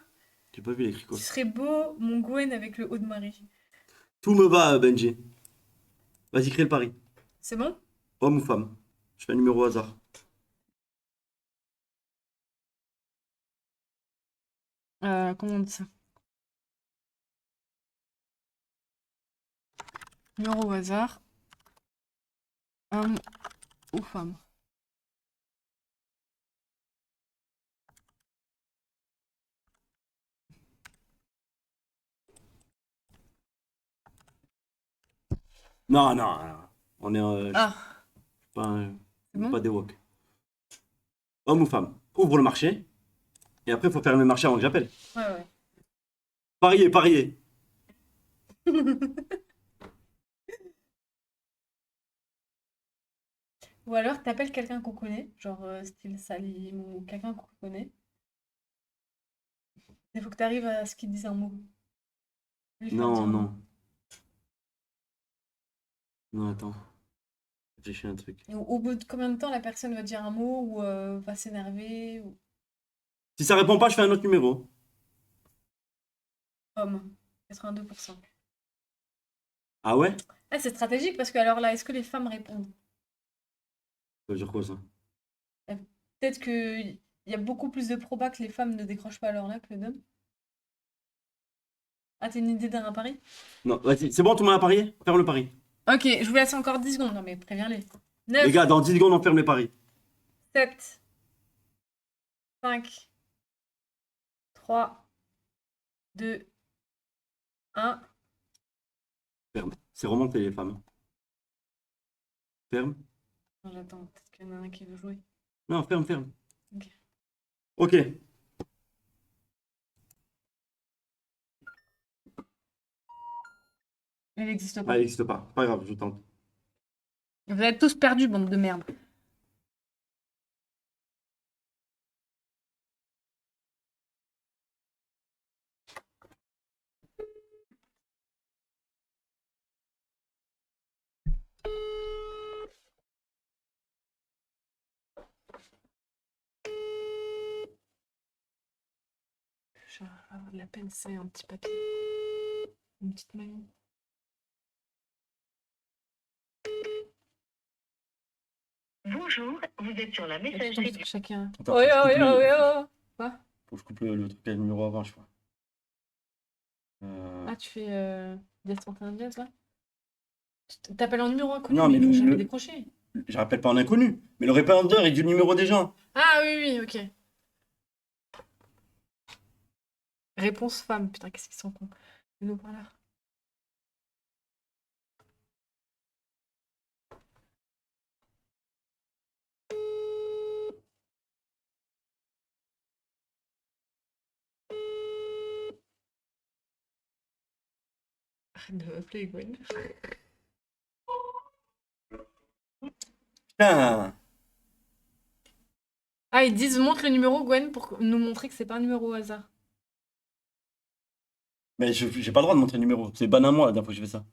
J'ai pas vu, il a écrit quoi? Tu serais beau, mon Gwen, avec le haut de Marie. Tout me va, Benji. Vas-y, crée le pari. C'est bon? Homme ou femme? Je fais un numéro au hasard. Comment on dit ça? Numéro au hasard. Homme ou femme? Non. On est Ah, pas, c'est bon? pas des wok. Homme ou femme? Ouvre le marché. Et après, il faut fermer le marché avant que j'appelle. Ouais. Parier. Ou alors, t'appelles quelqu'un qu'on connaît, genre style Salim ou quelqu'un qu'on connaît. Il faut que t'arrives à ce qu'il dise un mot. Lui faire dire un mot. Non, attends. J'ai fait un truc. Et au bout de combien de temps la personne va dire un mot ou va s'énerver ou... Si ça répond pas, je fais un autre numéro. Homme, 82%. Ah ouais? Ah, c'est stratégique parce que alors là, est-ce que les femmes répondent? Ça veut dire quoi ça? Peut-être qu'il y a beaucoup plus de probas que les femmes ne décrochent pas leur là que les hommes. Ah, t'as une idée d'un pari? Non, vas-y, c'est bon, tout le monde a parié? Ferme le pari. Ok, je vous laisse encore 10 secondes. Non mais préviens-les. 9, Les gars, dans 10 secondes, on ferme les paris. 7, 5, 3, 2, 1. Ferme. C'est remonté, les femmes. Ferme. Non, j'attends, peut-être qu'il y en a un qui veut jouer. Non, ferme. Ok. Ok. Il n'existe Ah, pas. il n'existe pas. Pas grave, je tente. Vous êtes tous perdus, bande de merde. Je vais avoir de la peine, c'est un petit papier. Une petite mamie. Bonjour, vous êtes sur la messagerie Sur chacun. Attends, Oh, faut que je oh, coupe oh, le- oh, oh. Quoi? Faut que je coupe le truc avec le numéro avant, je crois. Ah, tu fais Diaz 31 Diaz, là? T'appelles en numéro inconnu, Non, mais mais il faut jamais le- décrocher. Je rappelle pas en inconnu, mais le répondeur est du numéro des gens. Ah oui, oui, ok. Réponse femme. Putain, qu'est-ce qu'ils sont cons. Nous voilà. Arrête de m'appeler, Gwen. Putain. Ah, ils disent montre le numéro, Gwen, pour nous montrer que c'est pas un numéro au hasard. Mais j'ai pas le droit de montrer le numéro. C'est ban à moi la dernière fois que j'ai fait ça.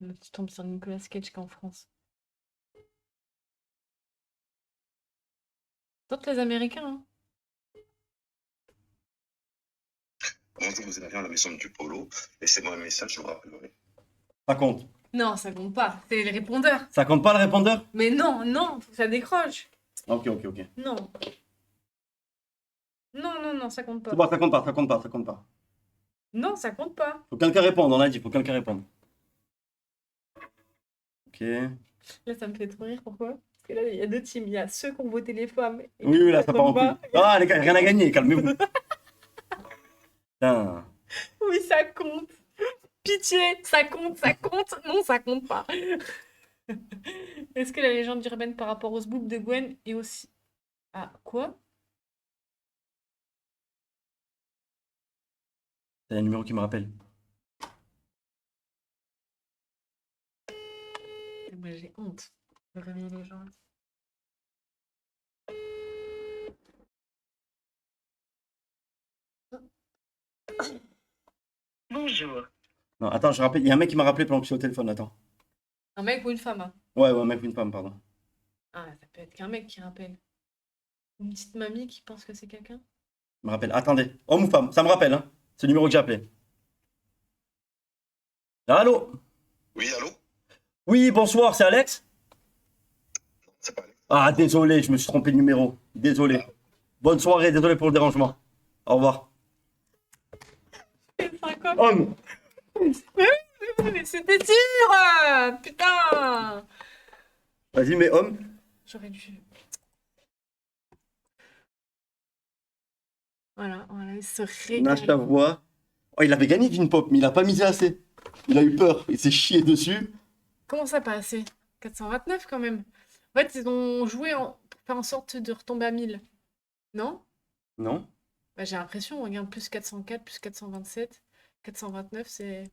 Là, tu tombes sur Nicolas Cage qu'en France. Tente les Américains, hein. Bonjour, vous êtes bien à la maison du Polo. Laissez-moi un message, je vous rappellerai. Ça compte. Non, ça compte pas. C'est les répondeurs. Ça compte pas le répondeur? Mais non, non, faut que ça décroche. Ok, ok, ok. Non. Non, non, non, ça compte pas. C'est bon, ça compte pas, ça compte pas, ça compte pas. Non, ça compte pas. Faut quelqu'un répondre, on a dit, faut quelqu'un répondre. Ok. Là, ça me fait trop rire. Pourquoi? Parce que là, il y a deux teams. Il y a ceux qui ont voté les femmes. Et Oui, oui, là, ça part en compte couille. pas. Ah, les gars, rien à gagner, calmez-vous. Putain. Oui, ça compte. Pitié, ça compte, ça compte. Non, ça compte pas. Est-ce que la légende urbaine par rapport au sboop de Gwen est aussi... Ah, quoi? C'est un numéro qui me rappelle. Moi, j'ai honte de réveiller les gens. Bonjour. Non, attends, je rappelle, il y a un mec qui m'a rappelé pendant que je suis au téléphone, attends. Un mec ou une femme, hein? Ouais, ouais, un mec ou une femme, pardon. Ah, ça peut être qu'un mec qui rappelle. Une petite mamie qui pense que c'est quelqu'un? Il me rappelle, attendez. Homme ou femme, ça me rappelle, hein. C'est le numéro que j'ai appelé. Allô? Oui, allô? Oui, bonsoir, c'est Alex? C'est pas Alex. Ah, désolé, je me suis trompé de numéro. Désolé. Bonne soirée, désolé pour le dérangement. Au revoir. C'est un cop. Homme! Mais c'était sûr! Putain! Vas-y, mais homme. J'aurais dû... Voilà, voilà, il se Nash régale. voix. Oh, il avait gagné Vinpop, mais il a pas misé assez. Il a eu peur, il s'est chié dessus. Comment ça pas assez? 429 quand même. En fait, ils ont joué pour faire en sorte de retomber à 1000. Non? Non? Bah, j'ai l'impression, on regarde plus 404, plus 427. 429, c'est...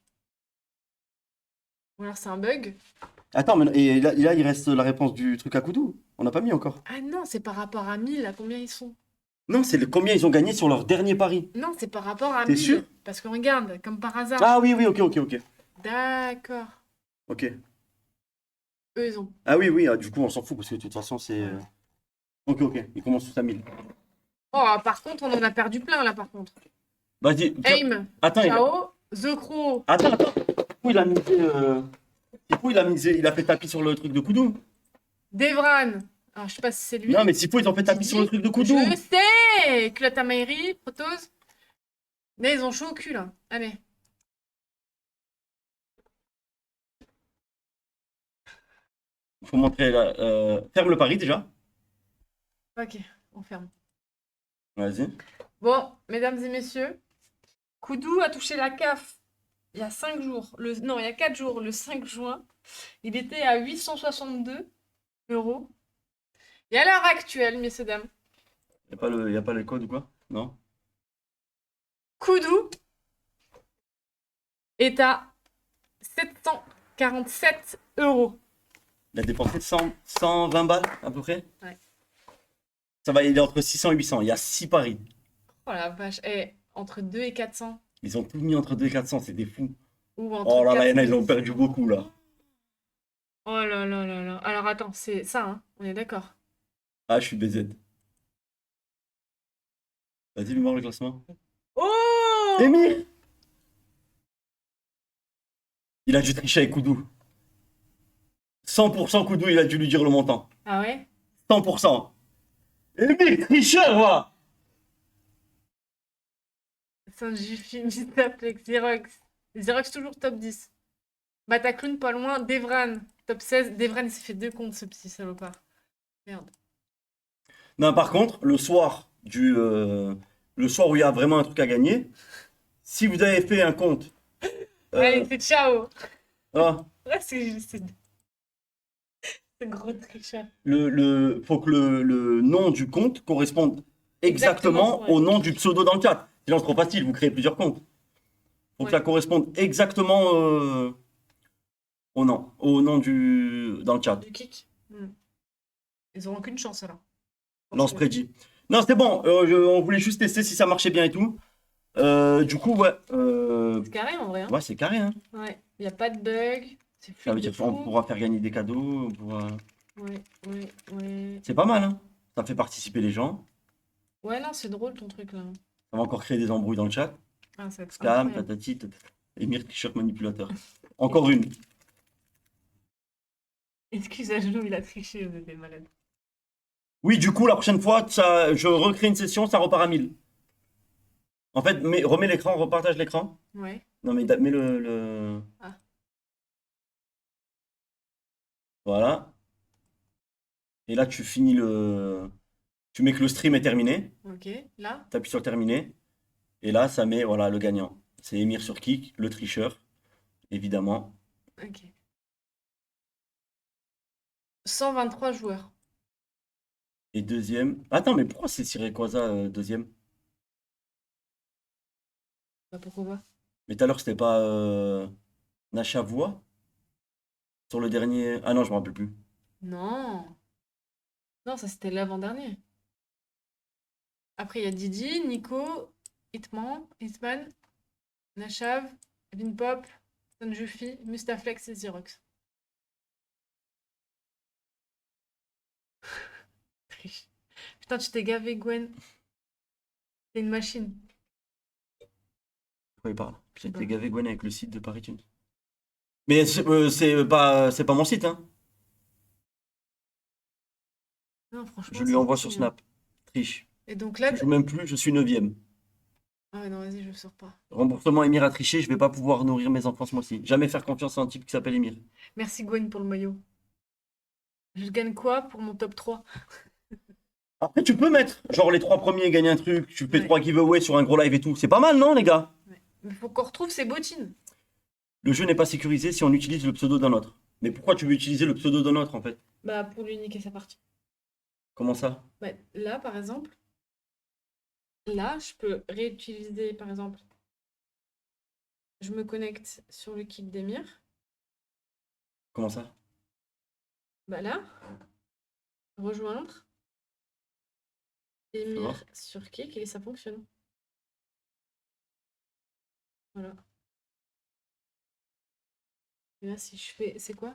Ou alors c'est un bug. Attends, mais et là, il reste la réponse du truc à Koudou. On n'a pas mis encore. Ah non, c'est par rapport à 1000, à combien ils sont? Non, c'est combien ils ont gagné sur leur dernier pari. Non, c'est par rapport à T'es 1000. sûr? Parce qu'on regarde, comme par hasard. Ah oui, oui, ok, ok, ok. D'accord. Ok. Eux, ils ont... Ah oui, oui, du coup, on s'en fout parce que de toute façon, c'est. Ok, ok, ils commencent tous à 1000. Oh, par contre, on en a perdu plein, là, par contre. Vas-y. Aim, Attends, Ciao, The Crow. attends. Sipou, il a misé. Sipou, il a misé. Il a fait tapis sur le truc de Koudou. Devran. Alors, je sais pas si c'est lui. Non, mais Sipou, ils ont fait tapis sur le truc de Koudou. Je sais! Clotte à Maïri, Protose. Mais ils ont chaud au cul, là. Allez. Il faut montrer là. Ferme le pari déjà. Ok, on ferme. Vas-y. Bon, mesdames et messieurs, Koudou a touché la CAF il y a 5 jours. Non, il y a 4 jours, le 5 juin. Il était à 862 €. Et à l'heure actuelle, messieurs, dames, Y a pas le code ou quoi? Non? Koudou est à 747 euros. Il a dépensé 120 balles à peu près? Ouais. Ça va, il est entre 600 et 800. Il y a 6 paris. Oh la vache. Eh, entre 2 et 400. Ils ont tout mis entre 2 et 400, c'est des fous. Ou entre Oh là là, il y en a, 400. ils ont perdu beaucoup là. Oh là là là là. Alors attends, c'est ça, hein. On est d'accord. Ah, je suis BZ. Vas-y, lui voir le classement. Oh! Émir! Il a dû tricher avec Koudou. 100% Koudou, il a dû lui dire le montant. Ah ouais? 100%. Émir, tricheur, va! Saint-Jiffy, Mistaflex, Xerox. Xerox toujours top 10. Batacloun pas loin. Devran, top 16. Devran, il s'est fait 2 comptes, ce petit salopard. Merde. Non, par contre, le soir où il y a vraiment un truc à gagner, si vous avez fait un compte, Allez, c'est ciao! ah, Ouais, c'est gros tricheur. faut que le nom du compte corresponde exactement Exactement, ouais. au nom du pseudo dans le chat. Sinon, c'est trop facile, vous créez plusieurs comptes. Faut que Ouais. ça corresponde exactement au nom dans le chat. Du kick. Ils auront qu'une chance alors. Lance prédit. Non, c'était bon, on voulait juste tester si ça marchait bien et tout. Du coup, ouais. C'est carré en vrai. Hein. Ouais, c'est carré, hein. Ouais. Il n'y a pas de bug. C'est Ça veut fluide de dire qu'on fou. pourra faire gagner des cadeaux. Ouais, ouais, ouais. C'est pas mal, hein. Ça fait participer les gens. Ouais, non, c'est drôle ton truc là. Ça va encore créer des embrouilles dans le chat. Ah, ça va être Scam, incroyable. tatati, Émir, t-shirt manipulateur. Encore une. Excuse à genoux, il a triché, vous êtes malade. Oui, du coup, la prochaine fois, je recrée une session, ça repart à 1000. En fait, remets l'écran, repartage l'écran. Ouais. Non, mais mets le... Ah. Voilà. Et là, tu finis le... Tu mets que le stream est terminé. Ok. Là? Tu appuies sur terminer. Et là, ça met, voilà, le gagnant. C'est Émir sur Kik, le tricheur, évidemment. Ok. 123 joueurs. Et deuxième... Attends, mais pourquoi c'est Sirekoisa deuxième? Bah pourquoi pas? Mais tout à l'heure, c'était pas Nachavois sur le dernier... Ah non, je me rappelle plus. Non. Non, ça c'était l'avant-dernier. Après, il y a Didi, Nico, Hitman, Nashav, Vinpop, Sanjufi, Mustaflex et Xerox. Triche. Putain, tu t'es gavé, Gwen. T'es une machine. Pourquoi il parle? J'ai pas. été gavé Gwen avec le site de Paris Tunes. Mais c'est pas mon site, hein. Non, franchement, Je lui c'est envoie qui, sur hein. Snap. Triche. Et donc là... Je joue même plus, je suis 9ème. Ah ouais, non, vas-y, je sors pas. Remboursement Émir a triché, je vais pas pouvoir nourrir mes enfants ce mois-ci. Jamais faire confiance à un type qui s'appelle Émir. Merci Gwen pour le maillot. Je gagne quoi pour mon top 3? Après, tu peux mettre, genre les 3 premiers gagnent un truc, tu fais Ouais. 3 giveaways sur un gros live et tout. C'est pas mal, non, les gars? Mais faut qu'on retrouve ces bottines. Le jeu n'est pas sécurisé si on utilise le pseudo d'un autre. Mais pourquoi tu veux utiliser le pseudo d'un autre, en fait? Bah, pour lui niquer sa partie. Comment ça? Bah, là, par exemple, là, je peux réutiliser, par exemple, je me connecte sur le kick d'Emir. Comment ça? Bah là, rejoindre voir. Emir sur kick et ça fonctionne. Voilà. Et là, si je fais, c'est quoi?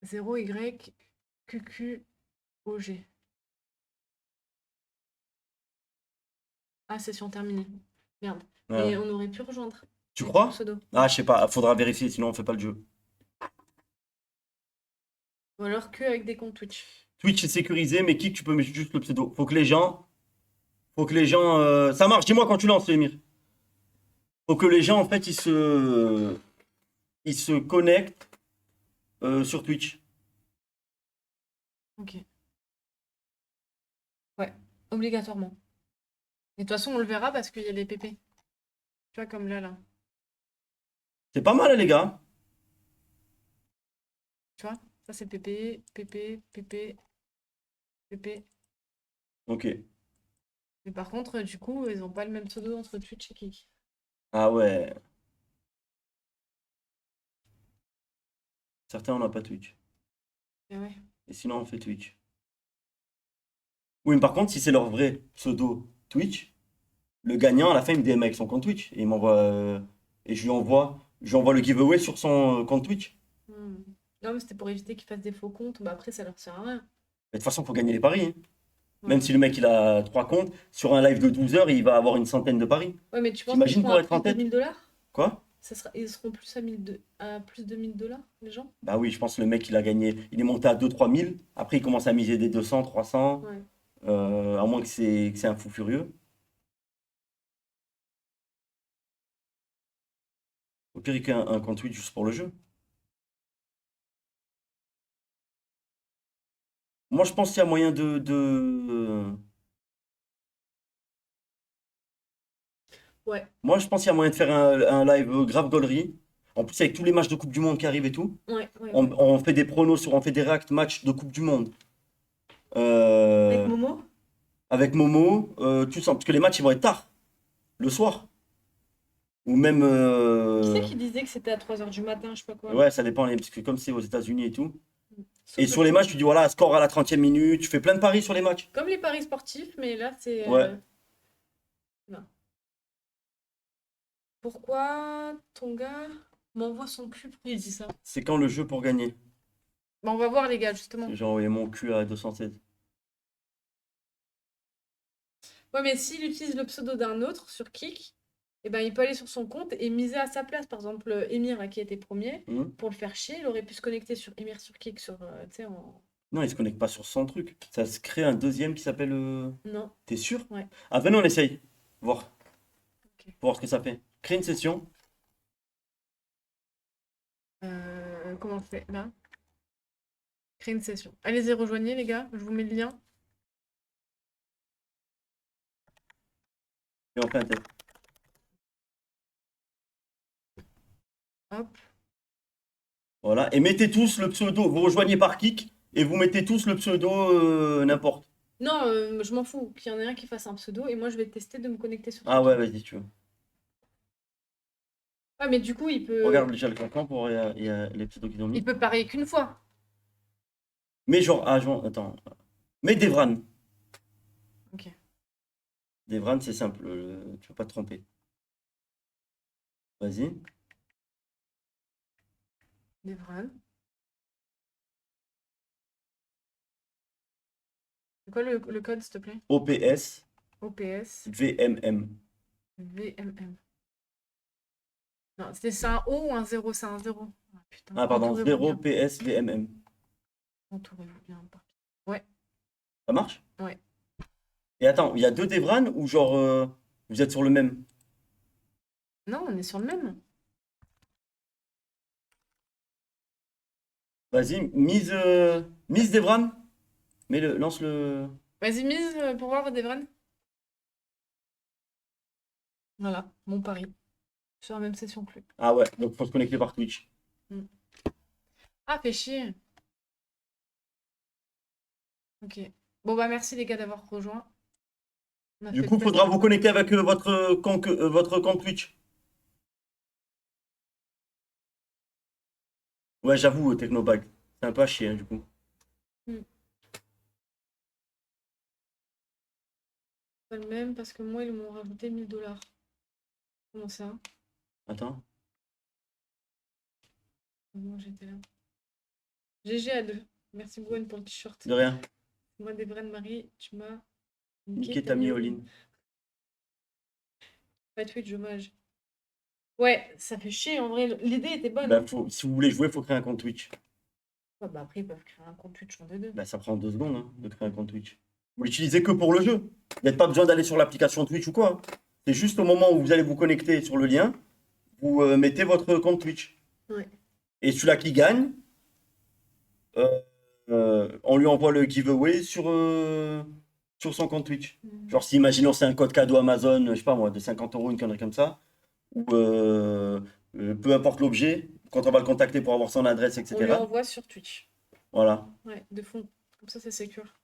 0Y QQ OG. Ah, session terminée. Merde. Ouais. Mais on aurait pu rejoindre. Tu avec crois? ton pseudo. Ah, je sais pas, faudra vérifier, sinon on fait pas le jeu. Ou alors que avec des comptes Twitch. Twitch est sécurisé, mais Kik, tu peux mettre juste le pseudo. Faut que les gens. Ça marche, dis-moi quand tu lances, Émir. Faut que les gens, en fait, ils se connectent sur Twitch. Ok. Ouais, obligatoirement. Et de toute façon, on le verra parce qu'il y a les PP. Tu vois, comme là. C'est pas mal, les gars. Tu vois, ça c'est PP, PP, PP. PP. Ok. Mais par contre, du coup, ils ont pas le même pseudo entre Twitch et Kik. Ah ouais. Certains, on n'a pas Twitch. Et ouais. Et sinon, on fait Twitch. Oui, mais par contre, si c'est leur vrai pseudo Twitch, le gagnant, à la fin, il me DM avec son compte Twitch. Et il m'envoie. Et je lui envoie le giveaway sur son compte Twitch. Hmm. Non, mais c'était pour éviter qu'ils fassent des faux comptes. Bah après, ça leur sert à rien. Mais de toute façon, il faut gagner les paris, hein. Même Ouais. si le mec, il a 3 comptes, sur un live de 12 heures, il va avoir une centaine de paris. Ouais, mais tu penses T'imagines qu'ils seront pour à être en plus de tête? 1000 $? Quoi? Ils seront plus à plus de 1000 $, les gens? Bah oui, je pense que le mec, il a gagné. Il est monté à 2-3 000. Après, il commence à miser des 200, 300. Ouais. À moins que c'est un fou furieux. Au pire, il crée un compte Twitch juste pour le jeu. Moi, je pense qu'il y a moyen Ouais, Moi, je pense qu'il y a moyen de faire un live grave gaulerie. En plus, avec tous les matchs de Coupe du Monde qui arrivent et tout. ouais, ouais. On fait des pronos on fait des react matchs de Coupe du Monde. Avec Euh, Momo? avec Momo, tu sens, parce que les matchs, ils vont être tard, le soir. Ou même. Qui c'est qui disait que c'était à 3 h du matin, je sais pas quoi? Ouais, ça dépend, parce que comme c'est aux États-Unis et tout. Sauf Et le sur les foot. matchs, tu dis voilà, score à la 30e minute, tu fais plein de paris sur les matchs. Comme les paris sportifs, mais là, c'est... Ouais. non. Pourquoi ton gars m'envoie son cul? Pourquoi il dit ça? C'est quand le jeu pour gagner? Bah, on va voir, les gars, justement. J'ai envoyé mon cul à 216. Ouais, mais s'il utilise le pseudo d'un autre sur Kik, eh ben, il peut aller sur son compte et miser à sa place. Par exemple, Emir, là, qui était premier, Hmm. pour le faire chier, il aurait pu se connecter sur Emir sur Kik, sur, tu sais, en... Non, il se connecte pas sur son truc. Ça se crée un deuxième qui s'appelle. Non. T'es sûr? Ouais. Ah, venez, on essaye. Voir. Ok. Pour voir ce que ça fait. Crée une session. Comment on fait là? Créer une session. Allez-y, rejoignez les gars, je vous mets le lien. Et on fait un test. Hop. Voilà. Et mettez tous le pseudo. Vous rejoignez par kick et vous mettez tous le pseudo n'importe. Non, je m'en fous qu'il y en ait un qui fasse un pseudo et moi je vais tester de me connecter sur Ah son ouais, truc. vas-y, tu veux. Ouais, mais du coup, il peut Regarde déjà le classement pour il y a les pseudos qu'ils ont mis. il peut parier qu'une fois. Mais genre, attends. Mais Devran. Ok. Devran, c'est simple. Tu vas pas te tromper. Vas-y. Devran. C'est quoi le code, s'il te plaît? OPS OPS VMM. VMM. Non, c'est un O ou un 0? C'est un 0. Ah, putain. Ah, pardon, Entourez-vous 0 bien. PS VMM. Entourez-vous bien. Ça marche? Ouais. Et attends, il y a deux Devran ou genre vous êtes sur le même? Non, on est sur le même. Vas-y, mise Devran. Lance le. Vas-y, mise pour voir Devran. Voilà, mon pari. Sur la même session que lui. Ah ouais, donc faut se connecter par Twitch. Ah, fait chier. Ok. Bon, bah merci les gars d'avoir rejoint. On a Du fait coup, le test. faudra vous connecter avec votre compte Twitch. Ouais, j'avoue, Technobag. C'est un peu à chier, hein, du coup. Pas le même parce que moi, ils m'ont rajouté 1000 $. Comment ça? Attends. Moi, j'étais là. GG à 2. Merci Gwen pour le t-shirt. De rien. Moi, des vrais de Marie, tu m'as Niquer ta mioline. Pas Twitch, dommage. Ouais, ça fait chier en vrai. L'idée était bonne. Bah, Hein. si vous voulez jouer, faut créer un compte Twitch. Ouais, bah après, ils peuvent créer un compte Twitch en D2. Bah, ça prend 2 secondes hein, de créer un compte Twitch. Vous l'utilisez que pour le jeu. Il n'y a pas besoin d'aller sur l'application Twitch ou quoi, hein. C'est juste au moment où vous allez vous connecter sur le lien, vous mettez votre compte Twitch. Ouais. Et celui-là qui gagne, on lui envoie le giveaway sur son compte Twitch. Genre, si imaginons c'est un code cadeau Amazon, je sais pas moi, de 50 €, une connerie comme ça, ou peu importe l'objet, quand on va le contacter pour avoir son adresse, On lui etc. envoie sur Twitch. Voilà. Ouais, de fond. Comme ça, c'est sécure.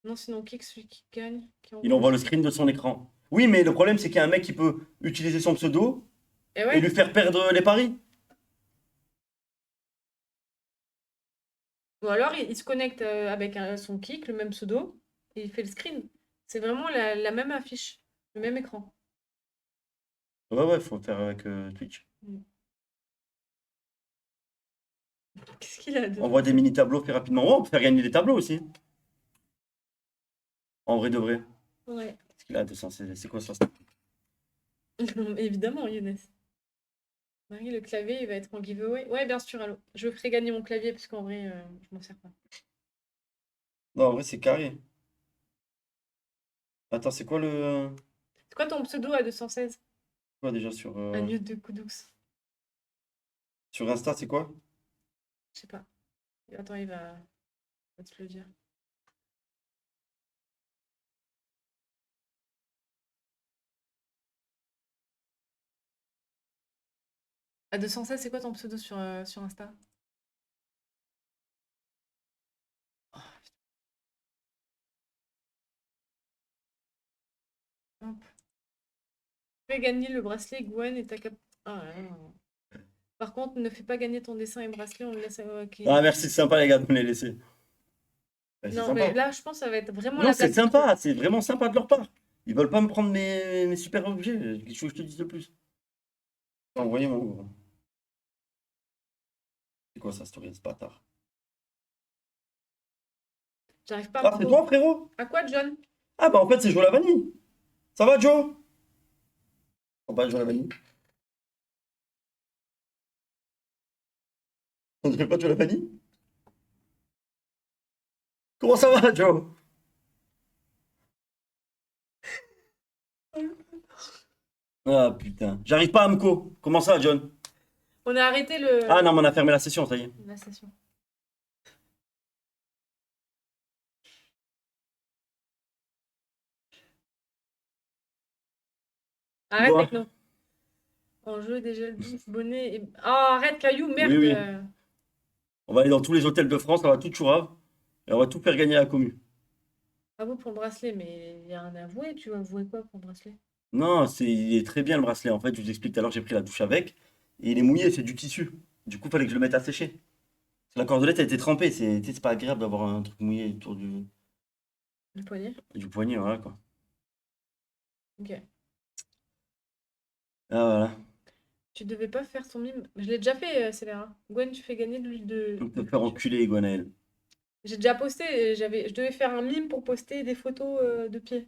Non, sinon, qui que celui qui gagne Il envoie le screen de son écran. Oui, mais le problème, c'est qu'il y a un mec qui peut utiliser son pseudo Et et ouais. lui faire perdre les paris. Ou alors, il se connecte avec son kick, le même pseudo, et il fait le screen. C'est vraiment la même affiche, le même écran. Ouais, faut faire avec Twitch. Qu'est-ce qu'il a de... Envoie des mini-tableaux plus rapidement. Oh, on peut faire gagner des tableaux aussi. En vrai de vrai. Ouais. Qu'est-ce qu'il a de sensé? C'est quoi ça? Évidemment, Younes. Marie, le clavier, il va être en giveaway. Ouais, bien sûr, allô. Je ferai gagner mon clavier, parce qu'en vrai, je m'en sers pas. Non, en vrai, c'est carré. Attends, c'est quoi le. C'est quoi ton pseudo à 216? Quoi déjà sur. Agneau de Koudoux. Sur Insta, c'est quoi? Je sais pas. Attends, il va te le dire. À 216, c'est quoi ton pseudo sur Insta? Oh, putain. Hop. Fais gagner le bracelet Gwen et ta cap. Ah, là, là. Par contre, ne fais pas gagner ton dessin et bracelet, on le laisse à... Ok. Ah, merci, c'est sympa, les gars, de me les laisser. Bah, c'est Non, sympa. mais là, je pense que ça va être vraiment Non, la c'est blague de trop. sympa, c'est vraiment sympa de leur part. Ils veulent pas me prendre mes super objets. Qu'est-ce que je te dise de plus? Envoyez-moi. Gros. C'est quoi ça, story, ce bâtard? J'arrive pas à Ah, me c'est tromper. toi, frérot? À quoi, John? Ah, bah en fait, c'est Joe Lavani. Ça va, Joe? Oh, bah, Joe Lavani. On dirait pas Joe Lavani? Comment ça va, Joe? Ah, putain. J'arrive pas à Amco. Comment ça, John? On a arrêté le... Ah, non, mais on a fermé la session, ça y est. la session. Arrête, Bon. Techno. En jeu, déjà le 12, bonnet et... Oh, arrête, Caillou, merde. Oui, oui. On va aller dans tous les hôtels de France, on va tout chourave. Et on va tout faire gagner à la commu. Bravo pour le bracelet, mais il y a rien à avouer. Tu vas avouer quoi pour le bracelet? Non, il est très bien le bracelet. En fait, je vous explique tout à l'heure, j'ai pris la douche avec. Et il est mouillé, c'est du tissu. Du coup, il fallait que je le mette à sécher. La cordelette a été trempée. C'est pas agréable d'avoir un truc mouillé autour Le poignet? du poignet, voilà quoi. Ok. Ah voilà. Tu devais pas faire ton mime. Je l'ai déjà fait, Célera. Gwen, tu fais gagner de l'huile de... On peut faire enculer, Gwenaël. J'ai déjà posté, je devais faire un mime pour poster des photos de pieds.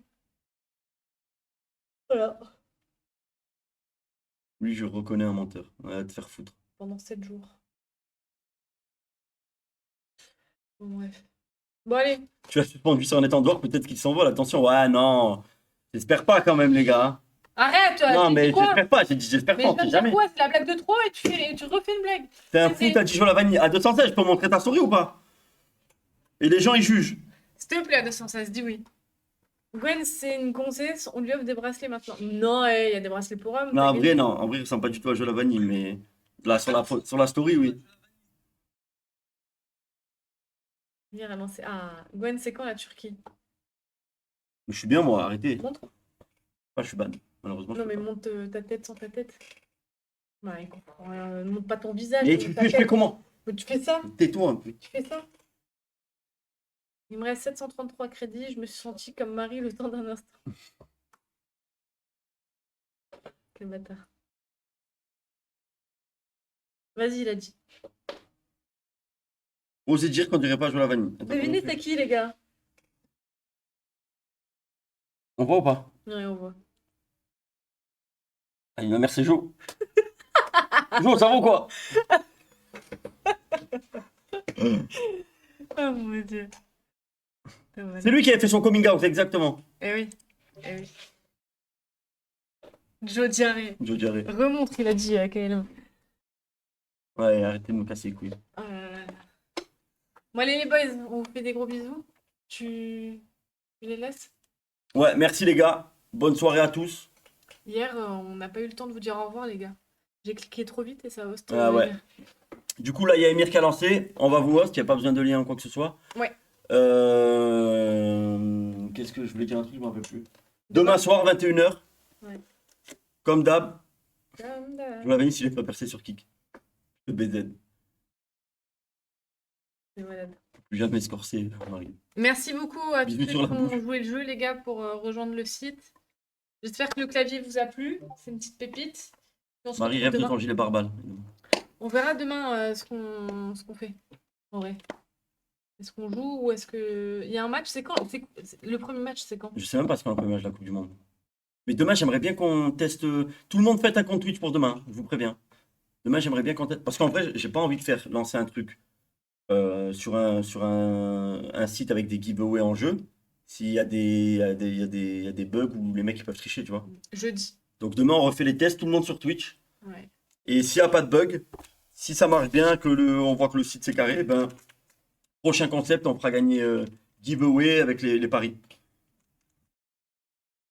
Voilà. Lui, je reconnais un menteur. On va te faire foutre. Pendant 7 jours. Bon, bref. Bon, allez. Tu as suspendu ça en étant dehors, peut-être qu'il s'envole. Attention, ouais, non. J'espère pas quand même, les gars. Hein. Arrête! Non, tu mais dis quoi? j'espère pas. J'ai dit j'espère Mais pas, je on viens sait de dire jamais. quoi? C'est la blague de trop et tu refais une blague. T'es un C'est- fou, t'as dit Joe Lavani. À 216, je peux montrer ta souris ou pas? Et les gens, ils jugent. S'il te plaît, à 216, dis oui. Gwen, c'est une gonzesse, on lui offre des bracelets maintenant. Non, il y a des bracelets pour hommes. Non, t'as en gagné. vrai, non. En vrai, il ressemble pas du tout à Joe Lavani, mais là, sur la story, oui. Venir à lancer. Ah, Gwen, c'est quand la Turquie? Mais je suis bien, moi, arrêtez. Montre. Ah, je suis ban. Malheureusement, je Non, peux mais pas. monte ta tête sans ta tête. Bah, il comprend rien. Ne montre pas ton visage. Et montre tu ta fais, je fais tête. comment? Mais tu fais ça. Tais-toi un peu. Tu fais ça. Il me reste 733 crédits. Je me suis sentie comme Marie le temps d'un instant. Quel bâtard. Vas-y, il a dit. Osez dire qu'on dirait pas Joe Lavani. Attends, Devinez, comment on c'est fait? qui, les gars? On voit ou pas? Ouais, on voit. Ah, il m'a merci Joe. Joe, ça va ou quoi? Oh mon dieu. C'est lui qui a fait son coming out, exactement. Eh oui. Eh oui. Joe Diarré. Joe dirait. Remontre, il a dit à KLM. Ouais, arrêtez de me casser les couilles. Oh là là là. Bon, allez, les boys, on vous fait des gros bisous. Tu les laisses? Ouais, merci les gars. Bonne soirée à tous. Hier, on n'a pas eu le temps de vous dire au revoir, les gars. J'ai cliqué trop vite et ça host. Ah ouais. Du coup, là, il y a Emir qui a lancé. On va vous host, il n'y a pas besoin de lien ou quoi que ce soit. Ouais. qu'est-ce que je voulais dire un truc, je m'en rappelle plus. Demain soir, 21h. Ouais. Comme d'hab, Comme d'hab. je m'avais dit si je l'ai pas percé sur Kik. Le BZ. C'est malade. Plus jamais se corser, Marie. Merci beaucoup à tous Bisous ceux sur qui la ont bouche. joué le jeu, les gars, pour rejoindre le site. J'espère que le clavier vous a plu. C'est une petite pépite. Et on se Marie retrouve rêve de demain. ton gilet barbale. On verra demain ce qu'on fait. En vrai. Est-ce qu'on joue ou est-ce que. Il y a un match, c'est quand? Le premier match, c'est quand? Je sais même pas ce qu'on a le match de la Coupe du Monde. Mais demain, j'aimerais bien qu'on teste. Tout le monde fait un compte Twitch pour demain, je vous préviens. Demain, j'aimerais bien qu'on teste. Parce qu'en vrai, j'ai pas envie de lancer un truc sur un site avec des giveaways en jeu. S'il y a des bugs où les mecs ils peuvent tricher, tu vois. Jeudi. Donc demain, on refait les tests, tout le monde sur Twitch. Ouais. Et s'il n'y a pas de bug, si ça marche bien, on voit que le site c'est carré, ben, prochain concept, on fera gagner giveaway avec les paris.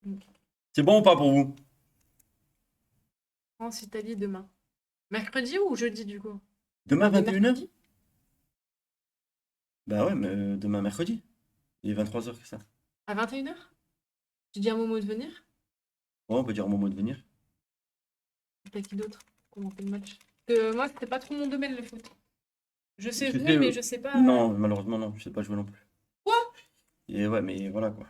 Mm. C'est bon ou pas pour vous? France-Italie demain. Mercredi ou jeudi du coup? Demain, De 21h? mercredi. Bah ouais, mais demain, mercredi. Il est 23h que ça. À 21h? Tu dis à Momo de venir? Ouais, on peut dire un moment de venir. T'as qui d'autre? Comment on fait le match? Moi, c'était pas trop mon domaine le foot. Je sais Je jouer, sais, mais je sais pas. Non, malheureusement, non, je sais pas jouer non plus. Quoi? Et ouais, mais voilà quoi.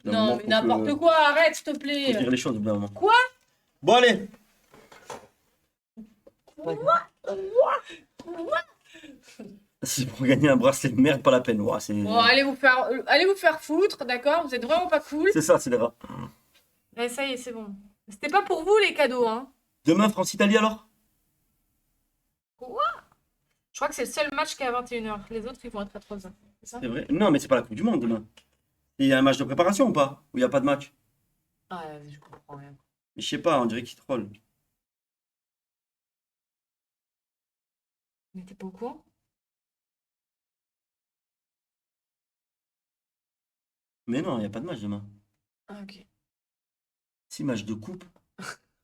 D'un Non, moment, mais faut n'importe que- quoi, arrête, s'il te Faut plaît. dire les choses au bout d'un moment. Quoi? Bon, allez! C'est pour gagner un bracelet de merde, pas la peine. Ouah, Bon, allez vous faire foutre, d'accord? Vous êtes vraiment pas cool. c'est ça, c'est les rats. Ouais, ça y est, c'est bon. C'était pas pour vous les cadeaux, hein. Demain, France-Italie alors? Je crois que c'est le seul match qui est à 21h. Les autres, ils vont être à 3h. C'est ça? C'est vrai? Non, mais c'est pas la Coupe du Monde demain. Il y a un match de préparation ou pas? Ou il n'y a pas de match? Ah, je comprends rien. Mais je sais pas, on dirait qu'il troll. Mais t'es pas au courant? Mais non, il n'y a pas de match demain. Ah, ok. Si, match de coupe.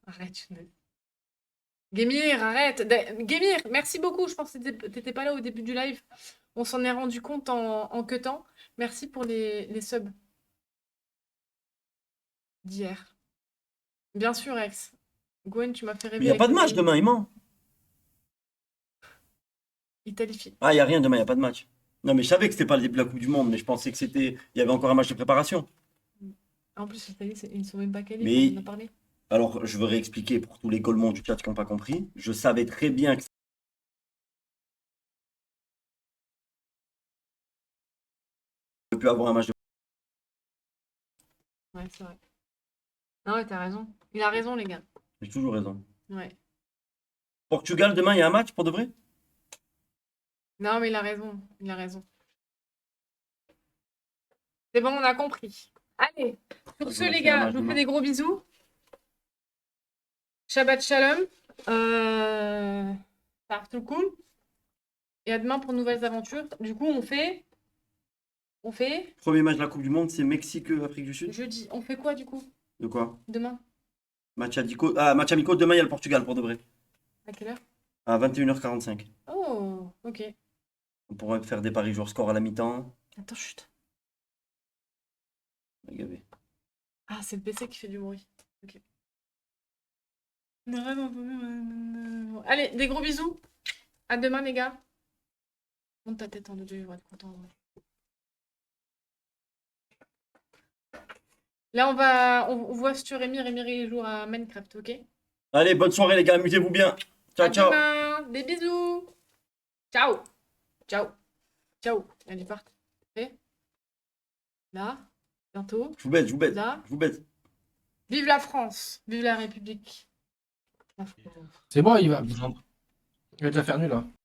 Arrête, Younes. Gemir, arrête. Gemir, merci beaucoup. Je pense que t'étais pas là au début du live. On s'en est rendu compte en queutant. Merci pour les subs d'hier. Bien sûr, Ex. Gwen, tu m'as fait Mais rêver. il n'y a avec pas de tes match demain, il ment. Italie. Ah, il n'y a rien demain, il n'y a pas de match. Non, mais je savais que c'était pas le début de la Coupe du Monde, mais je pensais que il y avait encore un match de préparation. En plus, l'Italie, ils ne sont même pas qualifiés. Mais- On en a parlé. Alors, je veux réexpliquer pour tous les golemons du chat qui n'ont pas compris. Je savais très bien que ça aurait pu avoir un match de. Ouais, c'est vrai. Non, ouais, t'as raison. Il a raison, les gars. J'ai toujours raison. Ouais. Portugal, demain, il y a un match pour de vrai? Non, mais il a raison. Il a raison. C'est bon, on a compris. Allez, sur ce, on a les fait un gars, match je vous demain. fais des gros bisous. Shabbat shalom. Ça tout cool. Et à demain pour de nouvelles aventures. Du coup, on fait Premier match de la Coupe du Monde, c'est Mexique-Afrique du Sud. jeudi. On fait quoi, du coup, De quoi? demain? Match amical, demain, il y a le Portugal pour de vrai. À quelle heure? À 21h45. Oh, ok. On pourrait faire des paris jour score à la mi-temps. Attends, chut. Gavé. Ah, c'est le PC qui fait du bruit. Ok. Allez, des gros bisous. À demain, les gars. Monte ta tête en deux, je vais être content. Là, on voit sur Rémi. Rémi, il joue à Minecraft, ok? Allez, bonne soirée les gars, amusez-vous bien. Ciao, À ciao. demain. Des bisous. Ciao. Ciao. Ciao. Allez, part. Ok. Là. Bientôt. Je vous baise, je vous baise. Là. Je vous baise. Vive la France. Vive la République. La France. C'est bon, il va déjà faire nul là.